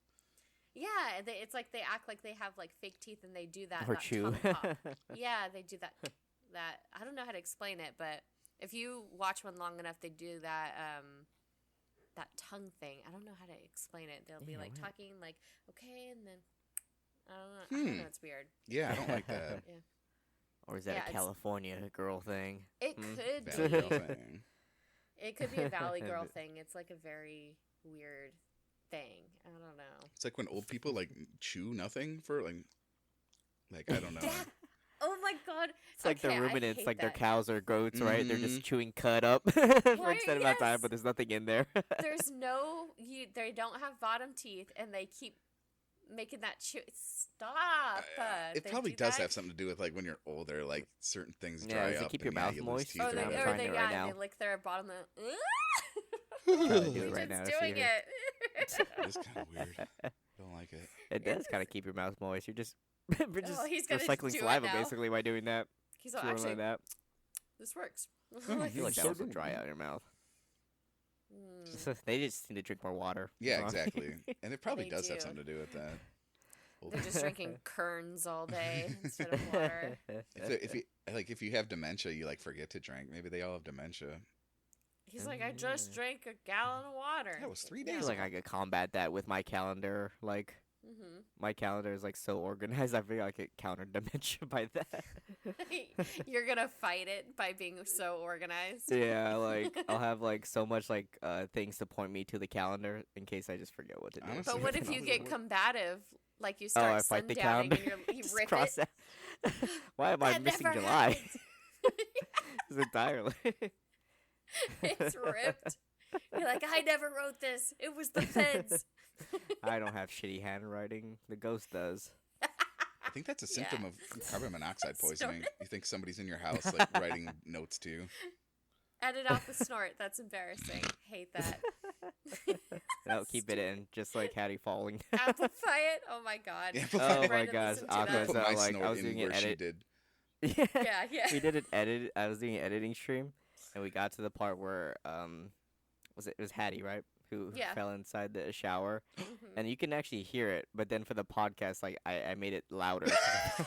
Yeah, it's like they act like they have like fake teeth and they do that. Or that chew. tongue pop. Yeah, they do that. That I don't know how to explain it, but if you watch one long enough, they do that. That tongue thing. I don't know how to explain it. They'll be like talking like okay, and then I don't know. I don't know. It's weird. Yeah, I don't like that. Yeah. Or is that a California girl thing? It could Valley be. Girl thing. It could be a Valley Girl thing. It's like a very weird thing. I don't know. It's like when old people like chew nothing for like I don't know. Oh my god! It's like the ruminants, like their that. cows or goats, right? They're just chewing cud up for Right, extended amount of time, but there's nothing in there. There's no, they don't have bottom teeth, and they keep making that chew. Stop! It probably does have something to do with like when you're older, like certain things dry does it up. keep your and, mouth you lose moist? teeth Oh, or they, whatever. or they, it right now. they lick their bottom. Probably do it right It's now. doing it. It's kind of weird. Don't like it. It does kind of keep your mouth moist. You're just, we're just he's gonna recycling do it saliva now. basically by doing that. He's If all, you wanna actually, learn that. this works. I feel like that so also good. dry out your mouth. Mm. They just need to drink more water. Yeah, That's all. exactly. And it probably They does have do. something to do with that. They're just drinking Kerns all day instead of water. If you have dementia, you like forget to drink. Maybe they all have dementia. He's like, I just drank a gallon of water. That was 3 I days. feel like I could combat that with my calendar. Like, my calendar is like so organized. I feel like I could counter dementia by that. You're gonna fight it by being so organized. Yeah, like I'll have like so much like things to point me to the calendar in case I just forget what to do. Honestly, But what if you Probably get would. combative? Like you Oh, start I fight the sundowning calendar. and you Just rip cross it. out. Why am I That missing never July? happens. Just entirely. It's ripped. You're like, I never wrote this. It was the feds. I don't have shitty handwriting. The ghost does. I think that's a symptom of carbon monoxide Snort poisoning. it. You think somebody's in your house like writing notes to you. Edit out the snort. That's embarrassing. Hate that. I'll keep it in, just like Hattie falling. Amplify it. Oh my god. Yeah, Oh my Brandon, gosh, listen to Aqua, that. Put so my like snort I was in doing where an she edit. did. Yeah. We did an edit. I was doing an editing stream, and we got to the part where it was Hattie, right? Who Yeah. fell inside the shower, Mhm. and you can actually hear it. But then for the podcast, like I made it louder.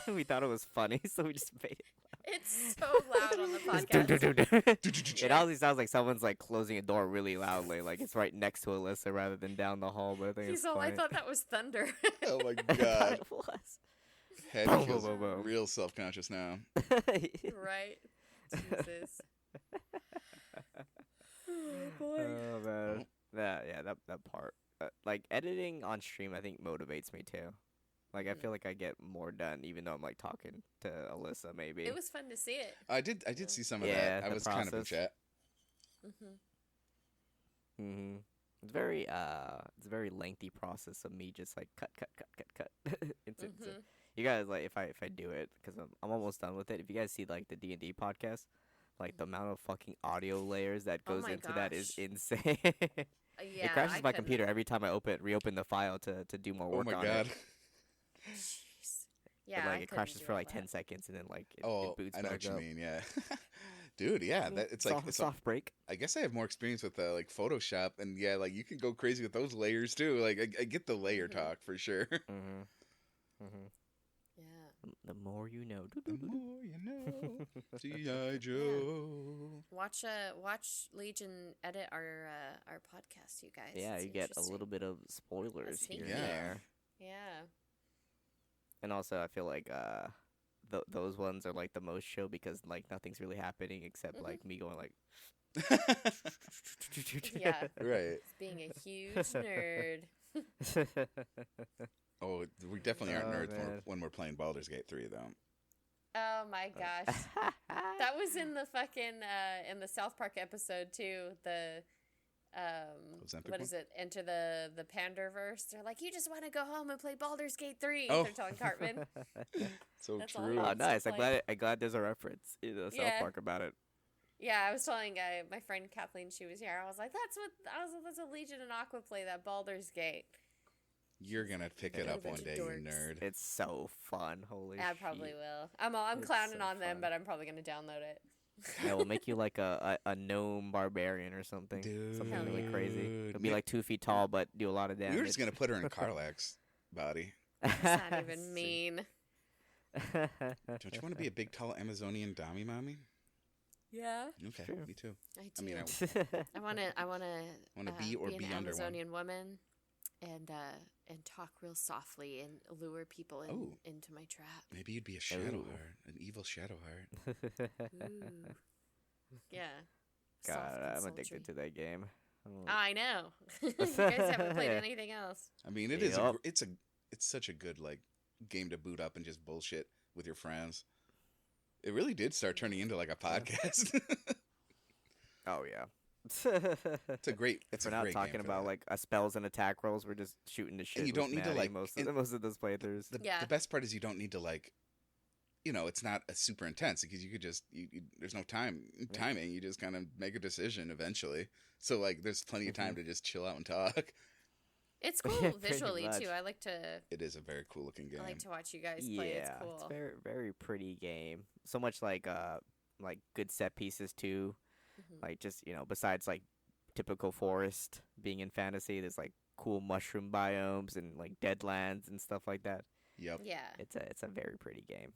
We thought it was funny, so we just made it. It's so loud on the Just dun, dun, podcast. dun, dun. It honestly sounds like someone's like closing a door really loudly, like it's right next to Alyssa rather than down the hall. But I think He's it's all, I funny. thought that was thunder. Oh my I thought god. it was. Head Boom, feels boom, boom, boom. real self-conscious now. Right. Jesus. Oh boy. Oh man, that part. Like editing on stream, I think motivates me too. Like I feel like I get more done, even though I'm like talking to Alyssa. Maybe It was fun to see it. I did see some of Yeah, that. I the was kind of in process. chat. Mm-hmm. It's a very lengthy process of me just like cut. You guys like if I do it because I'm almost done with it. If you guys see like the D&D podcast, like the amount of fucking audio layers that Oh goes my into that is gosh. insane. Yeah, It crashes I my couldn't. computer every time I reopen the file to do more Oh work my on god. it. Jeez. But, Yeah, like I it couldn't crashes do for all like that. 10 seconds and then like it Oh, boots I know back what you up. mean. Yeah. Dude, yeah, that it's like it's soft break. I guess I have more experience with like Photoshop, and yeah, like you can go crazy with those layers too. Like I get the layer Mhm. talk for sure. Yeah. The more you know. The more you know, G.I. Joe. Watch Legion edit our podcast, you guys. Yeah, It's you get a interesting. little bit of spoilers sneak here peek. and there. Yeah. And also, I feel like those ones are like the most chill because like nothing's really happening except like me going like. Yeah. Right. It's being a huge nerd. Oh, we definitely aren't Oh, nerds man. when we're playing Baldur's Gate 3 though. Oh my gosh. That was in the fucking in the South Park episode too. The Ozempic what one? is it? Enter the Panderverse. They're like, you just want to go home and play Baldur's Gate 3. Oh. They're telling Cartman. So That's all true. he Oh, wants to nice! play. I'm glad there's a reference in the South Yeah. Park about it. Yeah, I was telling my friend Kathleen, she was here. I was like, that's a Legion and Aqua play, that Baldur's Gate. You're gonna pick it They're a up one bunch of day, you dorks. nerd. It's so fun. Holy I shit! probably will. I'm It's clowning so on them, fun. but I'm probably gonna download it. Yeah, we'll make you like a gnome barbarian or something. Dude. Something really yeah. crazy. It'll be like 2 feet tall, but do a lot of damage. We were just gonna put her in Carlax's body. What does that even mean? Don't you want to be a big, tall Amazonian Dami mommy? Yeah. Okay, True. me too. I I mean, do. I want to. Wanna be or an be under one. Amazonian woman, and talk real softly and lure people into my trap. maybe you'd be a shadow heart, an evil shadow heart. Ooh. Yeah. God, Soft and I'm sultry. addicted to that game. I know. You guys haven't played anything else. I mean, Yup. it's such a good like game to boot up and just bullshit with your friends. It really did start turning into like a podcast. Oh yeah. It's a great. It's We're a not great talking game for about that. like spells and attack rolls. We're just shooting the shit. you with don't need to, Maddie like, most and- of those playthroughs. Yeah. The best part is you don't need to like, it's not a super intense because you could just there's no timing. You just kind of make a decision eventually. So like, there's plenty of time to just chill out and talk. It's cool Yeah, pretty visually much. too. I like to. It is a very cool looking game. I like to watch you guys play. It's Yeah, cool. it's very very pretty game. So much like good set pieces too. Mhm. Like just besides like typical forest being in fantasy, there's like cool mushroom biomes and like deadlands and stuff like that. Yep. Yeah, It's a very pretty game.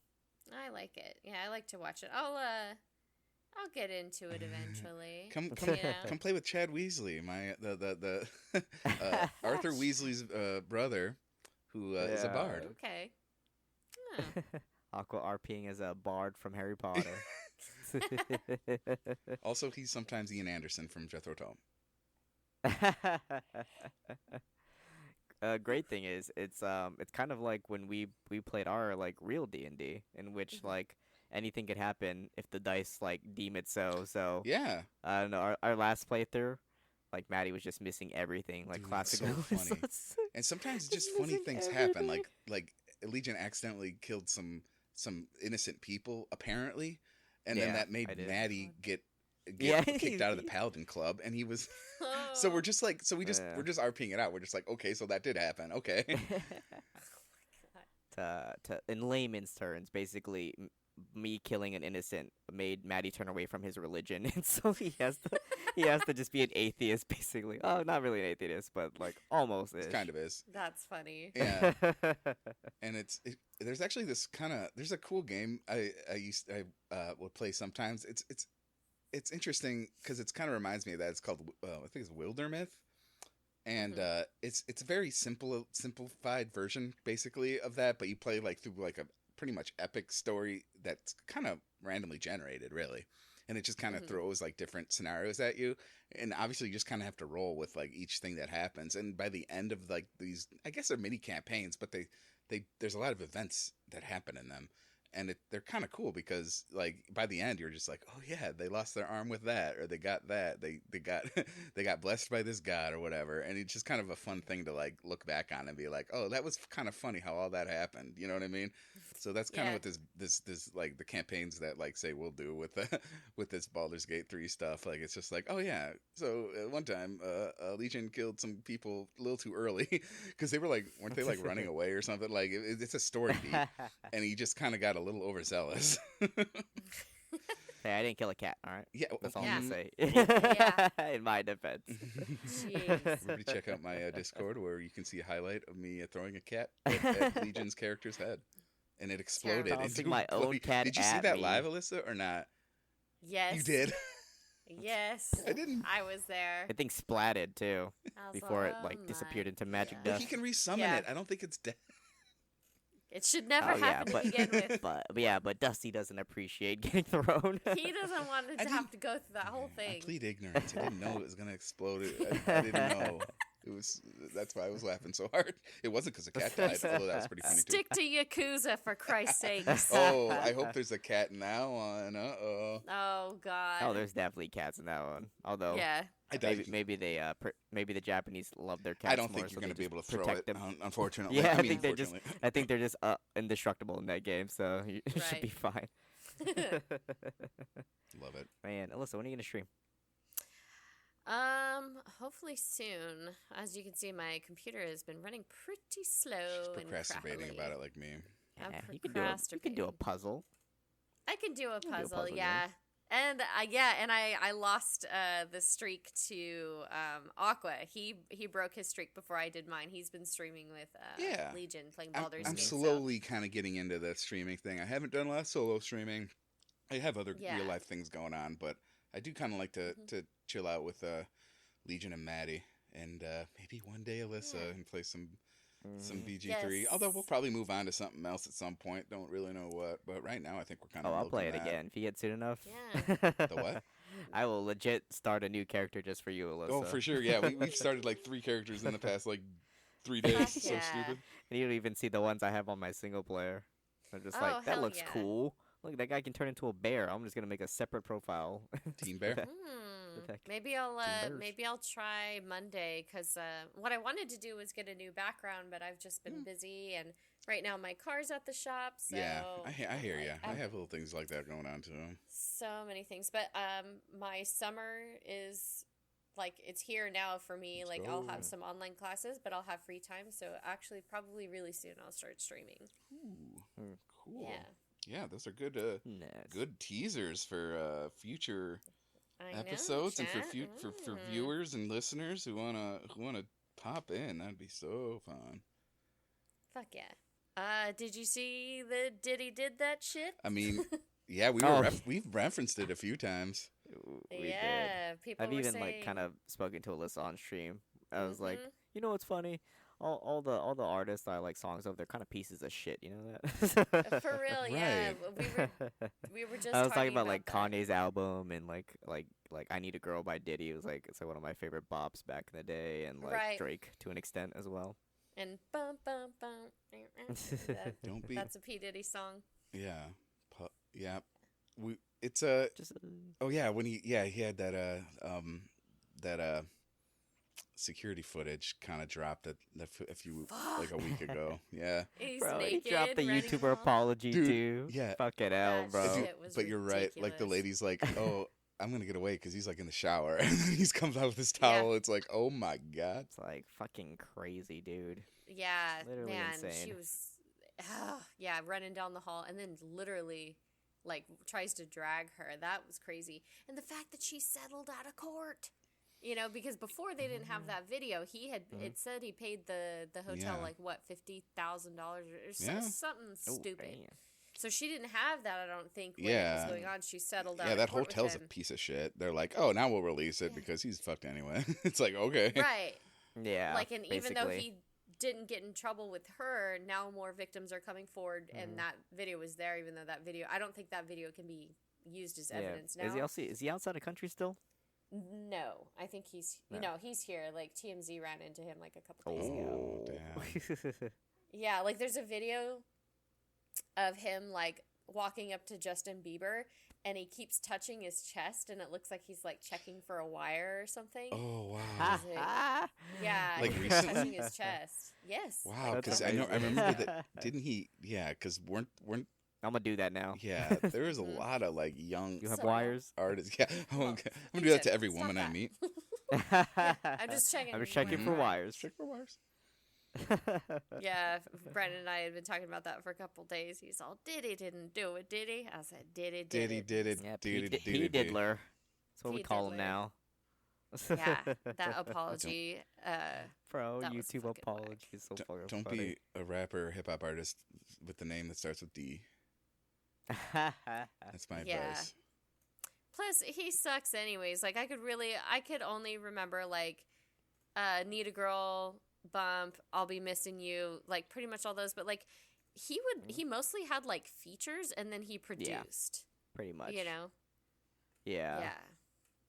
I like it. Yeah, I like to watch it. I'll get into it eventually. Come Yeah. come play with Chad Weasley, the Arthur Weasley's brother, who is a Yeah. bard. Okay. Huh. Aqua RPing as a bard from Harry Potter. Also, he's sometimes Ian Anderson from Jethro Tull. Great thing is it's kind of like when we played our like real D&D in which Mhm. like anything could happen if the dice like deem it so. So Yeah, I don't know, our last playthrough, like Maddie was just missing everything, like Dude, it's so classical. funny. and sometimes It's just funny missing things happen. everything. Like Legion accidentally killed some innocent people apparently, and then Yeah, that made I did. Maddie get Yeah, kicked out of the he- Paladin Club, and he was. So we're just like, we're just RPing it out. We're just like, okay, so that did happen. Okay. in layman's terms, basically, me killing an innocent made Maddie turn away from his religion, and so he has to just be an atheist, basically. Oh, not really an atheist, but like almost is. It kind of is. That's funny. Yeah. And there's actually there's a cool game I would play sometimes. It's interesting because it's kind of reminds me of that. It's called I think it's Wildermyth, and it's a very simplified version basically of that, but you play like through like a pretty much epic story that's kind of randomly generated really, and it just kind of throws like different scenarios at you, and obviously you just kind of have to roll with like each thing that happens, and by the end of like these, I guess they're mini campaigns, but they there's a lot of events that happen in them. And they're kind of cool because, like, by the end, you're just like, oh yeah, they lost their arm with that, or they got that, they got they got blessed by this god or whatever. And it's just kind of a fun thing to like look back on and be like, oh, that was kind of funny how all that happened. You know what I mean? So that's kind of what this like the campaigns that like say we'll do with with this Baldur's Gate 3 stuff. Like it's just like, oh yeah, so one time Legion killed some people a little too early because they were like, weren't they like running away or something? Like it's a story beat, and he just kind of got a little overzealous. Hey, I didn't kill a cat. All right, Yeah, that's all Yeah. I'm gonna say. Yeah. In my defense. Jeez. Everybody check out my Discord where you can see a highlight of me throwing a cat at Legion's character's head, and it exploded. Tossing into my a own bloody- cat Did you see at that me. live, Alyssa, or not? Yes. You did. Yes. I didn't. I was there. The thing splatted too I was before it "Oh like disappeared my into magic God." But dust. he can resummon Yeah. it. I don't think it's dead. It should never Oh, yeah, happen but- to begin with. but Dusty doesn't appreciate getting thrown. He doesn't want it I to have didn't- to go through that whole I thing. plead ignorance. I didn't know it was gonna explode. I didn't know. It was. That's why I was laughing so hard. It wasn't because a cat died, although that was pretty funny too. Stick to Yakuza, for Christ's sakes. Oh, I hope there's a cat now on. Oh. Oh, God. Oh, there's definitely cats in that one. Although Yeah. I maybe doubt. maybe they maybe the Japanese love their cats. I don't more, think so you're they gonna be just able to throw protect it. them. Unfortunately. Yeah, I mean, think they're just fortunately. I think they're just indestructible in that game, so you it should be fine. Love it. Man, Alyssa, when are you gonna stream? Hopefully soon. As you can see, my computer has been running pretty slow She's and procrastinating crackly. about it like me. I'm You can do a procrastinating. puzzle. I can do a do a puzzle, puzzle yeah. And I lost the streak to Aqua. He broke his streak before I did mine. He's been streaming with Legion, playing Baldur's Gate. I'm slowly kind of getting into the streaming thing. I haven't done a lot of solo streaming. I have other real life things going on, but I do kind of like to chill out with Legion and Maddie, and maybe one day Alyssa and play some BG3. Yes. Although we'll probably move on to something else at some point. Don't really know what, but right now I think we're kind of. Oh, I'll play it again if you get soon enough. Yeah. The what? I will legit start a new character just for you, Alyssa. Oh, for sure. Yeah, we've started like 3 characters in the past like 3 days. It's so stupid. And you don't even see the ones I have on my single player. I'm just like, that looks cool. Look, that guy can turn into a bear. I'm just gonna make a separate profile. Team Bear. Maybe I'll try Monday, because what I wanted to do was get a new background, but I've just been busy, and right now my car's at the shop. So yeah, I hear you. I have little things like that going on too. So many things, but my summer is like, it's here now for me. Like I'll have some online classes, but I'll have free time. So actually, probably really soon I'll start streaming. Ooh, cool. Yeah. Yeah, those are good good teasers for future episodes, and for viewers and listeners who wanna pop in. That'd be so fun. Fuck yeah. Did you see the Diddy did that shit? I mean, yeah, we've referenced it a few times. We did. People I've were even saying... like kind of spoken to Alyssa on stream. I was like, you know what's funny? All the artists I like songs of, they're kind of pieces of shit. You know that? For real, yeah. We were just. I was talking about like that. Kanye's album, and like I Need a Girl by Diddy. It was like, it's like one of my favorite bops back in the day, and like Drake to an extent as well. And bum bum bum. That's a P Diddy song. Yeah, yeah. It's a. Oh yeah, when he had that security footage kind of dropped a week ago. Yeah. Bro, he dropped the YouTuber apology too. Yeah. Fucking hell, bro. But you're right. Like the lady's like, oh, I'm gonna get away because he's like in the shower, and then he comes out with his towel. It's like, oh my god. It's like fucking crazy, dude. Yeah, literally man. insane. She was, running down the hall, and then literally, like, tries to drag her. That was crazy. And the fact that she settled out of court. You know, because before they didn't have that video, he had it said he paid the hotel like what, $50,000 or something stupid. Damn. So she didn't have that, I don't think. When it was going on, she settled out. Yeah, that hotel's a piece of shit. They're like, oh, now we'll release it because he's fucked anyway. It's like, okay, right? Yeah, like, and even though he didn't get in trouble with her, now more victims are coming forward, and that video was there. Even though that video, I don't think that video can be used as evidence now. Is he outside the country still? No, I think he's he's here. Like TMZ ran into him like a couple days ago. Damn. Yeah, like there's a video of him like walking up to Justin Bieber, and he keeps touching his chest, and it looks like he's like checking for a wire or something. Oh wow! Yeah, like he's recently touching his chest. Yes. Wow, because I remember that. Didn't he? Yeah, because weren't. I'm gonna do that now. Yeah, there is a lot of like young. You have wires? Artists. Yeah, I'm gonna do that to every woman I meet. I'm just checking. I'm just checking for wires. Check for wires. Yeah, Brandon and I had been talking about that for a couple days. He's all, Diddy didn't do it, did he? I said, did it. Yeah, P Diddler. That's what we call him now. Yeah, that apology. Bro, that YouTube apology is so fucking Don't funny. be a rapper, hip hop artist with the name that starts with D. That's my advice. Plus, he sucks anyways. Like, I could only remember, like, Need a Girl, Bump, I'll Be Missing You, like, pretty much all those. But, like, he mostly had, like, features, and then he produced. Yeah, pretty much. You know? Yeah.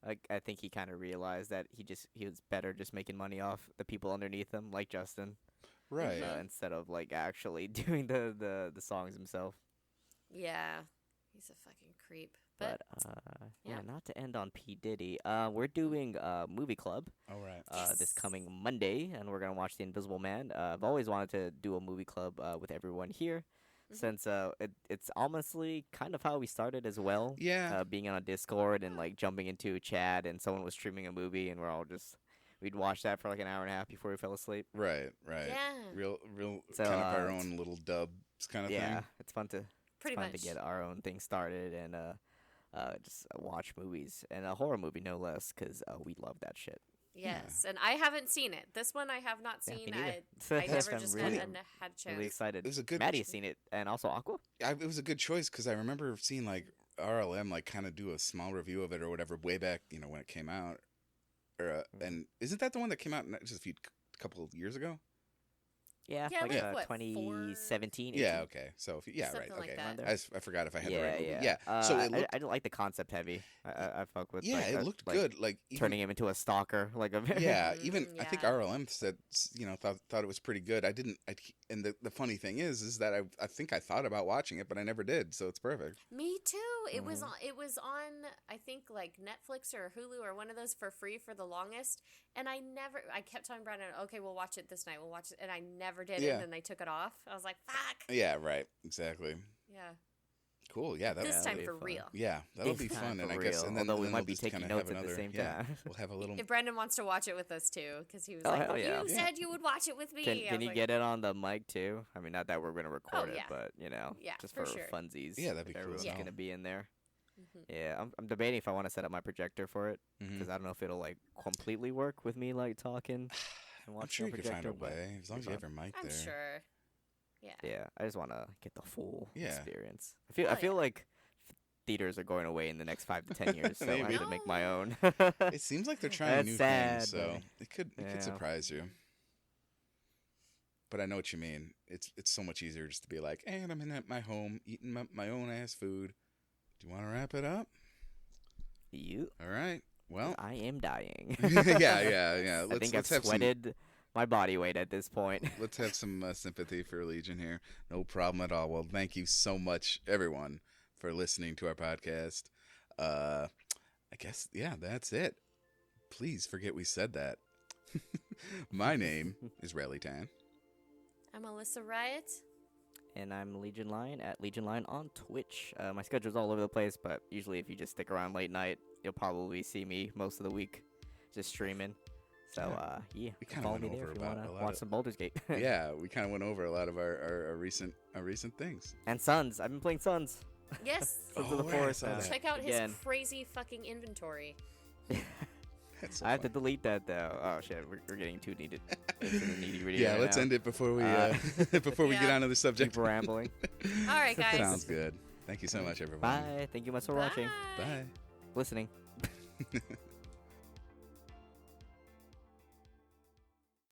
I think he kind of realized that he was better just making money off the people underneath him, like Justin. Right. Instead of, like, actually doing the songs himself. Yeah, he's a fucking creep. But not to end on P Diddy. We're doing movie club. All right. This coming Monday, and we're gonna watch The Invisible Man. I've always wanted to do a movie club with everyone here, since it's honestly kind of how we started as well. Yeah. Being on a Discord and like jumping into a chat, and someone was streaming a movie, and we'd watch that for like an hour and a half before we fell asleep. Right. Yeah. Real so, kind of our own little dubs kind of thing. Yeah, it's fun to. Pretty much. To get our own thing started, and just watch movies and a horror movie no less, because we love that shit. Yes, and I haven't seen it. This one I have not Yeah, seen. me neither. I never I'm just really, had a chance. really excited. It was a good. Maddie's seen it, and also Aqua. It was a good choice because I remember seeing like RLM like kind of do a small review of it or whatever way back, when it came out. Or and isn't that the one that came out just a couple of years ago? Yeah, Yeah, like like, what, 2017. Yeah. Okay. So yeah, right. Something like Okay. that. I forgot if I had the Yeah, right movie. yeah. Yeah. So it looked. I didn't like the concept heavy. I fuck with. Yeah, like, it looked like, good. Like even, turning him into a stalker, like a Yeah, even I think Yeah. RLM said thought it was pretty good. I didn't. And the funny thing is that I think I thought about watching it, but I never did. So it's perfect. Me too. It was Mhm. on. It was on. I think like Netflix or Hulu or one of those for free for the longest. And I kept telling Brandon, okay, we'll watch it this night. We'll watch it, and I never did. Yeah. And then they took it off. I was like, fuck. Yeah. Right. Exactly. Yeah. Cool. Yeah. This that'll time be for fun. real. Yeah, that'll This be time fun. for And I guess, real. and then Although we then might we'll be just taking kinda have notes at the another- same yeah, time. We'll have a little. If Brandon wants to watch it with us too, because he was Oh, like, hell well, yeah. you Yeah. said you would watch it with me. Can I you was like, get it on the mic too? I mean, not that we're gonna record yeah. it, but Yeah, just for for sure. funsies. Yeah, that'd be if cool everyone's as hell. gonna be in there. Mhm. Yeah, I'm debating if I want to set up my projector for it, Mhm. because I don't know if it'll like completely work with me like talking and I'm watching sure on you could find projector. a but way as long as you have your mic I'm there. sure. Yeah. yeah, I just want to get the full Yeah. experience. I Oh, feel yeah. like theaters are going away in the next 5 to 10 years, so I Maybe. have to make my own. It seems like they're trying That's new sad, things, so but- it could Yeah. surprise you. But I know what you mean. It's so much easier just to be like, hey, I'm in at my home eating my own ass food. Do you want to wrap it up? You, All right. Well, I am dying. yeah. I think I've have some. sweated my body weight at this point. Let's have some sympathy for Legion here. No problem at all. Well, thank you so much, everyone, for listening to our podcast. I guess, yeah, that's it. Please forget we said that. My name is Relytan. I'm Alyssa Riot. And I'm Legion Lion at Legion Lion on Twitch. My schedule's all over the place, but usually if you just stick around late night, you'll probably see me most of the week just streaming. So, yeah, We kinda follow went me there over if you about want a to lot watch of- some Baldur's Gate. Yeah, we kind of went over a lot of our recent things. And Suns. I've been playing Suns. Yes. Sons of the Oh, yeah, I Forest. saw that. Check out his Again. crazy fucking inventory. That's so I have to fun. delete that though. Oh shit, we're getting too needed. Into the needy gritty Yeah, right let's now. end it before we Uh, before we get Yeah. onto the subject. Keep rambling. All right, guys. Sounds good. Thank you so much, everyone. Bye. Thank you much for watching, Bye. listening.